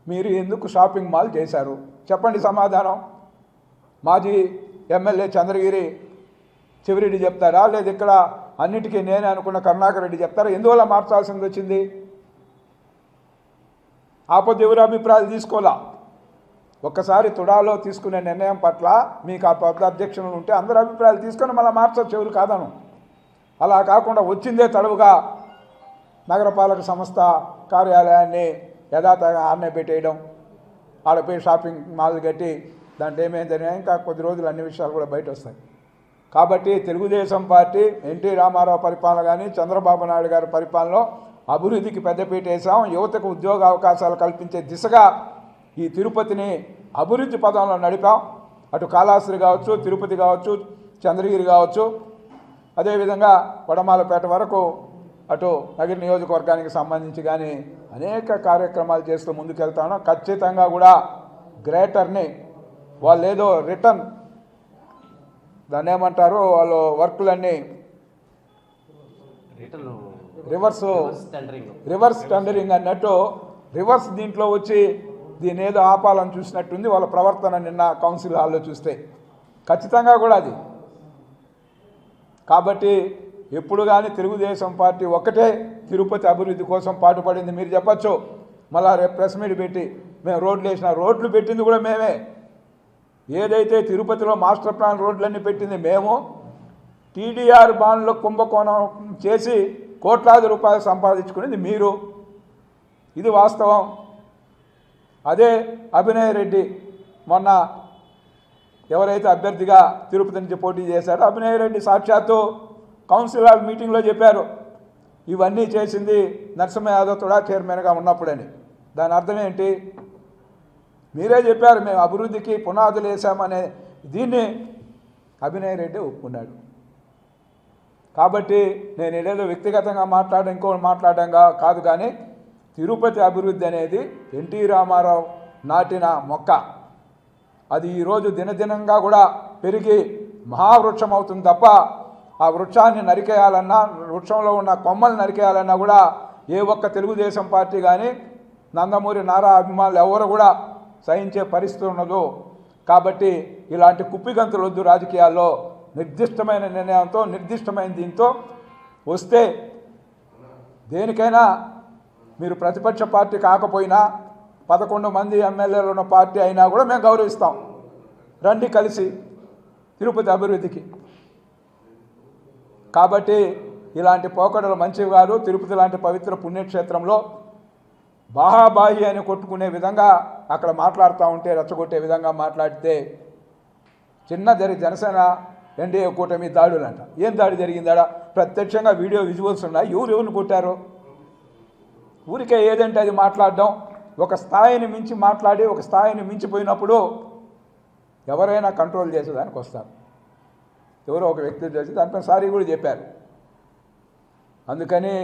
S18: మీరు ఎందుకు షాపింగ్ మాల్ చేశారు? చెప్పండి సమాధానం. మాజీ ఎమ్మెల్యే చంద్రగిరి చెవిరెడ్డి చెప్తారా, లేదా ఇక్కడ అన్నిటికీ నేనే అనుకున్న కరుణాకర్ రెడ్డి చెప్తారా? ఎందువల్ల మార్చాల్సింది వచ్చింది? ఆపొద్దు ఎవరి అభిప్రాయాలు తీసుకోవాలా. ఒక్కసారి తుడాలో తీసుకునే నిర్ణయం పట్ల మీకు ఆ పెద్ద అబ్జెక్షన్లు ఉంటే అందరి అభిప్రాయాలు తీసుకొని మళ్ళీ మార్చొచ్చు, ఎవరు కాదను. అలా కాకుండా వచ్చిందే తడవుగా నగరపాలక సంస్థ కార్యాలయాన్ని యథాతథంగా ఆడనే పెట్టేయడం, ఆడపోయి షాపింగ్ మాల్ కట్టి దాంట్లో ఏమైందని ఇంకా కొద్ది రోజులు అన్ని విషయాలు కూడా బయట వస్తాయి. కాబట్టి తెలుగుదేశం పార్టీ ఎన్టీ రామారావు పరిపాలన కానీ చంద్రబాబు నాయుడు గారి పరిపాలనలో అభివృద్ధికి పెద్దపీట వేసాం. యువతకు ఉద్యోగ అవకాశాలు కల్పించే దిశగా ఈ తిరుపతిని అభివృద్ధి పదంలో నడిపాం. అటు కాళహస్తి కావచ్చు, తిరుపతి కావచ్చు, చంద్రగిరి కావచ్చు, అదేవిధంగా వడమాలపేట వరకు అటు నగర నియోజకవర్గానికి సంబంధించి కానీ అనేక కార్యక్రమాలు చేస్తూ ముందుకెళ్తాను. ఖచ్చితంగా కూడా గ్రేటర్ని వాళ్ళు ఏదో రిటర్న్ దాన్ని ఏమంటారు, వాళ్ళు వర్కులన్నీ రివర్స్ టెండరింగ్ అన్నట్టు రివర్స్ దీంట్లో వచ్చి దీని ఏదో ఆపాలని చూసినట్టుంది వాళ్ళ ప్రవర్తన నిన్న కౌన్సిల్ హాల్లో చూస్తే. ఖచ్చితంగా కూడా అది. కాబట్టి ఎప్పుడు కానీ తెలుగుదేశం పార్టీ ఒక్కటే తిరుపతి అభివృద్ధి కోసం పాటుపడింది. మీరు చెప్పచ్చు మళ్ళా రేపు ప్రెస్ మీట్ పెట్టి మేము రోడ్లు వేసిన, రోడ్లు పెట్టింది కూడా మేమే. ఏదైతే తిరుపతిలో మాస్టర్ ప్లాన్ రోడ్లన్నీ పెట్టింది మేము. టీడీఆర్ బాండ్లో కుంభకోణం చేసి కోట్లాది రూపాయలు సంపాదించుకునేది మీరు. ఇది వాస్తవం. అదే అభినయ్ రెడ్డి మొన్న ఎవరైతే అభ్యర్థిగా తిరుపతి నుంచి పోటీ చేశారో అభినయ్ రెడ్డి సాక్షాత్తు కౌన్సిల్ హాల్ మీటింగ్లో చెప్పారు, ఇవన్నీ చేసింది నరసింహ యాదవ్ కూడా చైర్మన్గా ఉన్నప్పుడని. దాని అర్థం ఏంటి? మీరే చెప్పారు మేము అభివృద్ధికి పునాదులు వేసామనే దీన్ని అభినయ్ రెడ్డి ఒప్పుకున్నాడు. కాబట్టి నేను ఏదో వ్యక్తిగతంగా మాట్లాడడం కాదు, కానీ తిరుపతి అభివృద్ధి అనేది ఎన్టీ రామారావు నాటిన మొక్క. అది ఈరోజు దినదినంగా కూడా పెరిగి మహావృక్షం అవుతుంది తప్ప ఆ వృక్షాన్ని నరికేయాలన్నా, వృక్షంలో ఉన్న కొమ్మలు నరికేయాలన్నా కూడా ఏ ఒక్క తెలుగుదేశం పార్టీ కానీ నందమూరి నారా అభిమానులు ఎవరు కూడా సహించే పరిస్థితి ఉండదు. కాబట్టి ఇలాంటి కుప్పిగంతులు వద్దు రాజకీయాల్లో. నిర్దిష్టమైన నిర్ణయంతో నిర్దిష్టమైన దీంతో వస్తే దేనికైనా మీరు ప్రతిపక్ష పార్టీ కాకపోయినా 11 మంది ఎమ్మెల్యేలు ఉన్న పార్టీ అయినా కూడా మేము గౌరవిస్తాం. రండి కలిసి తిరుపతి అభివృద్ధికి. కాబట్టి ఇలాంటి పోకడలు మంచివి కాదు. తిరుపతి లాంటి పవిత్ర పుణ్యక్షేత్రంలో బాహాబాహి అని కొట్టుకునే విధంగా అక్కడ మాట్లాడుతూ ఉంటే, రెచ్చగొట్టే విధంగా మాట్లాడితే జనసేన ఎన్డీఏ కూటమి దాడులంట. ఏం దాడి జరిగిందాడ? ప్రత్యక్షంగా వీడియో విజువల్స్ ఉన్నాయి. ఎవరిని కొట్టారు? ఊరికే ఏదంటే అది మాట్లాడడం. ఒక స్థాయిని మించి మాట్లాడి ఒక స్థాయిని మించిపోయినప్పుడు ఎవరైనా కంట్రోల్ చేసేదానికి వస్తారు. ఎవరో ఒక వ్యక్తి చేసి దానిపైన సారీ కూడా చెప్పారు. అందుకని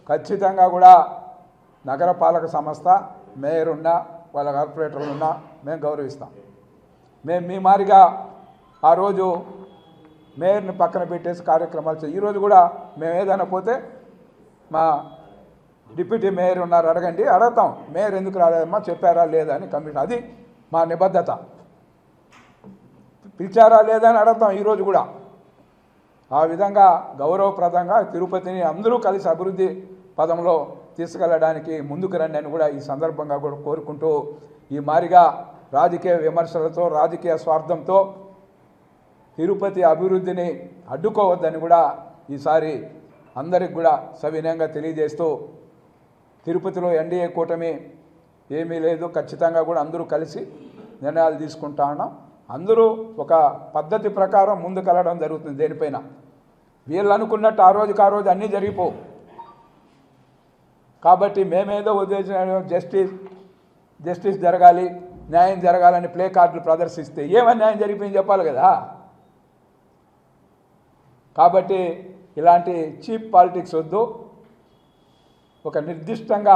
S18: ఖచ్చితంగా కూడా నగరపాలక సంస్థ మేయర్ ఉన్నా వాళ్ళ కార్పొరేటర్లు ఉన్నా మేము గౌరవిస్తాం. మేము మీ మారిగా ఆ రోజు మేయర్ని పక్కన పెట్టేసి కార్యక్రమాలు ఈరోజు కూడా మేము ఏదైనా పోతే మా డిప్యూటీ మేయర్ ఉన్నారు, అడగండి, అడుగుతాం మేయర్ ఎందుకు రాలేదమ్మా చెప్పారా లేదా అని కమిషన్, అది మా నిబద్ధత. పిలిచారా లేదా అని అడుగుతాం ఈరోజు కూడా. ఆ విధంగా గౌరవప్రదంగా తిరుపతిని అందరూ కలిసి అభివృద్ధి పదంలో తీసుకెళ్ళడానికి ముందుకు రండి అని కూడా ఈ సందర్భంగా కూడా కోరుకుంటూ, ఈ మారిగా రాజకీయ విమర్శలతో రాజకీయ స్వార్థంతో తిరుపతి అభివృద్ధిని అడ్డుకోవద్దని కూడా ఈసారి అందరికి కూడా సవినయంగా తెలియజేస్తూ, తిరుపతిలో ఎన్డీఏ కూటమి ఏమీ లేదు, ఖచ్చితంగా కూడా అందరూ కలిసి నిర్ణయాలు తీసుకుంటా ఉన్నాం. అందరూ ఒక పద్ధతి ప్రకారం ముందుకెళ్ళడం జరుగుతుంది. దేనిపైన వీళ్ళు అనుకున్నట్టు ఆ రోజు అన్నీ జరిగిపోవు. కాబట్టి మేమేదో ఉద్దేశం జస్టిస్ జరగాలి, న్యాయం జరగాలని ప్లే కార్డులు ప్రదర్శిస్తే ఏమని న్యాయం జరిగిపోయింది చెప్పాలి కదా. కాబట్టి ఇలాంటి చీప్ పాలిటిక్స్ వద్దు. ఒక నిర్దిష్టంగా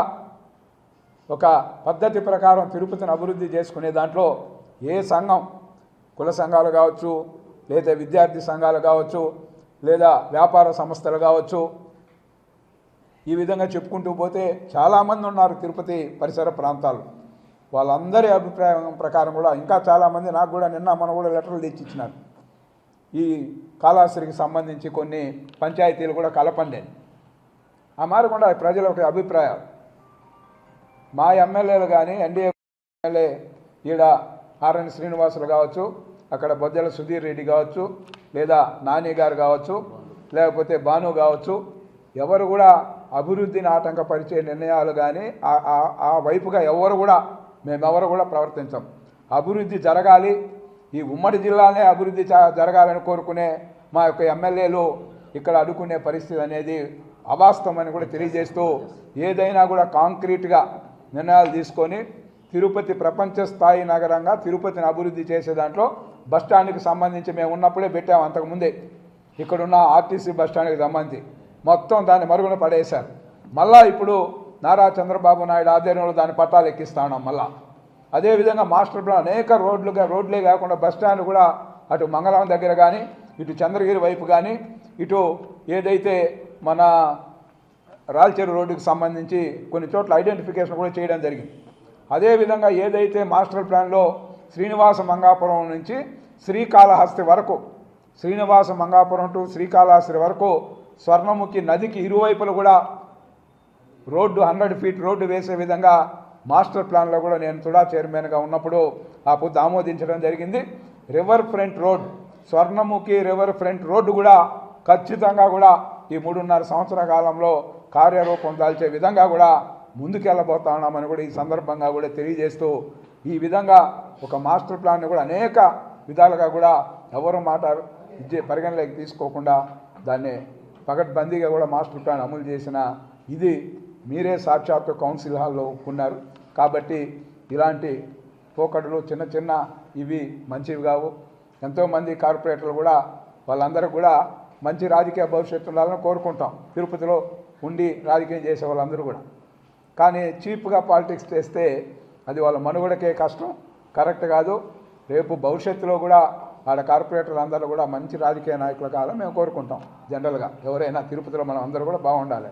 S18: ఒక పద్ధతి ప్రకారం తిరుపతిని అభివృద్ధి చేసుకునే దాంట్లో ఏ సంఘం, కుల సంఘాలు కావచ్చు, లేదా విద్యార్థి సంఘాలు కావచ్చు, లేదా వ్యాపార సంస్థలు కావచ్చు, ఈ విధంగా చెప్పుకుంటూ పోతే చాలామంది ఉన్నారు తిరుపతి పరిసర ప్రాంతాలు. వాళ్ళందరి అభిప్రాయం ప్రకారం కూడా ఇంకా చాలామంది నాకు కూడా నిన్న మనం కూడా లెటర్లు తెచ్చి ఇచ్చినారు. ఈ కాళహస్తికి సంబంధించి కొన్ని పంచాయతీలు కూడా కలపండి ఆ మారకుండా ప్రజల ఒక అభిప్రాయాలు. మా ఎమ్మెల్యేలు కానీ ఎన్డీఏ ఎమ్మెల్యే ఈడ ఆర్ఎన్ శ్రీనివాసులు కావచ్చు, అక్కడ బొజ్జల సుధీర్ రెడ్డి కావచ్చు, లేదా నాని గారు కావచ్చు, లేకపోతే భాను కావచ్చు, ఎవరు కూడా అభివృద్ధిని ఆటంకపరిచే నిర్ణయాలు కానీ ఆ వైపుగా మేమెవరు కూడా ప్రవర్తించాం. అభివృద్ధి జరగాలి, ఈ ఉమ్మడి జిల్లానే అభివృద్ధి జరగాలని కోరుకునే మా యొక్క ఎమ్మెల్యేలు ఇక్కడ అడ్డుకునే పరిస్థితి అనేది అవాస్తవమని కూడా తెలియజేస్తూ, ఏదైనా కూడా కాంక్రీట్గా నిర్ణయాలు తీసుకొని తిరుపతి ప్రపంచ స్థాయి నగరంగా తిరుపతిని అభివృద్ధి చేసే దాంట్లో బస్టాండ్కి సంబంధించి మేము ఉన్నప్పుడే పెట్టాము. అంతకుముందే ఇక్కడున్న ఆర్టీసీ బస్టాండ్కి సంబంధించి మొత్తం దాన్ని మరుగున పడేశారు. మళ్ళా ఇప్పుడు నారా చంద్రబాబు నాయుడు ఆధ్వర్యంలో దాని పట్టాలు ఎక్కిస్తా ఉన్నాం. మళ్ళా అదేవిధంగా మాస్టర్ ప్లాన్ అనేక రోడ్లే కాకుండా బస్టాండ్ కూడా అటు మంగళం దగ్గర కానీ, ఇటు చంద్రగిరి వైపు కానీ, ఇటు ఏదైతే మన రాల్చెరు రోడ్డుకి సంబంధించి కొన్ని చోట్ల ఐడెంటిఫికేషన్ కూడా చేయడం జరిగింది. అదేవిధంగా ఏదైతే మాస్టర్ ప్లాన్లో శ్రీనివాస మంగాపురం నుంచి శ్రీకాళహస్తి వరకు, శ్రీనివాస మంగాపురం టు శ్రీకాళహస్తి వరకు స్వర్ణముఖి నదికి ఇరువైపులు కూడా రోడ్డు 100 ఫీట్ రోడ్డు వేసే విధంగా మాస్టర్ ప్లాన్లో కూడా నేను తుడా చైర్మన్గా ఉన్నప్పుడు అప్పుడు ఆమోదించడం జరిగింది. River front road, Swarnamukhi river front road కూడా ఖచ్చితంగా కూడా ఈ 3.5 సంవత్సరాల కాలంలో కార్యరూపం దాల్చే విధంగా కూడా ముందుకెళ్ళబోతా ఉన్నామని కూడా ఈ సందర్భంగా కూడా తెలియజేస్తూ, ఈ విధంగా ఒక మాస్టర్ ప్లాన్ని కూడా అనేక విధాలుగా కూడా ఎవరు పరిగణలోకి తీసుకోకుండా దాన్ని పకడ్బందీగా కూడా మాస్టర్ ప్లాన్ అమలు చేసిన ఇది మీరే సాక్షాత్తు కౌన్సిల్ హాల్లో ఒప్పుకున్నారు. కాబట్టి ఇలాంటి పోకడలు చిన్న ఇవి మంచివి కావు. ఎంతోమంది కార్పొరేటర్లు కూడా వాళ్ళందరూ కూడా మంచి రాజకీయ భవిష్యత్తు ఉండాలని కోరుకుంటాం, తిరుపతిలో ఉండి రాజకీయం చేసే వాళ్ళందరూ కూడా. కానీ చీప్గా పాలిటిక్స్ చేస్తే అది వాళ్ళ మనుగడకే కష్టం, కరెక్ట్ కాదు. రేపు భవిష్యత్తులో కూడా ఆడ కార్పొరేటర్లు అందరూ కూడా మంచి రాజకీయ నాయకులు కావాలని మేము కోరుకుంటాం. జనరల్గా ఎవరైనా తిరుపతిలో మనం అందరూ కూడా బాగుండాలి.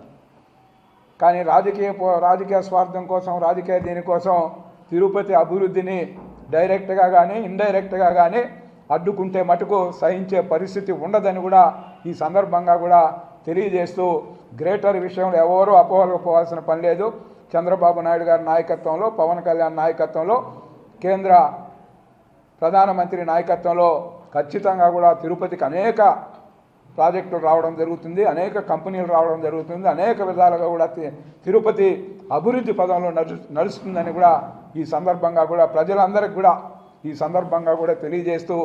S18: కానీ రాజకీయ స్వార్థం కోసం, రాజకీయ దీనికోసం తిరుపతి అభివృద్ధిని డైరెక్ట్గా కానీ ఇండైరెక్ట్గా కానీ అడ్డుకుంటే మటుకు సహించే పరిస్థితి ఉండదని కూడా ఈ సందర్భంగా కూడా తెలియజేస్తూ, గ్రేటర్ విషయంలో ఎవరూ అపోహలకు పోవాల్సిన పని లేదు. చంద్రబాబు నాయుడు గారి నాయకత్వంలో, పవన్ కళ్యాణ్ నాయకత్వంలో, కేంద్ర ప్రధానమంత్రి నాయకత్వంలో ఖచ్చితంగా కూడా తిరుపతికి అనేక ప్రాజెక్టులు రావడం జరుగుతుంది, అనేక కంపెనీలు రావడం జరుగుతుంది, అనేక విధాలుగా కూడా తిరుపతి అభివృద్ధి పదంలో నడుస్తుందని కూడా ఈ సందర్భంగా కూడా ప్రజలందరికీ కూడా ఈ సందర్భంగా కూడా తెలియజేస్తూ,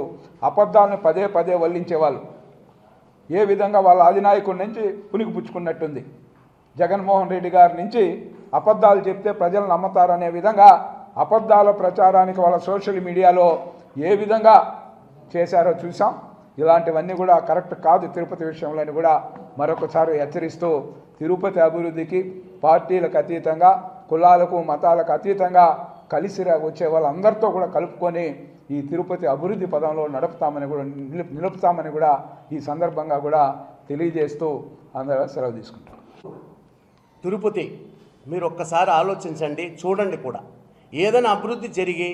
S18: అబద్ధాలను పదే వల్లించేవాళ్ళు ఏ విధంగా వాళ్ళ అధినాయకుడి నుంచి పుణికిపుచ్చుకున్నట్టుంది. జగన్మోహన్ రెడ్డి గారి నుంచి అబద్ధాలు చెప్తే ప్రజలు నమ్ముతారనే విధంగా అబద్ధాల ప్రచారానికి వాళ్ళ సోషల్ మీడియాలో ఏ విధంగా చేశారో చూసాం. ఇలాంటివన్నీ కూడా కరెక్ట్ కాదు తిరుపతి విషయంలో కూడా మరొకసారి హెచ్చరిస్తూ తిరుపతి అభివృద్ధికి పార్టీలకు అతీతంగా కులాలకు మతాలకు అతీతంగా కలిసి వచ్చే వాళ్ళందరితో కూడా కలుపుకొని ఈ తిరుపతి అభివృద్ధి పదంలో నిలుపుతామని కూడా ఈ సందర్భంగా కూడా తెలియజేస్తూ అందరూ సెలవు తీసుకుంటాం.
S17: తిరుపతి మీరు ఒక్కసారి ఆలోచించండి, చూడండి కూడా. ఏదైనా అభివృద్ధి జరిగి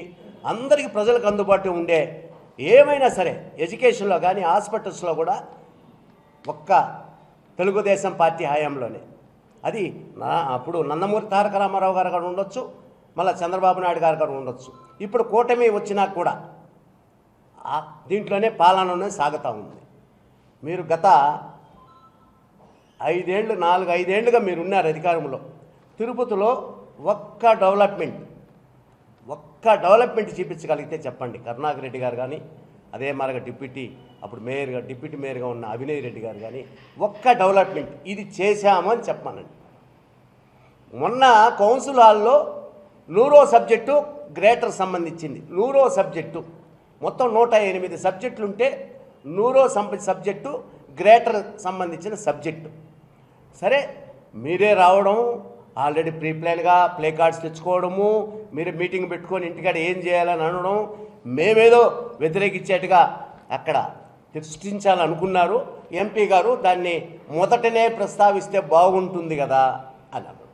S17: అందరికీ ప్రజలకు అందుబాటులో ఉండే ఏమైనా సరే ఎడ్యుకేషన్లో కానీ హాస్పిటల్స్లో కూడా ఒక్క తెలుగుదేశం పార్టీ హయాంలోనే. అది అప్పుడు నందమూరి తారక రామారావు గారు కూడా ఉండొచ్చు, మళ్ళీ చంద్రబాబు నాయుడు గారు కూడా ఉండొచ్చు. ఇప్పుడు కూటమి వచ్చినా కూడా దీంట్లోనే పాలనలోనే సాగుతూ ఉంది. మీరు గత 4-5 ఏళ్ళుగా మీరు ఉన్నారు అధికారంలో. తిరుపతిలో ఒక్క డెవలప్మెంట్ చూపించగలిగితే చెప్పండి. కరుణాకర్ రెడ్డి గారు కానీ, అదే మరగా డిప్యూటీ మేయర్గా ఉన్న అభినయ్ రెడ్డి గారు కానీ ఒక్క డెవలప్మెంట్ ఇది చేశామని చెప్పానండి. మొన్న కౌన్సిల్ హాల్లో న్యూరో సబ్జెక్టు గ్రేటర్ సంబంధించింది. న్యూరో సబ్జెక్టు మొత్తం 108 సబ్జెక్టులు ఉంటే న్యూరో సబ్జెక్టు గ్రేటర్ సంబంధించిన సబ్జెక్టు. సరే మీరే రావడం, ఆల్రెడీ ప్రీ ప్లాన్గా ప్లే కార్డ్స్ తెచ్చుకోవడము, మీరు మీటింగ్ పెట్టుకొని ఇంటికాడ ఏం చేయాలని అనడం, మేమేదో వ్యతిరేకించేట్టుగా అక్కడ సృష్టించాలనుకున్నారు. ఎంపీ గారు దాన్ని మొదటనే ప్రస్తావిస్తే బాగుంటుంది కదా అన్నారు.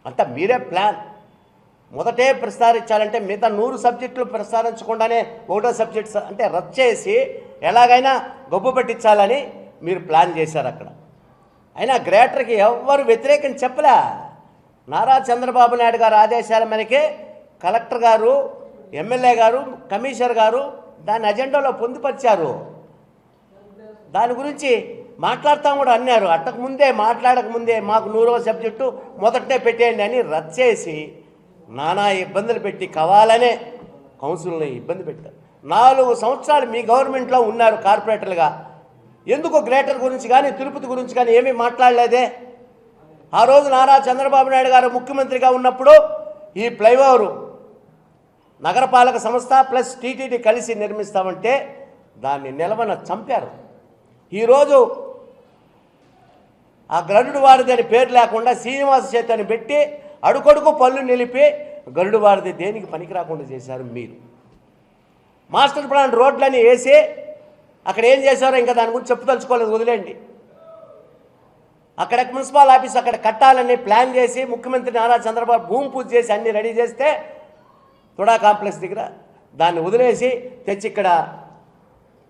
S17: అంతా మీరే ప్లాన్. మొదటే ప్రస్తావించాలంటే మిగతా 100 సబ్జెక్టులు ప్రస్తావించకుండానే ఒకటో సబ్జెక్ట్ అంటే రద్దు చేసి ఎలాగైనా గొప్ప పట్టించాలని మీరు ప్లాన్ చేశారు అక్కడ. అయినా గ్రేటర్కి ఎవ్వరు వ్యతిరేకం చెప్పలే. నారా చంద్రబాబు నాయుడు గారు ఆదేశాల మేరకే కలెక్టర్ గారు, ఎమ్మెల్యే గారు, కమిషనర్ గారు దాని అజెండాలో పొందుపరిచారు. దాని గురించి మాట్లాడతాం కూడా అన్నారు. మాట్లాడకముందే మాకు 100వ సబ్జెక్టు మొదటే పెట్టేయండి అని రద్దు చేసి నానా ఇబ్బందులు పెట్టి కావాలనే కౌన్సిల్ని ఇబ్బంది పెట్టారు. 4 సంవత్సరాలు మీ గవర్నమెంట్లో ఉన్నారు కార్పొరేటర్లుగా. ఎందుకు గ్రేటర్ గురించి కానీ తిరుపతి గురించి కానీ ఏమీ మాట్లాడలేదే? ఆ రోజు నారా చంద్రబాబు నాయుడు గారు ముఖ్యమంత్రిగా ఉన్నప్పుడు ఈ ఫ్లైఓవరు నగరపాలక సంస్థ ప్లస్ టీటీడీ కలిసి నిర్మిస్తామంటే దాన్ని నిలవన చంపారు. ఈరోజు ఆ గరుడు వారిది అని పేరు లేకుండా శ్రీనివాస చేతని పెట్టి అడుగడుగు పళ్ళు నిలిపి గరుడు వారిది దేనికి పనికి రాకుండా చేశారు మీరు. మాస్టర్ ప్లాన్ రోడ్లని వేసి అక్కడ ఏం చేశారో ఇంకా దాని గురించి చెప్పదలుచుకోలేదు, వదిలేండి. అక్కడ మున్సిపల్ ఆఫీస్ అక్కడ కట్టాలని ప్లాన్ చేసి ముఖ్యమంత్రి నారా చంద్రబాబు భూమి పూజ చేసి అన్నీ రెడీ చేస్తే తుడా కాంప్లెక్స్ దగ్గర దాన్ని వదిలేసి తెచ్చి ఇక్కడ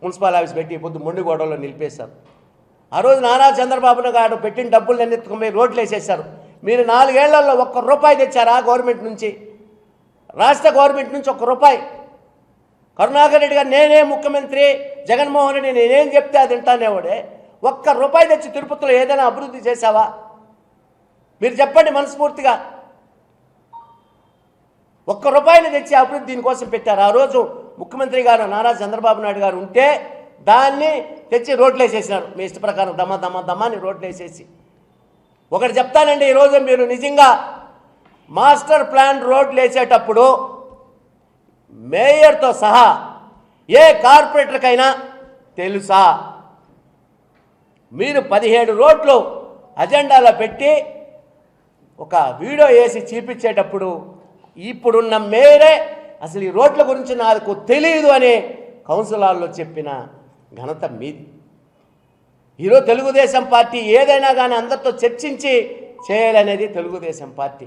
S17: మున్సిపల్ ఆఫీస్ పెట్టి పొద్దు మొండిగోడలో నిలిపేశారు. ఆ రోజు నారా చంద్రబాబు గారు పెట్టిన డబ్బులు ఎత్తుకుపోయి రోడ్లు వేసేశారు. మీరు 4 ఏళ్లలో ₹1 తెచ్చారా గవర్నమెంట్ నుంచి? రాష్ట్ర గవర్నమెంట్ నుంచి ₹1. కరుణాకర్ రెడ్డి గారు నేనే ముఖ్యమంత్రి, జగన్మోహన్ రెడ్డి నేనేం చెప్తే అది వింటానేవాడే. ₹1 తెచ్చి తిరుపతిలో ఏదైనా అభివృద్ధి చేశావా? మీరు చెప్పండి మనస్ఫూర్తిగా. ₹1 తెచ్చి అభివృద్ధి దీనికోసం పెట్టారు. ఆ రోజు ముఖ్యమంత్రి గారు నారా చంద్రబాబు నాయుడు గారు ఉంటే దాన్ని తెచ్చి రోడ్లు వేసేసినారు. మీ ఇష్ట ప్రకారం దమ్మాని రోడ్లు వేసేసి. ఒకటి చెప్తానండి, ఈరోజు మీరు నిజంగా మాస్టర్ ప్లాన్ రోడ్లు వేసేటప్పుడు మేయర్తో సహా ఏ కార్పొరేటర్కైనా తెలుసా? మీరు 17 రోడ్లు అజెండాలో పెట్టి ఒక వీడియో వేసి చూపించేటప్పుడు ఇప్పుడున్న మేయరే అసలు ఈ రోడ్ల గురించి నాకు తెలియదు అని కౌన్సిల్ హాల్లో చెప్పిన ఘనత మీది. ఈరోజు తెలుగుదేశం పార్టీ ఏదైనా కానీ అందరితో చర్చించి చేయాలనేది తెలుగుదేశం పార్టీ.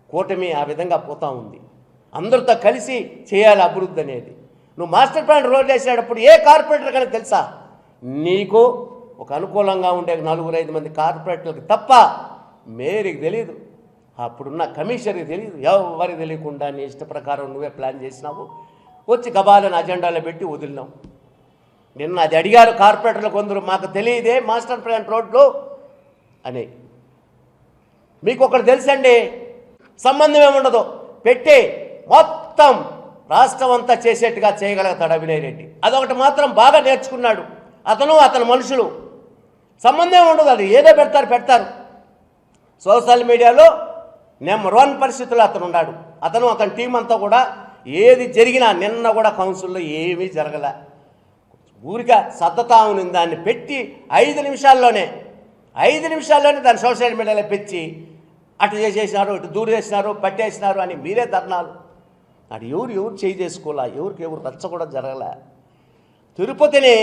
S17: కూటమి ఆ విధంగా పోతూ ఉంది. అందరితో కలిసి చేయాలి అభివృద్ధి అనేది. నువ్వు మాస్టర్ ప్లాన్ రోడ్ వేసేటప్పుడు ఏ కార్పొరేటర్ కానీ తెలుసా? నీకు ఒక అనుకూలంగా ఉండే 4-5 మంది కార్పొరేటర్లకు తప్ప మేయర్కి తెలియదు, అప్పుడున్న కమిషనర్కి తెలియదు, ఎవరికి తెలియకుండా నీ ఇష్ట ప్రకారం నువ్వే ప్లాన్ చేసినావు. వచ్చి గబాలను అజెండాలో పెట్టి వదిలినావు. నిన్న అది అడిగారు కార్పొరేటర్లు కొందరు, మాకు తెలియదే మాస్టర్ ప్లాన్ రోడ్లు అని. మీకు ఒకటి తెలుసండి, సంబంధం ఏముండదు, పెట్టి మొత్తం రాష్ట్రం అంతా చేసేట్టుగా చేయగలుగుతాడు అభినయ్ రెడ్డి. అదొకటి మాత్రం బాగా నేర్చుకున్నాడు అతని మనుషులు. సంబంధం ఉండదు, అది ఏదో పెడతారు. సోషల్ మీడియాలో నెంబర్ 1 పరిస్థితుల్లో అతను ఉన్నాడు. అతని టీం అంతా కూడా ఏది జరిగినా నిన్న కూడా కౌన్సిల్లో ఏమీ జరగలే. ఊరిక సర్దుతా ఉంది దాన్ని పెట్టి 5 నిమిషాల్లోనే దాన్ని సోషల్ మీడియాలో పెంచి అటు చేసేసినారు, ఇటు దూరు చేసినారు, పట్టేసినారు అని మీరే ధర్నాలు. అటు ఎవరు చేయి చేసుకోలే, ఎవరు రచ్చ కూడా జరగలే. తిరుపతిని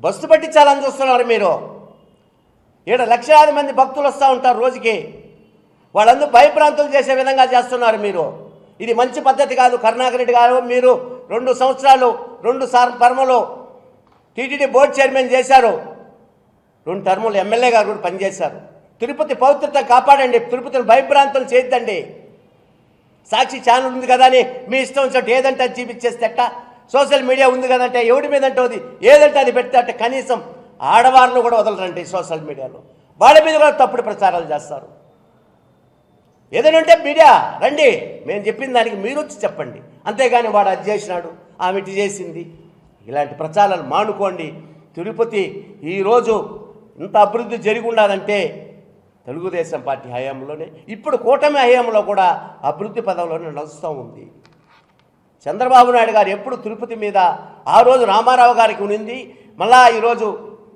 S17: బస్సు పట్టించాలని చూస్తున్నారు మీరు. ఇక్కడ లక్షలాది మంది భక్తులు వస్తూ ఉంటారు రోజుకి. వాళ్ళందరూ భయభ్రాంతులు చేసే విధంగా చేస్తున్నారు మీరు. ఇది మంచి పద్ధతి కాదు. కరుణాకర్ రెడ్డి గారు మీరు 2 సంవత్సరాలు 2 టర్ములు టీటీడీ బోర్డు చైర్మన్ చేశారు, 2 టర్ములు ఎమ్మెల్యే గారు కూడా పనిచేశారు. తిరుపతి పవిత్రత కాపాడండి, తిరుపతిని భయభ్రాంతులు చేయొద్దండి. సాక్షి ఛానల్ ఉంది కదా అని మీ ఇష్టం వచ్చినట్టు ఏదంటే అది చూపించేస్తే అట్ట, సోషల్ మీడియా ఉంది కదంటే ఎవడి మీద అంటే ఏదంటే అది పెడితే అట్ట. కనీసం ఆడవారిని కూడా వదలరండి సోషల్ మీడియాలో. వాళ్ళ మీద కూడా తప్పుడు ప్రచారాలు చేస్తారు. ఏదైనా ఉంటే మీడియా రండి, మేము చెప్పిన దానికి మీరు వచ్చి చెప్పండి. అంతేగాని వాడు అది చేసినాడు, ఆమె ఇటు చేసింది, ఇలాంటి ప్రచారాలు మానుకోండి. తిరుపతి ఈరోజు ఇంత అభివృద్ధి జరిగి ఉన్నదంటే తెలుగుదేశం పార్టీ హయాంలోనే, ఇప్పుడు కూటమి హయాంలో కూడా అభివృద్ధి పదంలోనే నడుస్తూ ఉంది. చంద్రబాబు నాయుడు గారు ఎప్పుడు తిరుపతి మీద ఆ రోజు రామారావు గారికి ఉన్నింది, మళ్ళా ఈరోజు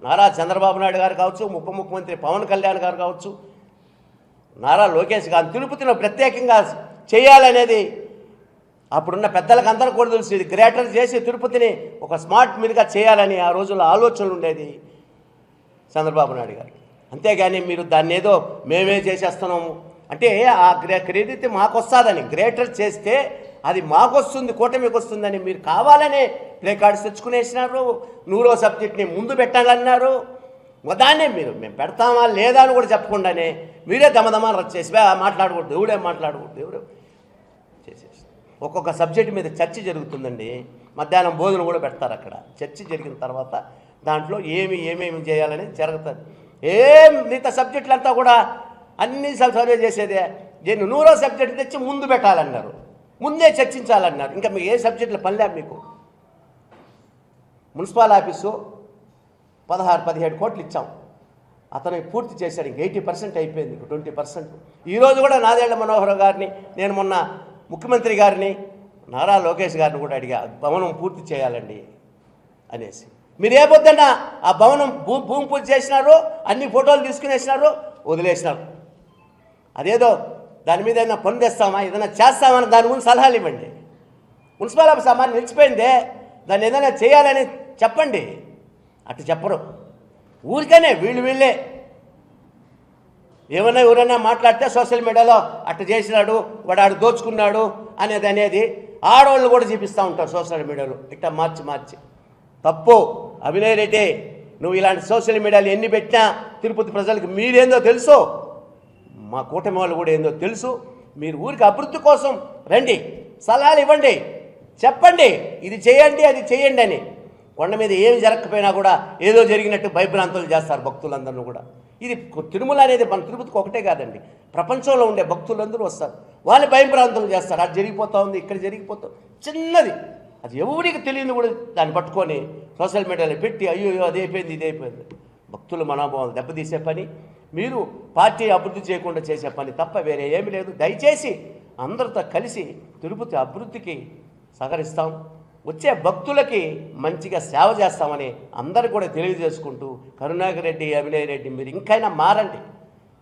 S17: నారా చంద్రబాబు నాయుడు గారు కావచ్చు, ఉప ముఖ్యమంత్రి పవన్ కళ్యాణ్ గారు కావచ్చు, నారా లోకేష్ గారు తిరుపతిలో ప్రత్యేకంగా చేయాలనేది అప్పుడున్న పెద్దలకు అందరూ కూడా తెలుసు. ఇది గ్రేటర్ చేసి తిరుపతిని ఒక స్మార్ట్ మీదుగా చేయాలని ఆ రోజుల్లో ఆలోచనలు ఉండేది చంద్రబాబు నాయుడు గారికి. అంతేగాని మీరు దాన్ని ఏదో మేమే చేసేస్తున్నాము అంటే ఆ క్రెడిట్ మాకు వస్తుందని, గ్రేటర్ చేస్తే అది మాకు వస్తుంది, కూటమికి వస్తుందని మీరు కావాలనే ప్లే కార్డ్స్ తెచ్చుకునేసినారు. 100వ సబ్జెక్ట్ని ముందు పెట్టాలన్నారు. దాన్నే మేము పెడతామా లేదా అని కూడా చెప్పకుండానే మీరే దమదమాన్ని రద్దు చేసి మాట్లాడకూడదు, ఎవడే మాట్లాడకూడదు, ఎవరు చేసేసి ఒక్కొక్క సబ్జెక్టు మీద చర్చ జరుగుతుందండి. మధ్యాహ్నం భోజనం కూడా పెడతారు అక్కడ. చర్చ జరిగిన తర్వాత దాంట్లో ఏమేమి చేయాలని జరుగుతుంది. మిగతా సబ్జెక్టులంతా కూడా అన్ని సర్వే చేసేదే. దీన్ని 100వ సబ్జెక్టు తెచ్చి ముందు పెట్టాలన్నారు, ముందే చర్చించాలన్నారు. ఇంకా మీకు ఏ సబ్జెక్టులు పనిలే. మీకు మున్సిపల్ ఆఫీసు 16-17 కోట్లు ఇచ్చాం, అతను పూర్తి చేశాడు. ఇంక 80% అయిపోయింది, 20%. ఈరోజు కూడా నాదెళ్ల మనోహర్ గారిని, నేను మొన్న ముఖ్యమంత్రి గారిని, నారా లోకేష్ గారిని కూడా అడిగా, భవనం పూర్తి చేయాలండి అనేసి. మీరు ఏ పొద్దున్న ఆ భవనం భూమి పూజ చేసినారు, అన్ని ఫోటోలు తీసుకునేసినారు, వదిలేసినారు. అదేదో దాని మీద ఏదైనా పని తెస్తామా, ఏదైనా చేస్తామని దాని ముందు సలహాలు ఇవ్వండి. మున్సిపల్ ఆఫీస్ అమ్మాయి నిలిచిపోయిందే, దాన్ని ఏదైనా చేయాలని చెప్పండి. అటు చెప్పరు, ఊరికనే వీళ్ళే ఏమన్నా ఎవరైనా మాట్లాడితే సోషల్ మీడియాలో అటు చేసినాడు, వాడు దోచుకున్నాడు అనేది ఆడవాళ్ళు కూడా చూపిస్తూ ఉంటారు సోషల్ మీడియాలో. ఇట్లా మార్చి తప్పు. అభినయ్ రెడ్డి, నువ్వు ఇలాంటి సోషల్ మీడియాలో ఎన్ని పెట్టినా తిరుపతి ప్రజలకు మీరేందో తెలుసు, మా కూటమి వాళ్ళు కూడా ఏందో తెలుసు. మీరు ఊరికి అభివృద్ధి కోసం రండి, సలహాలు ఇవ్వండి, చెప్పండి, ఇది చేయండి అది చేయండి అని. కొండ మీద ఏమి జరగకపోయినా కూడా ఏదో జరిగినట్టు భయభ్రాంతులు చేస్తారు భక్తులందరూ కూడా. ఇది తిరుమల అనేది మన తిరుపతికి ఒకటే కాదండి, ప్రపంచంలో ఉండే భక్తులందరూ వస్తారు, వాళ్ళు భయభ్రాంతులు చేస్తారు. అది జరిగిపోతూ ఉంది, ఇక్కడ జరిగిపోతుంది, చిన్నది అది ఎవరికి తెలియదు కూడా దాన్ని పట్టుకొని సోషల్ మీడియాలో పెట్టి అయ్యో అది అయిపోయింది ఇది అయిపోయింది. భక్తుల మనోభావాలు దెబ్బతీసే పని, మీరు పార్టీ అభివృద్ధి చేయకుండా చేసే పని తప్ప వేరే ఏమీ లేదు. దయచేసి అందరితో కలిసి తిరుపతి అభివృద్ధికి సహకరిస్తాం, వచ్చే భక్తులకి మంచిగా సేవ చేస్తామని అందరూ కూడా తెలియజేసుకుంటూ, కరుణాకర్ రెడ్డి, అభినయ్ రెడ్డి మీరు ఇంకైనా మారండి.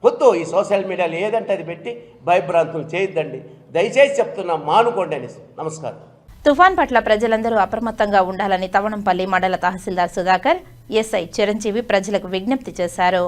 S17: వద్దు ఈ సోషల్ మీడియాలో ఏదంటే అది పెట్టి భయభ్రాంతులు చేయొద్దండి, దయచేసి చెప్తున్నా, మానుకోండి అనేసి. నమస్కారం.
S1: తుఫాన్ పట్ల ప్రజలందరూ అప్రమత్తంగా ఉండాలని తవణంపల్లి మండల తహసీల్దార్ సుధాకర్, ఎస్ఐ చిరంజీవి ప్రజలకు విజ్ఞప్తి చేశారు.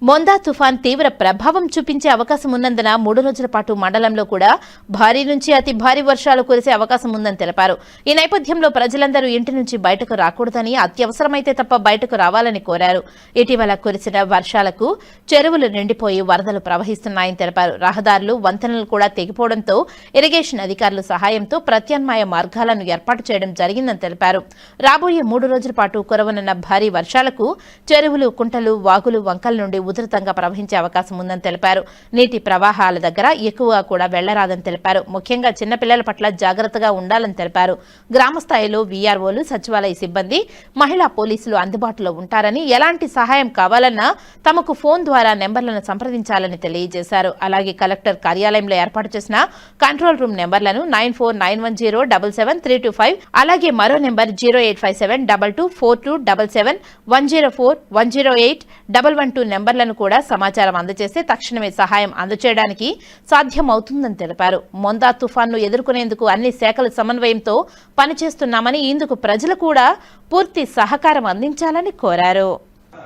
S1: మొందా తుఫాన్ తీవ్ర ప్రభావం చూపించే అవకాశం ఉన్నందున 3 రోజుల పాటు మండలంలో కూడా భారీ నుంచి అతి భారీ వర్షాలు కురిసే అవకాశం ఉందని తెలిపారు. ఈ నేపథ్యంలో ప్రజలందరూ ఇంటి నుంచి బయటకు రాకూడదని, అత్యవసరమైతే తప్ప బయటకు రావాలని కోరారు. ఇటీవల కురిసిన వర్షాలకు చెరువులు నిండిపోయి వరదలు ప్రవహిస్తున్నాయని తెలిపారు. రహదారులు, వంతెనలు కూడా తెగిపోవడంతో ఇరిగేషన్ అధికారుల సహాయంతో ప్రత్యామ్నాయ మార్గాలను ఏర్పాటు చేయడం జరిగిందని తెలిపారు. రాబోయే 3 రోజుల పాటు కురవనున్న భారీ వర్షాలకు చెరువులు, కుంటలు, వాగులు, వంకల నుండి ఉధృతంగా ప్రవహించే అవకాశం ఉందని తెలిపారు. నీటి ప్రవాహాల దగ్గర ఎక్కువగా కూడా వెళ్లరాదని తెలిపారు. ముఖ్యంగా చిన్నపిల్లల పట్ల జాగ్రత్తగా ఉండాలని తెలిపారు. గ్రామ స్థాయిలో వీఆర్ఓలు, సచివాలయ సిబ్బంది, మహిళా పోలీసులు అందుబాటులో ఉంటారని, ఎలాంటి సహాయం కావాలన్నా తమకు ఫోన్ ద్వారా నెంబర్లను సంప్రదించాలని తెలియజేశారు. అలాగే కలెక్టర్ కార్యాలయంలో ఏర్పాటు చేసిన కంట్రోల్ రూమ్ నెంబర్లను 9491077325, అలాగే మరో నెంబర్ 08572242777, 104108108 నెంబర్లను కూడా సమాచారం అందజేస్తే తక్షణమే సహాయం అందజేయడానికి సాధ్యమవుతుందని తెలిపారు. మొందా తుఫాన్ను ఎదుర్కొనేందుకు అన్ని శాఖల సమన్వయంతో పనిచేస్తున్నామని, ఇందుకు ప్రజలు కూడా పూర్తి సహకారం అందించాలని కోరారు.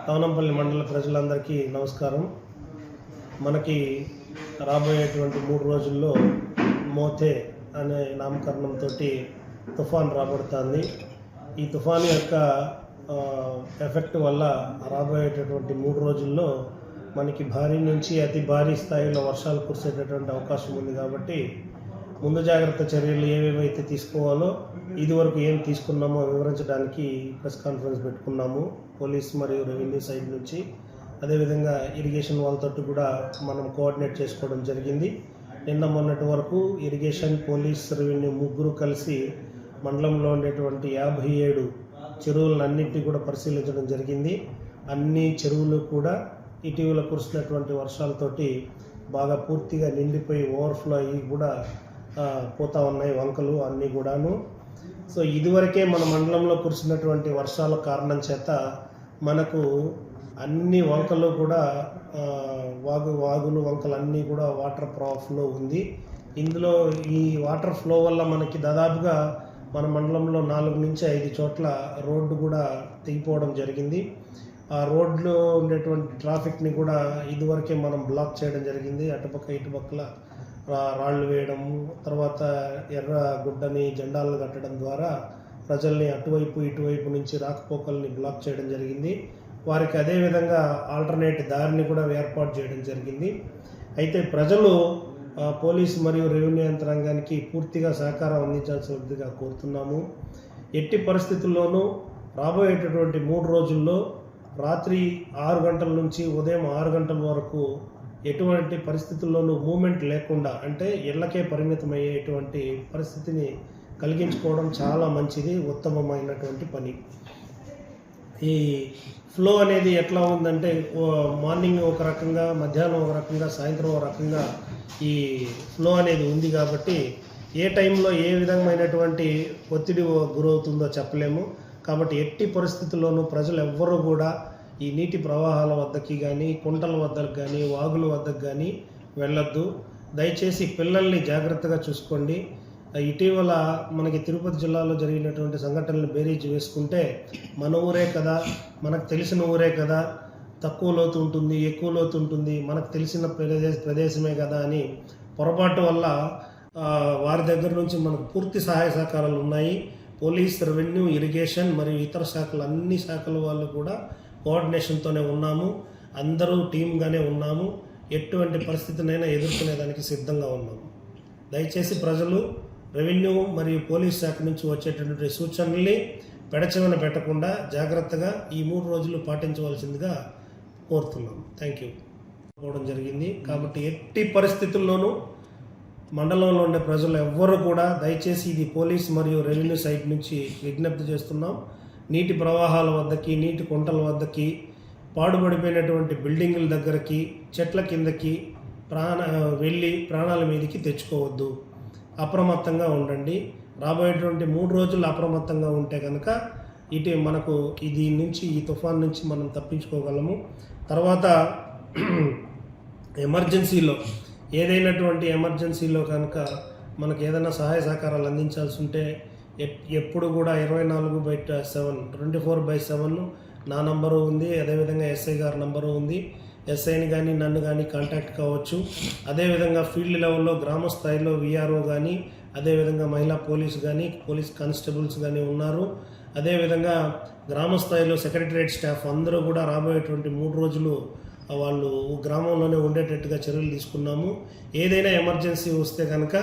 S19: తవనంపల్లి మండల ప్రజలందరికీ నమస్కారం. మనకి రాబోయేటువంటి 3 రోజుల్లో మోతే అనే నామకరణంతో తుఫాన్ రాబడుతుంది. ఈ తుఫాన్ యొక్క ఎఫెక్ట్ వల్ల రాబోయేటటువంటి 3 రోజుల్లో మనకి భారీ నుంచి అతి భారీ స్థాయిలో వర్షాలు కురిసేటటువంటి అవకాశం ఉంది. కాబట్టి ముందు జాగ్రత్త చర్యలు ఏవేవైతే తీసుకోవాలో ఇదివరకు ఏం తీసుకున్నామో వివరించడానికి ప్రెస్ కాన్ఫరెన్స్ పెట్టుకున్నాము. పోలీస్ మరియు రెవెన్యూ సైడ్ నుంచి, అదేవిధంగా ఇరిగేషన్ వాళ్ళతో కూడా మనం కోఆర్డినేట్ చేసుకోవడం జరిగింది. నిన్న మొన్నటి వరకు ఇరిగేషన్, పోలీస్, రెవెన్యూ ముగ్గురు కలిసి మండలంలో ఉండేటువంటి 57 చెరువులన్నింటినీ కూడా పరిశీలించడం జరిగింది. అన్ని చెరువులు కూడా ఇటీవల కురిసినటువంటి వర్షాలతోటి బాగా పూర్తిగా నిండిపోయి ఓవర్ఫ్లో అయ్యి కూడా పోతా ఉన్నాయి వంకలు అన్నీ కూడాను. సో ఇదివరకే మన మండలంలో కురిసినటువంటి వర్షాల కారణం చేత మనకు అన్ని వంకలు కూడా వాగులు వంకలు అన్నీ కూడా వాటర్ ఫ్లో ఉంది. ఇందులో ఈ వాటర్ ఫ్లో వల్ల మనకి దాదాపుగా మన మండలంలో 4 నుంచి 5 చోట్ల రోడ్డు కూడా తెగిపోవడం జరిగింది. ఆ రోడ్లో ఉండేటువంటి ట్రాఫిక్ని కూడా ఇదివరకే మనం బ్లాక్ చేయడం జరిగింది. అటుపక్క ఇటుపక్కల రాళ్ళు వేయడం, తర్వాత ఎర్ర గుడ్డని జెండాలను కట్టడం ద్వారా ప్రజల్ని అటువైపు ఇటువైపు నుంచి రాకపోకల్ని బ్లాక్ చేయడం జరిగింది. వారికి అదేవిధంగా ఆల్టర్నేట్ దారిని కూడా ఏర్పాటు చేయడం జరిగింది. అయితే ప్రజలు పోలీసు మరియు రెవెన్యూ యంత్రాంగానికి పూర్తిగా సహకారం అందించాల్సిందిగా కోరుతున్నాము. ఎట్టి పరిస్థితుల్లోనూ రాబోయేటటువంటి 3 రోజుల్లో రాత్రి 6 గంటల నుంచి ఉదయం 6 గంటల వరకు ఎటువంటి పరిస్థితుల్లోనూ మూమెంట్ లేకుండా, అంటే ఇళ్లకే పరిమితమయ్యేటువంటి పరిస్థితిని కలిగించుకోవడం చాలా మంచిది, ఉత్తమమైనటువంటి పని. ఈ ఫ్లో అనేది ఎట్లా ఉందంటే మార్నింగ్ ఒక రకంగా, మధ్యాహ్నం ఒక రకంగా, సాయంత్రం ఒక రకంగా ఈ ఫ్లో అనేది ఉంది. కాబట్టి ఏ టైంలో ఏ విధమైనటువంటి ఒత్తిడి గురవుతుందో చెప్పలేము. కాబట్టి ఎట్టి పరిస్థితుల్లోనూ ప్రజలు ఎవ్వరూ కూడా ఈ నీటి ప్రవాహాల వద్దకి కానీ, కుంటల వద్దకు కానీ, వాగుల వద్దకు కానీ వెళ్ళొద్దు. దయచేసి పిల్లల్ని జాగ్రత్తగా చూసుకోండి. ఇటీవల మనకి తిరుపతి జిల్లాలో జరిగినటువంటి సంఘటనలు బేరీజ్ వేసుకుంటే మన ఊరే కదా, మనకు తెలిసిన ఊరే కదా, తక్కువ లోతు ఉంటుంది, ఎక్కువ లోతు ఉంటుంది, మనకు తెలిసిన ప్రదేశమే కదా అని పొరపాటు వల్ల వారి దగ్గర నుంచి మనకు పూర్తి సహాయ సహకారాలు ఉన్నాయి. పోలీస్, రెవెన్యూ, ఇరిగేషన్ మరియు ఇతర శాఖలు, అన్ని శాఖల వాళ్ళు కూడా కోఆర్డినేషన్తోనే ఉన్నాము. అందరూ టీమ్గానే ఉన్నాము. ఎటువంటి పరిస్థితినైనా ఎదుర్కొనేదానికి సిద్ధంగా ఉన్నాము. దయచేసి ప్రజలు రెవెన్యూ మరియు పోలీస్ శాఖ నుంచి వచ్చేటటువంటి సూచనల్ని పెడచెవిన పెట్టకుండా జాగ్రత్తగా ఈ 3 రోజులు పాటించవలసిందిగా కోరుతున్నాం. Thank you. పోవడం జరిగింది. కాబట్టి ఎట్టి పరిస్థితుల్లోనూ మండలంలో ఉండే ప్రజలు ఎవ్వరూ కూడా దయచేసి ఇది పోలీస్ మరియు రెవెన్యూ సైట్ నుంచి విజ్ఞప్తి చేస్తున్నాం. నీటి ప్రవాహాల వద్దకి, నీటి కుంటల వద్దకి, పాడుపడిపోయినటువంటి బిల్డింగుల దగ్గరికి, చెట్ల కిందకి వెళ్ళి ప్రాణాల మీదకి తెచ్చుకోవద్దు. అప్రమత్తంగా ఉండండి. రాబోయేటువంటి 3 రోజులు అప్రమత్తంగా ఉంటే కనుక మనకు ఇది నుంచి, ఈ తుఫాన్ నుంచి మనం తప్పించుకోగలము. తర్వాత ఎమర్జెన్సీలో కనుక మనకు ఏదైనా సహాయ సహకారాలు అందించాల్సి ఉంటే ఎప్పుడు కూడా 24/7 నా నంబరు ఉంది. అదేవిధంగా ఎస్ఐ గారి నంబరు ఉంది. ఎస్ఐని కానీ నన్ను కానీ కాంటాక్ట్ కావచ్చు. అదేవిధంగా ఫీల్డ్ లెవెల్లో గ్రామ స్థాయిలో విఆర్ఓ కానీ, అదేవిధంగా మహిళా పోలీసు కానీ, పోలీస్ కానిస్టేబుల్స్ కానీ ఉన్నారు. అదేవిధంగా గ్రామ స్థాయిలో సెక్రటరియట్ స్టాఫ్ అందరూ కూడా రాబోయేటువంటి 3 రోజులు వాళ్ళు గ్రామంలోనే ఉండేటట్టుగా చర్యలు తీసుకున్నాము. ఏదైనా ఎమర్జెన్సీ వస్తే కనుక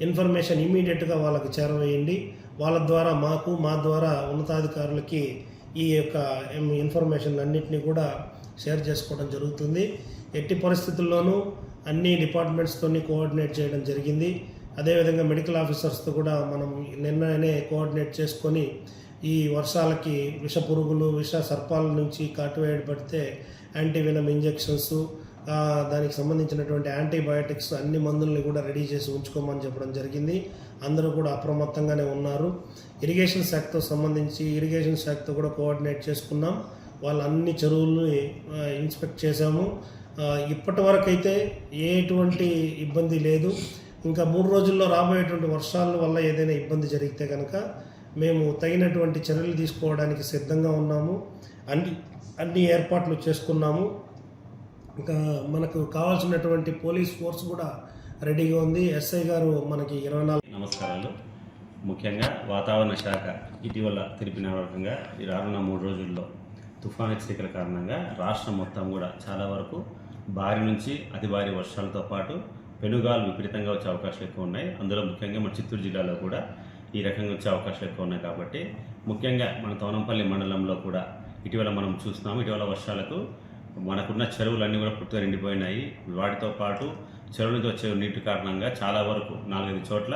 S19: ఇన్ఫర్మేషన్ ఇమీడియట్గా వాళ్ళకి చేరవేయండి. వాళ్ళ ద్వారా మా ద్వారా ఉన్నతాధికారులకి ఈ యొక్క ఇన్ఫర్మేషన్ అన్నింటినీ కూడా షేర్ చేసుకోవడం జరుగుతుంది. ఎట్టి పరిస్థితుల్లోనూ అన్ని డిపార్ట్మెంట్స్తో కోఆర్డినేట్ చేయడం జరిగింది. అదేవిధంగా మెడికల్ ఆఫీసర్స్తో కూడా మనం నిన్ననే కోఆర్డినేట్ చేసుకొని ఈ వర్షాలకి విష పురుగులు, విష సర్పాల నుంచి కాటువేయడం పడితే యాంటీవెనమ్ ఇంజెక్షన్స్, దానికి సంబంధించినటువంటి యాంటీబయాటిక్స్ అన్ని మందుల్ని కూడా రెడీ చేసి ఉంచుకోమని చెప్పడం జరిగింది. అందరూ కూడా అప్రమత్తంగానే ఉన్నారు. ఇరిగేషన్ శాఖతో సంబంధించి ఇరిగేషన్ శాఖతో కూడా కోఆర్డినేట్ చేసుకున్నాం. వాళ్ళ అన్ని చెరువుల్ని ఇన్స్పెక్ట్ చేశాము. ఇప్పటి వరకు అయితే ఎటువంటి ఇబ్బంది లేదు. ఇంకా 3 రోజుల్లో రాబోయేటువంటి వర్షాల వల్ల ఏదైనా ఇబ్బంది జరిగితే కనుక మేము తగినటువంటి చర్యలు తీసుకోవడానికి సిద్ధంగా ఉన్నాము. అన్ని ఏర్పాట్లు చేసుకున్నాము. ఇంకా మనకు కావాల్సినటువంటి పోలీస్ ఫోర్స్ కూడా రెడీగా ఉంది. ఎస్ఐ గారు మనకి 24.
S20: నమస్కారాలు. ముఖ్యంగా వాతావరణ శాఖ ఇటీవల తెలిపిన రకంగా ఈ రానున్న 3 రోజుల్లో తుఫాను హెచ్చరికల కారణంగా రాష్ట్రం మొత్తం కూడా చాలా వరకు భారీ నుంచి అతి భారీ వర్షాలతో పాటు పెనుగాలు విపరీతంగా వచ్చే అవకాశాలు ఎక్కువ ఉన్నాయి. అందులో ముఖ్యంగా మన చిత్తూరు జిల్లాలో కూడా ఈ రకంగా వచ్చే అవకాశాలు ఎక్కువ ఉన్నాయి. కాబట్టి ముఖ్యంగా మన తోనంపల్లి మండలంలో కూడా ఇటీవల మనం చూస్తున్నాము. ఇటీవల వర్షాలకు మనకున్న చెరువులన్నీ కూడా పూర్తిగా నిండిపోయినాయి. వాటితో పాటు చెరువు నుంచి వచ్చే నీటి కారణంగా చాలా వరకు 4-5 చోట్ల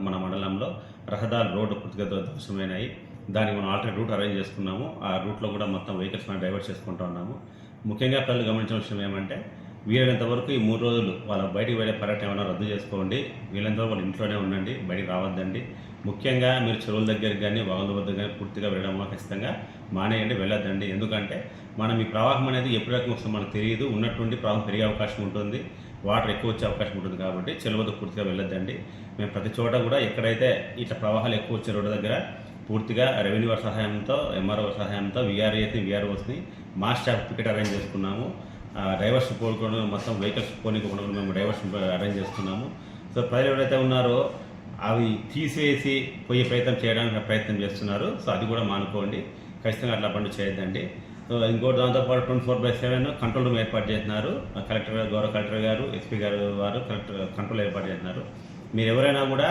S20: మన మండలంలో రహదారులు రోడ్డు పూర్తిగా ధ్వంసమైనాయి. దానికి మనం ఆల్టర్నేట్ రూట్ అరేంజ్ చేసుకున్నాము. ఆ రూట్లో కూడా మొత్తం వెహికల్స్ మనం డైవర్ట్ చేసుకుంటూ ఉన్నాము. ముఖ్యంగా ప్రజలు గమనించిన విషయం ఏమంటే వీలైనంత వరకు ఈ 3 రోజులు వాళ్ళ బయటికి వెళ్ళే పర్యటన ఏమైనా రద్దు చేసుకోండి. వీలైనంత వరకు వాళ్ళు ఇంట్లోనే ఉండండి, బయటికి రావద్దండి. ముఖ్యంగా మీరు చెరువుల దగ్గరికి కానీ వాగుల వద్ద కానీ పూర్తిగా వెళ్ళడం ఖచ్చితంగా మానేయండి, వెళ్ళొద్దండి. ఎందుకంటే మనం ఈ ప్రవాహం అనేది ఎప్పుడు రకం వస్తుందో మనకు తెలియదు. ఉన్నటువంటి ప్రవాహం పెరిగే అవకాశం ఉంటుంది, వాటర్ ఎక్కువ వచ్చే అవకాశం ఉంటుంది. కాబట్టి చెరువు వద్ద పూర్తిగా వెళ్ళొద్దండి. మేము ప్రతి చోట కూడా ఎక్కడైతే ఇట్లా ప్రవాహాలు ఎక్కువ వచ్చే రోడ్డు దగ్గర పూర్తిగా రెవెన్యూ వారి సహాయంతో, ఎంఆర్ఓ సహాయంతో, విఆర్ఓస్ని మా స్టాఫ్ టికెట్ అరేంజ్ చేసుకున్నాము. డ్రైవర్స్ పోల్కొని మొత్తం వెహికల్స్ పోనీకుండా మేము డ్రైవర్స్ అరేంజ్ చేస్తున్నాము. సో ప్రజలు ఎవరైతే ఉన్నారో అవి తీసేసి పోయే చేయడానికి ప్రయత్నం చేస్తున్నారు. సో అది కూడా మానుకోండి, ఖచ్చితంగా అట్లా బండి చేయొద్దండి. సో ఇంకోటి దాంతోపాటు 24/7 కంట్రోల్ రూమ్ ఏర్పాటు చేస్తున్నారు. గౌరవ కలెక్టర్ గారు, ఎస్పీ గారు వారు కంట్రోల్ ఏర్పాటు చేస్తున్నారు. మీరు ఎవరైనా కూడా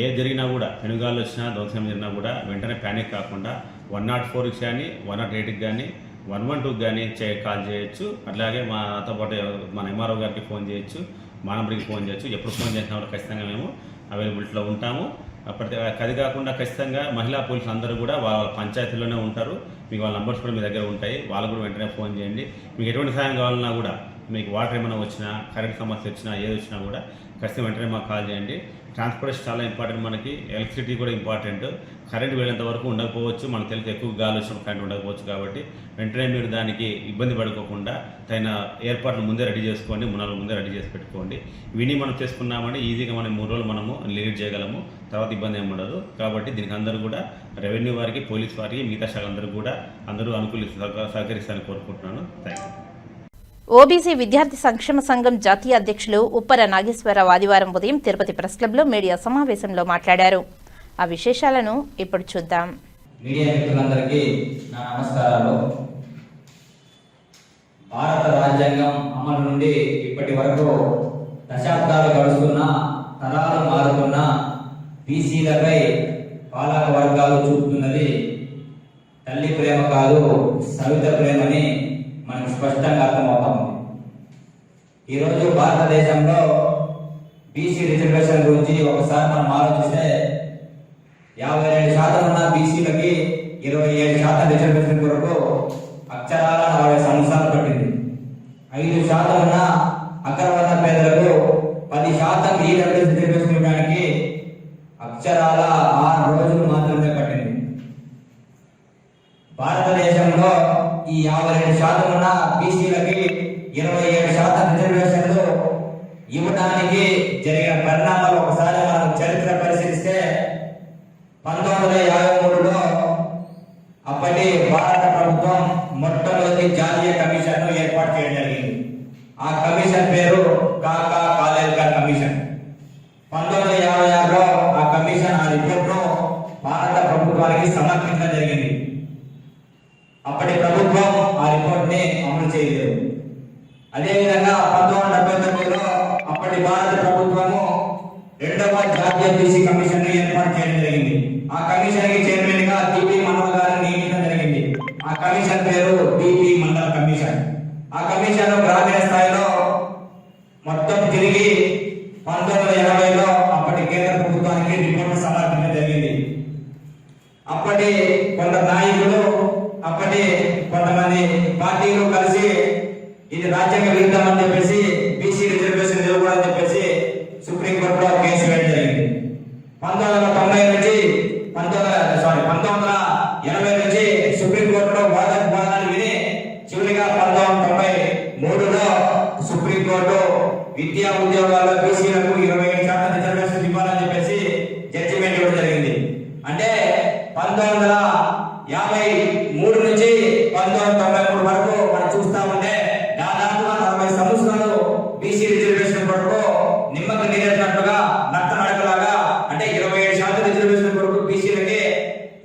S20: ఏ జరిగినా కూడా పెనుగాలు వచ్చినా ధ్వంసం జరిగినా కూడా వెంటనే ప్యానిక్ కాకుండా 104కి కానీ 108కి కానీ 112కి కానీ కాల్ చేయొచ్చు. అట్లాగే మాతో పాటు మన ఎంఆర్ఓ గారికి ఫోన్ చేయొచ్చు, మా నంబర్కి ఫోన్ చేయొచ్చు. ఎప్పుడు ఫోన్ చేసినా కూడా ఖచ్చితంగా మేము అవైలబిలిటీలో ఉంటాము. అది కాకుండా ఖచ్చితంగా మహిళా పోలీసులు అందరూ కూడా వాళ్ళ పంచాయతీలోనే ఉంటారు. మీకు వాళ్ళ నంబర్స్ కూడా మీ దగ్గర ఉంటాయి. వాళ్ళు కూడా వెంటనే ఫోన్ చేయండి. మీకు ఎటువంటి సహాయం కావాలన్నా కూడా, మీకు వాటర్ ఏమైనా వచ్చినా, కరెంట్ సమస్య వచ్చినా, ఏది వచ్చినా కూడా ఖచ్చితంగా వెంటనే మాకు కాల్ చేయండి. ట్రాన్స్పోర్టేషన్ చాలా ఇంపార్టెంట్. మనకి ఎలక్ట్రిసిటీ కూడా ఇంపార్టెంట్. కరెంట్ వెళ్ళేంత వరకు ఉండకపోవచ్చు, మనకు తెలిసి ఎక్కువ గాలి వచ్చినప్పుడు కరెంట్ ఉండకపోవచ్చు. కాబట్టి వెంటనే మీరు దానికి ఇబ్బంది పడుకోకుండా తగిన ఏర్పాట్లు ముందే రెడీ చేసుకోండి, మునాలు ముందే రెడీ చేసి పెట్టుకోండి. విని మనం చేసుకున్నామంటే ఈజీగా మనం 3 రోజులు మనము లీడ్ చేయగలము, తర్వాత ఇబ్బంది ఏమి ఉండదు. కాబట్టి దీనికి అందరూ కూడా రెవెన్యూ వారికి, పోలీస్ వారికి, మిగతా శాఖలందరూ కూడా అందరూ సహకరిస్తారని కోరుకుంటున్నాను. Thank you.
S1: ఓబీసీ విద్యార్థి సంక్షేమ సంఘం జాతీయ అధ్యక్షులు ఉప్పర నాగేశ్వరరావు ఆదివారం ఉదయం తిరుపతి ప్రెస్ క్లబ్లో మీడియా సమావేశంలో మాట్లాడారు. ఆ విశేషాలను ఇప్పుడు చూద్దాం.
S21: మీడియా మిత్రులందరికీ నా నమస్కారాలు. భారత రాజ్యాంగం అమలు నుండి ఇప్పటి వరకు దశాబ్దాలు గడుస్తున్నా, తరాలు మారుతున్నా బీసీలపై పాలక వర్గాలు చూపుతున్నది తల్లి ప్రేమ కాదు, సవిత ప్రేమని మనకు స్పష్టంగా అర్థమవుతాము. ఈరోజు భారతదేశంలో బీసీ రిజర్వేషన్ గురించి ఒకసారి మనం ఆలోచిస్తే 52% ఉన్న బీసీలకి 27% రిజర్వేషన్ కొరకు అక్షరాల 40 సంవత్సరాలు పట్టింది. 5% ఉన్న అగ్రవర్ణ పేదలకు 10% ఈడబ్ల్యూ రిజర్వేషన్ ఇవ్వడానికి అక్షరాల 6 రోజులు మాత్రమే పట్టింది. భారతదేశంలో ఈ 52% ఉన్న బీసీలకి 27% రిజర్వేషన్లు ఇవ్వడానికి జరిగిన పరిణామాలు ఒకసారి మనం చరిత్ర పరిశీలిస్తే 1953లో అప్పటి భారత ప్రభుత్వం మొట్టమొదటి జాతీయ కమిషన్ ఏర్పాటు చేయడం జరిగింది. ఆ కమిషన్ పేరు కాకా కాలేల్కర్ కమిషన్. 1956లో ఆ కమిషన్ ఆ రిపోర్ట్ను భారత ప్రభుత్వానికి సమర్పించడం జరిగింది. అప్పటి ప్రభుత్వం ఆ రిపోర్ట్ ని అమలు చేయలేదు. అదేవిధంగా 1979లో అప్పటి భారత ప్రభుత్వము 2వ జాతీయ బీసీ కమిషన్ ఏర్పాటు చేయడం జరిగింది. ఆ కమిషన్ కి చైర్మన్ గా టిపి మనోహర్ గారిని నియమించడం జరిగింది. కమిషన్ పేరు బీపీ మండల కమిషన్. ఆ కమిషన్ గ్రామీణ స్థాయిలో మొత్తం తిరిగి 1980లో అప్పటి కేంద్ర ప్రభుత్వానికి రిపోర్టు సమర్పించడం జరిగింది. అప్పటి కొంత నాయకులు, అప్పటి కొంతమంది పార్టీలు కలిసి ఇది రాజ్యాంగ విరుద్ధం అని చెప్పేసి బీసీ రిజర్వేషన్ ఇవ్వకూడదని చెప్పేసి సుప్రీంకోర్టులో కేసు వేయడం జరిగింది. 1980 నుంచి సుప్రీంకోర్టులో వాదనలు విని చివరిగా 1993లో సుప్రీంకోర్టు విద్యా ఉద్యోగాల్లో బీసీలకు 27% రిజర్వేషన్ ఇవ్వాలని చెప్పేసి జడ్జిమెంట్ ఇవ్వడం జరిగింది. అంటే 1953 నుంచి 1993 వరకు మనం చూస్తా ఉంటే దాదాపుగా 40 సంవత్సరాలు బీసీ రిజర్వేషన్ కొరకు నిమ్మక నీరెట్టినట్టుగా నడకలాగా అంటే 27% రిజర్వేషన్ కొరకు బీసీలకి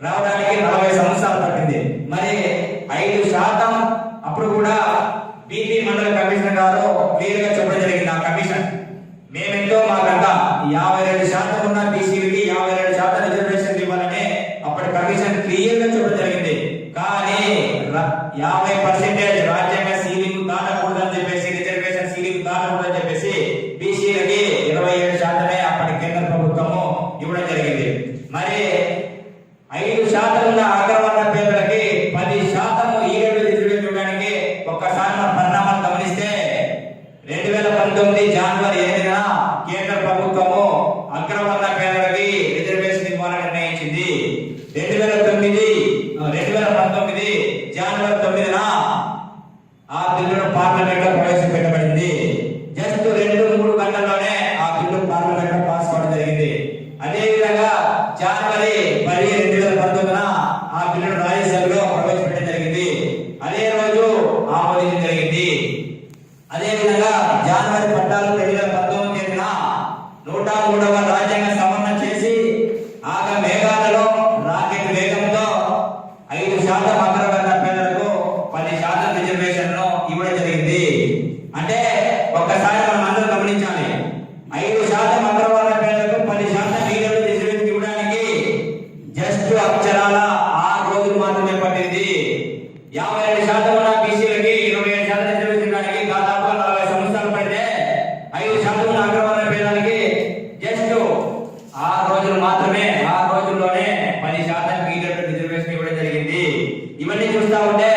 S21: రావడానికి 40 సంవత్సరాలు పట్టింది. మరి 5% అప్పుడు కూడా బీపీ మండల కమిషనర్ గారు క్లియర్ గా చెప్పడం జరిగింది. ఆ కమిషన్ మేమెంతో మాకంతా 52% ఉన్న బీసీలకి 52% రిజర్వేషన్ ఇవ్వాలని అప్పటి కమిషన్ క్లియర్ గా చెప్పడం జరిగింది. కానీ 50% రాజ్యాంగ సీలింగ్ దాటకూడదని చెప్పేసి, రిజర్వేషన్ సీలింగ్ దాటకూడదని చెప్పేసి బీసీలకి 27% అప్పటి కేంద్ర ప్రభుత్వము ఇవ్వడం జరిగింది. మరి 5% ఉన్న అగ్రవర్ణ పేదలకి 10% ఈడబ్ల్యూ రిజర్వేషన్ ఇవ్వడానికి ఒక్కసారి మన పరిణామాలు గమనిస్తే 2019 జనవరి 8న కేంద్ర ప్రభుత్వము అగ్రవర్ణ పేదలకి రిజర్వేషన్ ఇవ్వాలని నిర్ణయించింది. 2019 జనవరి 9న ఆ బిల్లును పార్లమెంట్ లో ప్రవేశపెట్టబడింది. జస్ట్ 2-3 గంటల్లోనే ఆ బిల్లు పార్లమెంట్ లో పాస్ కావడం జరిగింది. అదే విధంగా జనవరి 10, 2019న ఆ బిల్లును రాజ్యసభలో ప్రవేశపెట్టడం జరిగింది. అదే రోజు ఆమోదించడం జరిగింది. అదే విధంగా జనవరి 14, 2019 తేదీన 103వ రాజ్యాంగ సవరణ చేసి ఆగ మేఘాలలో రాకెట్ వేగంతో 5% అగ్రవర్ణ పేదలకు 10% రిజర్వేషన్ ఇవ్వడం జరిగింది. అంటే ఒక్కసారి మనం అందరూ గమనించాలి. 5% అగ్రవర్ణ పేదలకు 10% రిజర్వేషన్ ఇవ్వడానికి జస్ట్ అక్షరాల 6 రోజులు మాత్రమే పట్టింది. 52% ఉన్న బీసీలకి 27% రిజర్వేషన్ ఇవ్వడానికి దాదాపుగా 40 సంవత్సరాలు పడితే 5% ఉన్న అగ్రవర్ణ పేదలకి జస్ట్ 6 రోజులు మాత్రమే, 6 రోజుల్లోనే 10% రిజర్వేషన్ ఇవ్వడం జరిగింది. ఇవన్నీ చూస్తా ఉంటే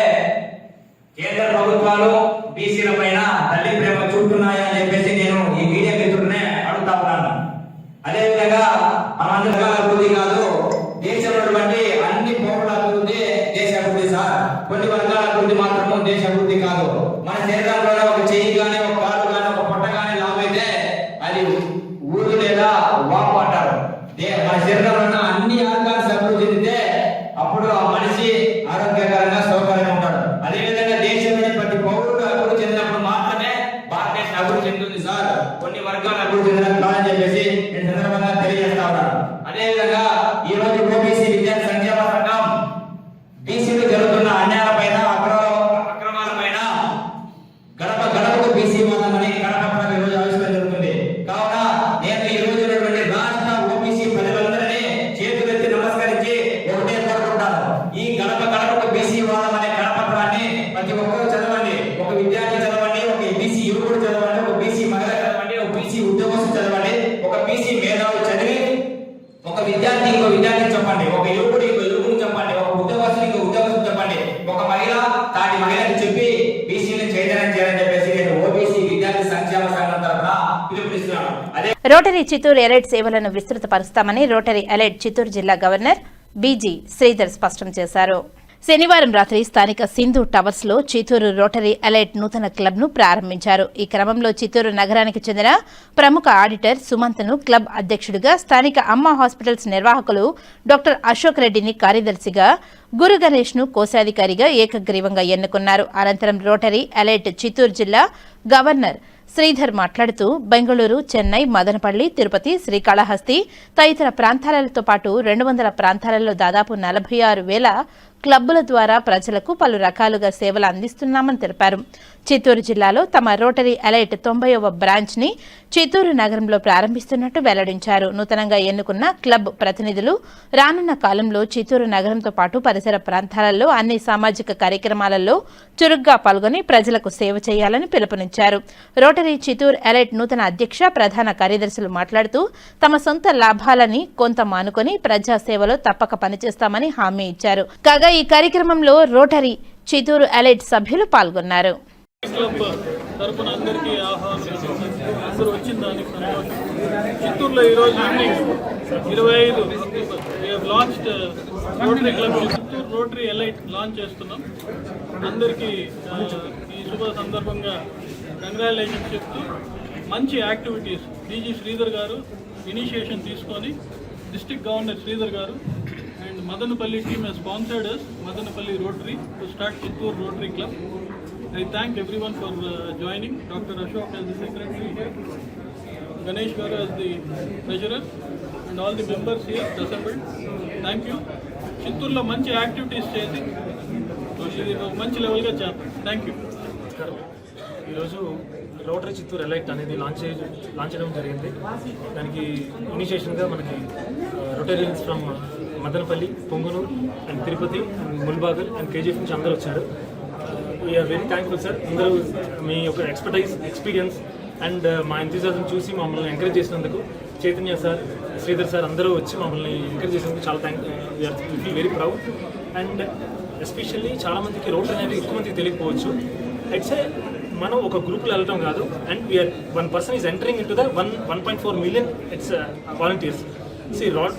S21: కేంద్ర ప్రభుత్వాలు బీసీల పైన తల్లి ప్రేమ చూపుతున్నాయా అని చెప్పేసి నేను ఈ మీడియా మిత్రులనే అడుగుతా ఉన్నాను. అదే విధంగా మనందరికీ అభివృద్ధి కాదు, దేశంలో అన్ని పౌరుల అభివృద్ధి దేశ అభివృద్ధి సార్. కొన్ని వర్గాల అభివృద్ధి మాత్రము దేశ అభివృద్ధి కాదు. మన శరీరంలో ఒక చెయ్యి కానీ, ఒక కాలు కానీ, ఒక పొట్ట కానీ లాభైతే అది ఊరు లేదా వాపు అంటారు. మన శరీరంలో ఉన్న అన్ని ఆర్గాన్స్ అభివృద్ధి చెందితే అప్పుడు ఆ మనిషి ఆరోగ్యకరంగా సౌకర్యంగా ఉంటాడు. అదేవిధంగా దేశంలోని ప్రతి పౌరుడు అభివృద్ధి చెందినప్పుడు మాత్రమే భారతదేశం అభివృద్ధి చెందుతుంది సార్. కొన్ని వర్గాలు అభివృద్ధి చెందడం కాదని చెప్పేసి నేను సందర్భంగా తెలియజేస్తా ఉన్నాను. అదేవిధంగా ఈ రోజు ఓబీసీ విద్యార్థి సంక్షేమ సంఘం బీసీలు జరుగుతున్న అన్యాయాలపైన, అక్రమాలపైన గడప గడపకు బీసీ వాదమని గడప ఈ రోజు ఆవిష్కరణ జరుగుతుంది. కావున నేను ఈ రోజు రాష్ట్ర ఓబీసీ ప్రజలందరినీ చేతులెత్తి నమస్కరించి ఒకటే కోరుకుంటాను. ఈ గడప గడపకు బీసీ వాదం అనే కరపత్రాన్ని ప్రతి ఒక్కరూ చదవండి. ఒక విద్యార్థి చదవండి, ఒక బీసీ యువకుడు చదవండి, ఒక బీసీ మహిళ చదవండి, ఒక బీసీ ఉద్యోగస్తు చదవండి, ఒక బీసీ మేధావి చదివి ఒక విద్యార్థి ఇంకో విద్యార్థి చెప్పండి, ఒక యువకుడు ఇంకో యువకుడు చెప్పండి, ఒక ఉద్యోగస్తుడు ఇంకో ఉద్యోగస్తు చెప్పండి, ఒక మహిళ తాటి మహిళకి చెప్పి బీసీని చైతన్యం చేయాలని చెప్పేసి నేను ఓబీసీ విద్యార్థి సంక్షేమ సంఘం తరఫున పిలుపునిస్తున్నాను.
S1: రోటరీ చిత్తూరు ఎలైట్ సేవలను విస్తృతపరుస్తామని రోటరీ ఎలైట్ చిత్తూరు జిల్లా గవర్నర్ బీజీ శ్రీధర్ స్పష్టం చేశారు. శనివారం రాత్రి స్థానిక సింధు టవర్స్ లో చిత్తూరు రోటరీ ఎలైట్ నూతన క్లబ్ ను ప్రారంభించారు. ఈ క్రమంలో చిత్తూరు నగరానికి చెందిన ప్రముఖ ఆడిటర్ సుమంత్ ను క్లబ్ అధ్యక్షుడిగా, స్థానిక అమ్మ హాస్పిటల్స్ నిర్వాహకులు డాక్టర్ అశోక్ రెడ్డిని కార్యదర్శిగా, గురు గణేష్ ను కోశాధికారిగా ఏకగ్రీవంగా ఎన్నుకున్నారు. అనంతరం రోటరీ ఎలైట్ చిత్తూరు జిల్లా గవర్నర్ శ్రీధర్ మాట్లాడుతూ బెంగళూరు, చెన్నై, మదనపల్లి, తిరుపతి, శ్రీకాళహస్తి తదితర ప్రాంతాలతో పాటు 200 ప్రాంతాలలో దాదాపు 46,000 క్లబ్బుల ద్వారా ప్రజలకు పలు రకాలుగా సేవలు అందిస్తున్నామని తెలిపారు. చిత్తూరు జిల్లాలో తమ రోటరీ ఎలైట్ 90వ బ్రాంచ్ ని చిత్తూరు నగరంలో ప్రారంభిస్తున్నట్టు వెల్లడించారు. నూతనంగా ఎన్నుకున్న క్లబ్ ప్రతినిధులు రానున్న కాలంలో చిత్తూరు నగరంతో పాటు పరిసర ప్రాంతాలలో అన్ని సామాజిక కార్యక్రమాలలో చురుగ్గా పాల్గొని ప్రజలకు సేవ చేయాలని పిలుపునిచ్చారు. రోటరీ చిత్తూరు ఎలైట్ నూతన అధ్యక్ష, ప్రధాన కార్యదర్శులు మాట్లాడుతూ తమ సొంత లాభాలని కొంత మానుకొని ప్రజా సేవలో తప్పక పనిచేస్తామని హామీ ఇచ్చారు. కాగా ఈ కార్యక్రమంలో రోటరీ చిత్తూరు ఎలైట్ సభ్యులు పాల్గొన్నారు.
S4: తరపున అందరికీ ఆహ్వానం, అందరూ వచ్చిన దానికి సంతోషం. చిత్తూరులో ఈరోజు 25 launched rotary club Chittoor rotary elite launch చేస్తున్నాం. అందరికీ ఈ శుభ సందర్భంగా కంగ్రాచులేషన్స్ చెప్తూ మంచి యాక్టివిటీస్ డీజీ శ్రీధర్ గారు ఇనిషియేషన్ తీసుకొని డిస్ట్రిక్ట్ గవర్నర్ శ్రీధర్ గారు and Madanapalli team has sponsored us, Madanapalli Rotary, to start Chittoor Rotary Club. I thank everyone for joining. Dr. Ashok as the secretary here, Ganesh Garu as the treasurer, and all the members here assembled. Thank you. Chittoor lo manchi activities chesi manchi level ga cheyam. Thank you.
S22: ఈరోజు Rotary Chittoor elite అనేది launch చేయడం జరిగింది. దానికి ఇనిషియేషన్గా మనకి Rotarians from Madanapalle, Pongunuru and Tirupati and Mulbagal and KGF నుంచి అందరూ వచ్చారు. We are very thankful sir. అందరూ మీ యొక్క ఎక్స్పీరియన్స్ అండ్ మా ఎంతూజియాజం చూసి మమ్మల్ని ఎంకరేజ్ చేసినందుకు చైతన్య సార్, శ్రీధర్ సార్ అందరూ వచ్చి మమ్మల్ని ఎంకరేజ్ చేసినందుకు చాలా feel very proud. And especially చాలామందికి రోటరీ అనేది ఎక్కువ మందికి తెలియకపోవచ్చు. ఇట్స్ మనం ఒక గ్రూప్లో వెళ్ళడం కాదు, and we are 1 person is entering into the 1.4 million it's volunteers.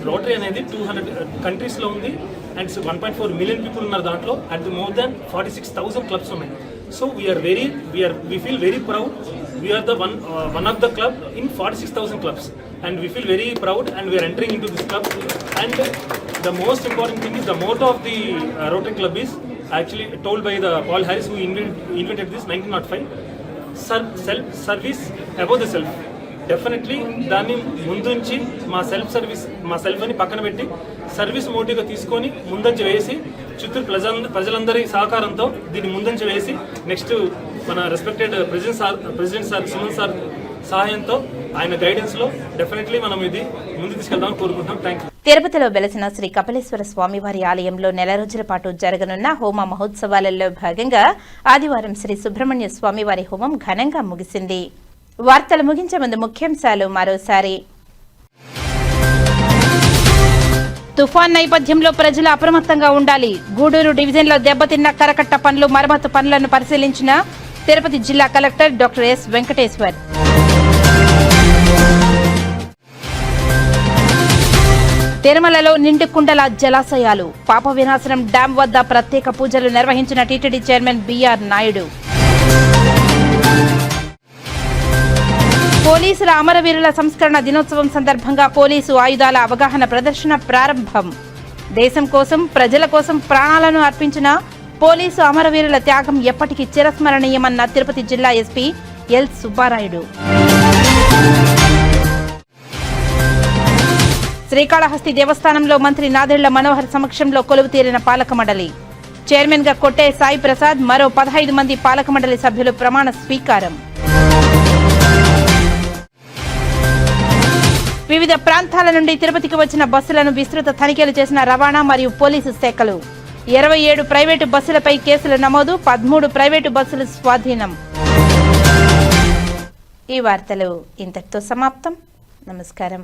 S22: Rotary అనేది 200 కంట్రీస్లో ఉంది అండ్ 1.4 million పీపుల్ ఉన్నారు దాంట్లో. అండ్ మోర్ దాన్ 46,000 క్లబ్స్ ఉన్నాయి. So we feel very proud. We are the one of the club in 46,000 clubs, and we feel very proud, and we are entering into this club. And the most important thing is the motto of the Rotary Club is actually told by the Paul Harris, who invented this 1905. Service above the self. Definitely దాన్ని ముందుంచి మా self అని పక్కన పెట్టి service మోటివ్గా తీసుకొని ముందంచి వేసి చిత్తూరు ప్రజలందరి సహకారంతో దీన్ని ముందంచి వేసి నెక్స్ట్ మన respected president sir Suman sir సహాయంతో ఆయన గైడెన్స్లో డెఫినెట్లీ మనం ఇది ముందు తీసుకెళ్దామని కోరుకుంటున్నాం. Thank you.
S1: తిరుపతిలో వెలసిన శ్రీ కపిలేశ్వర స్వామివారి ఆలయంలో నెల రోజుల పాటు జరగనున్న హోమ మహోత్సవాలలో భాగంగా ఆదివారం శ్రీ సుబ్రహ్మణ్య స్వామివారి హోమం ఘనంగా ముగిసింది. వార్తలు ముగించే ముందు ముఖ్యాంశాలు మరోసారి. తుఫాన్ నేపథ్యంలో ప్రజలు అప్రమత్తంగా ఉండాలి. గూడూరు డివిజన్లో దెబ్బతిన్న కరకట్ట పనులు, మరమ్మతు పనులను పరిశీలించిన తిరుపతి జిల్లా కలెక్టర్ డాక్టర్ ఎస్ వెంకటేశ్వర్. తిరుమలలో నిండు కుండల జలాశయాలు, పాప వినాశనం డ్యాం వద్ద ప్రత్యేక పూజలు నిర్వహించిన టీటీడీ చైర్మన్ బిఆర్ నాయుడు. పోలీసుల అమరవీరుల సంస్కరణ దినోత్సవం సందర్భంగా పోలీసు ఆయుధాల అవగాహన ప్రదర్శన ప్రారంభం. దేశం కోసం, ప్రజల కోసం ప్రాణాలను అర్పించిన పోలీసు అమరవీరుల త్యాగం ఎప్పటికీ చిరస్మరణీయమన్న తిరుపతి జిల్లా ఎస్పీ ఎల్ సుబ్బారాయుడు. శ్రీకాళహస్తి దేవస్థానంలో మంత్రి నాదెళ్ల మనోహర్ సమక్షంలో కొలువు తీరిన పాలక మండలి. చైర్మన్ గా కొట్టే సాయి ప్రసాద్, మరో 15 మంది పాలక మండలి సభ్యులు ప్రమాణ స్వీకారం. వివిధ ప్రాంతాల నుండి తిరుపతికి వచ్చిన బస్సులను విస్తృత తనిఖీలు చేసిన రవాణా మరియు పోలీసు శాఖలు. 27 ప్రైవేటు బస్సులపై కేసులు నమోదు, 13 ప్రైవేటు బస్సులు స్వాధీనం. ఈ వార్తలు ఇంతటితో సమాప్తం. నమస్కారం.